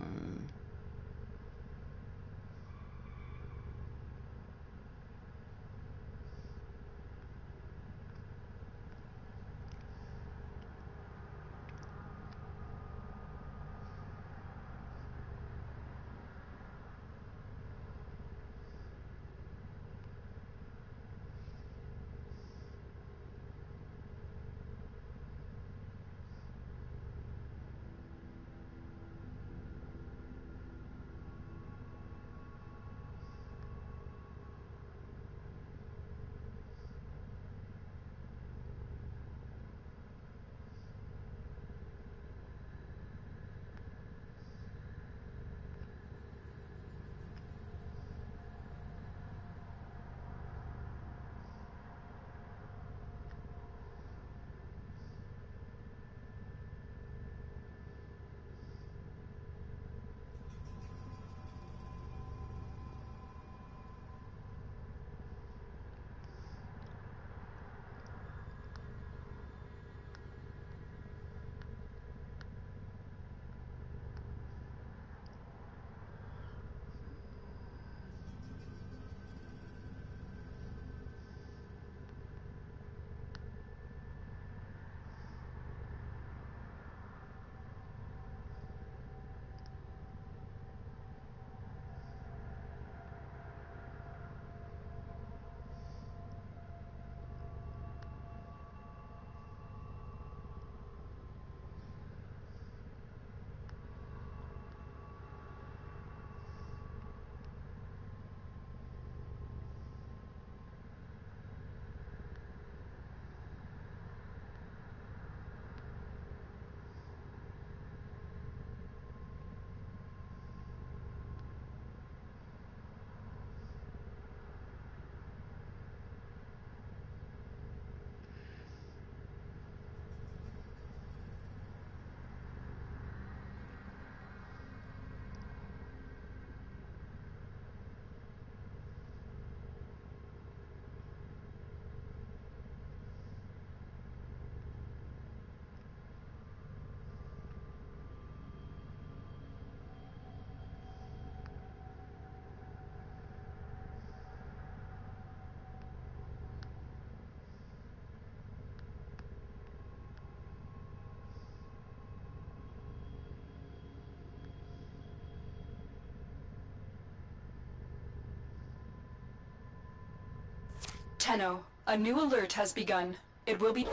Tenno, a new alert has begun. It will be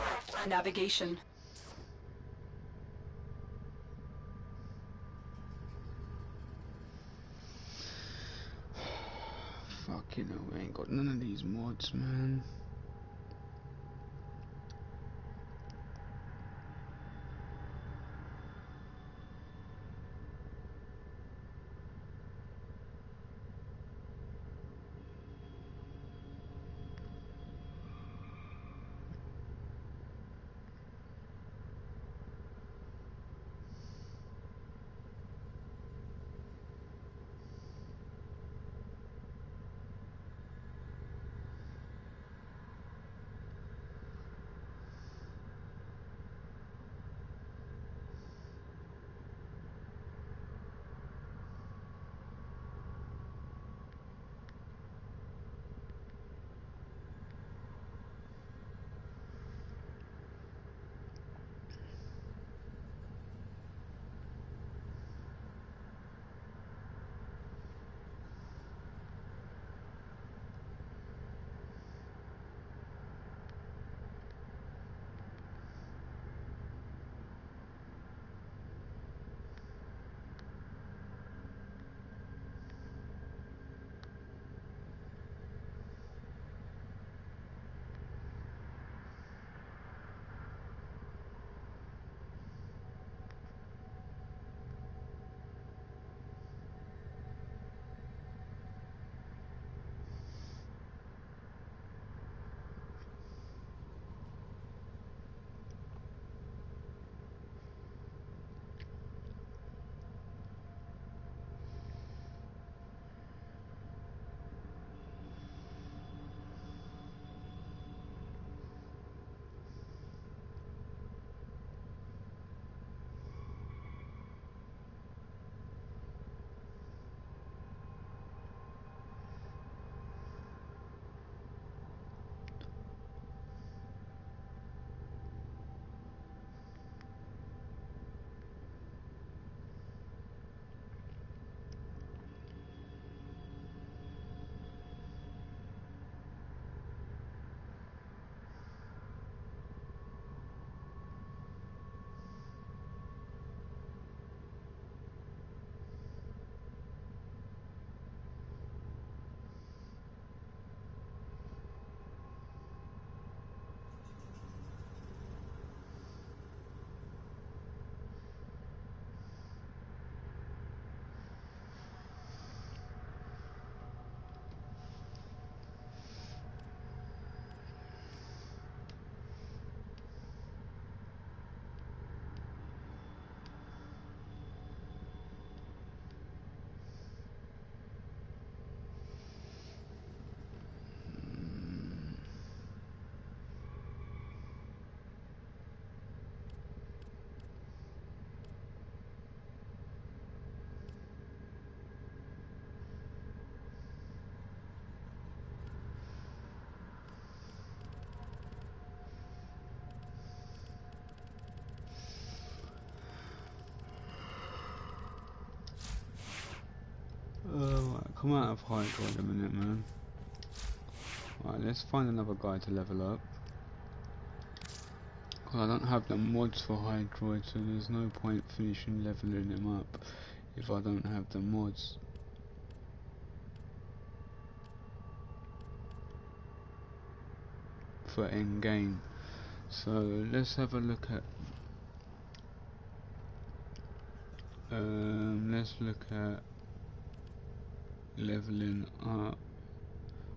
navigation. Fucking hell, we ain't got none of these mods, man. Right, come out of Hydroid a minute, man. Right, let's find another guy to level up. Cause I don't have the mods for Hydroid, so there's no point finishing leveling him up if I don't have the mods. For end game. So let's have a look at let's look at leveling up.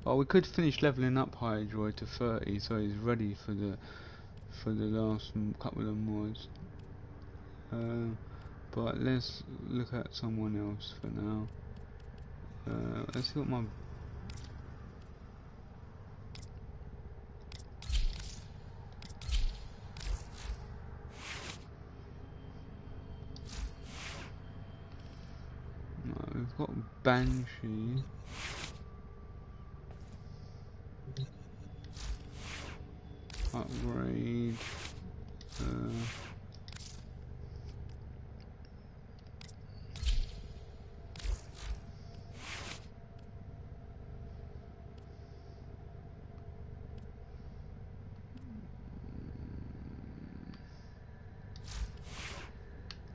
Oh, we could finish leveling up Hydroid to 30, so he's ready for the last couple of mods. But let's look at someone else for now. Let's see what my we've got Banshee. Upgrade.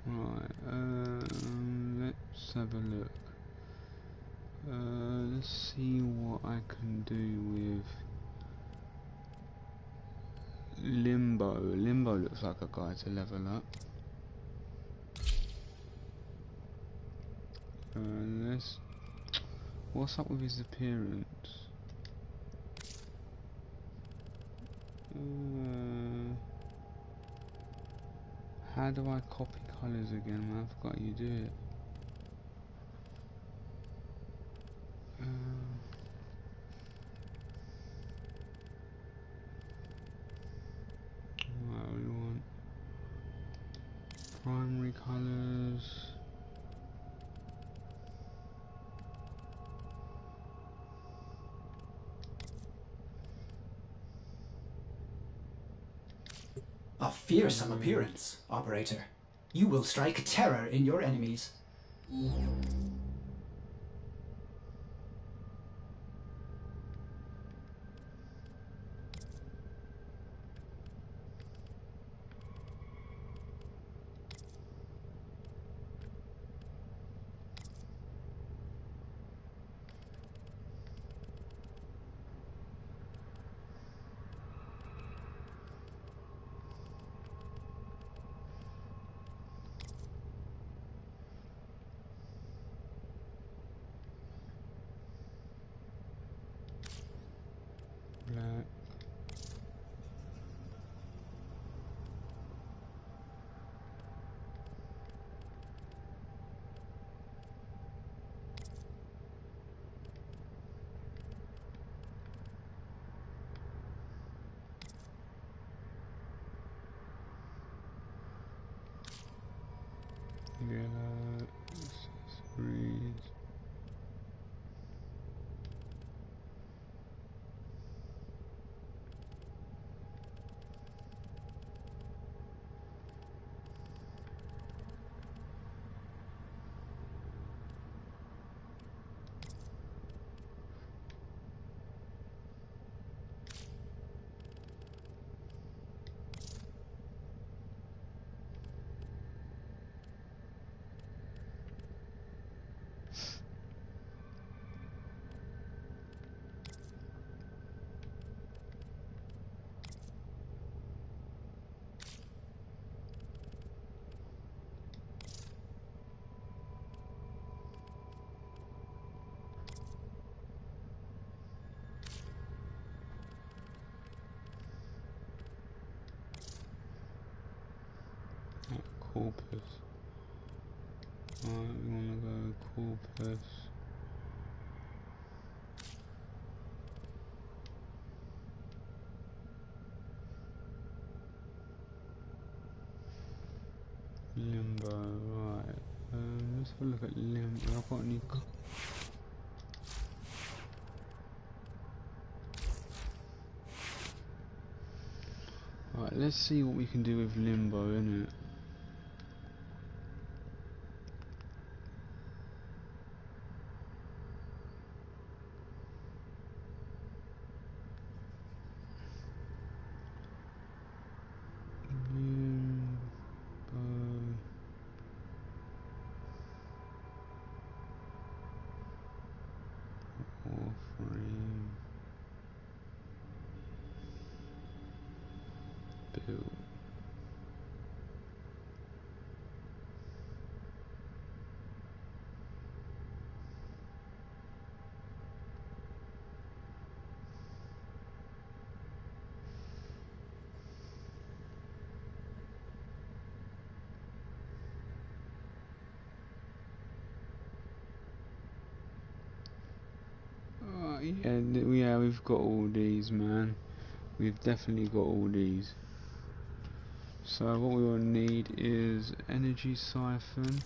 Right. Let's have a look. Let's see what I can do with Limbo. Limbo looks like a guy to level up. Let's. What's up with his appearance? How do I copy colours again, man? I forgot you do it. Right, we want primary colours. A fearsome appearance, Operator. You will strike terror in your enemies. Black. Yellow. Accessories. Corpus. Alright, we want to go Corpus. Limbo, right. Let's have a look at Limbo. I've got any. Right, let's see what we can do with Limbo, innit? Yeah, we've got all these, man. We've definitely got all these. So what we will need is energy siphon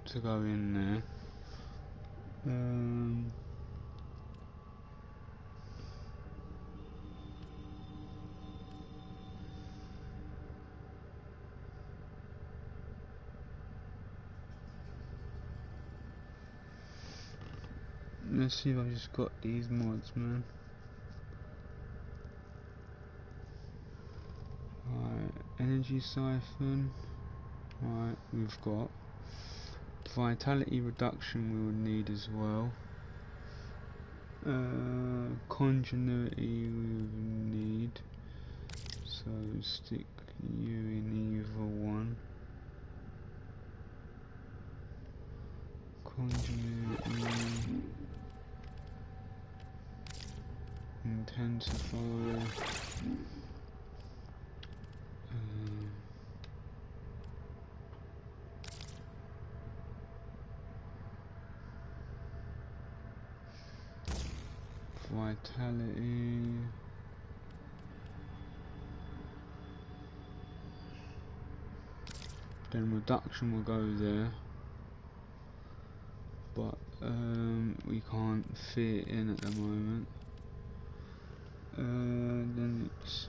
to go in there. Let's see if I've just got these mods, man. Right, energy siphon. Right, we've got vitality reduction we would need as well. Continuity we would need. So stick you in either one. Continuity. Intensify. Vitality. Then reduction will go there, but we can't fit it in at the moment. Then it's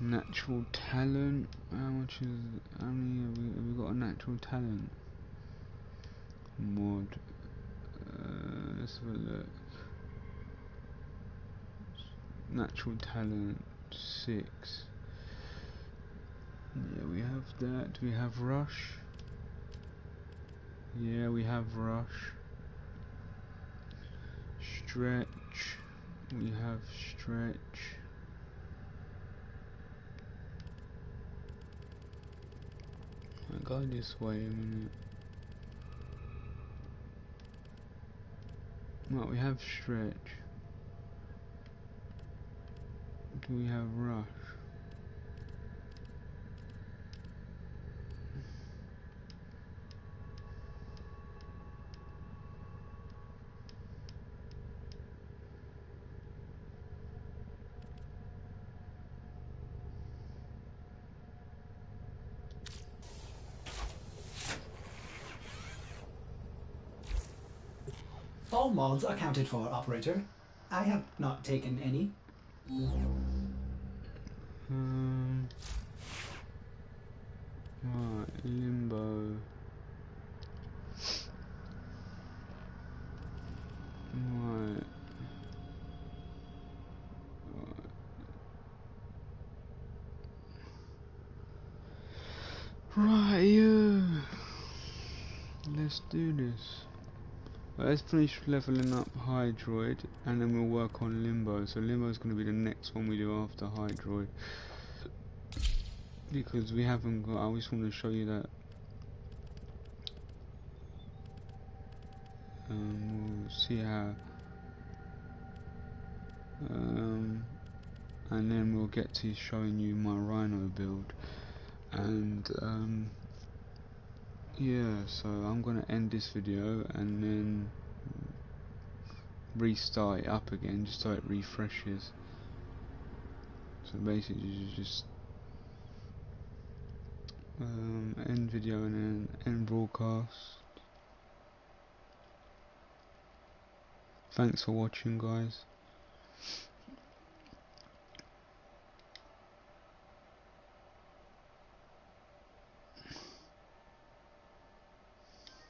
natural talent. How many have we got a natural talent mod? Let's have a look. Natural talent 6. Yeah, we have that. Do we have rush? Yeah, we have rush. Stretch. We have stretch. I'll go this way a minute. Right, we have stretch. Do we have rush? All mods accounted for, operator. I have not taken any. Right, limbo. Right. Right, yeah. Let's do this. Let's finish leveling up Hydroid, and then we'll work on Limbo. So Limbo is going to be the next one we do after Hydroid, because we haven't got. I just want to show you that. We'll see how. And then we'll get to showing you my Rhino build, and yeah. So I'm going to end this video and then restart it up again just so it refreshes. So basically you just end video and then end broadcast. Thanks for watching, guys.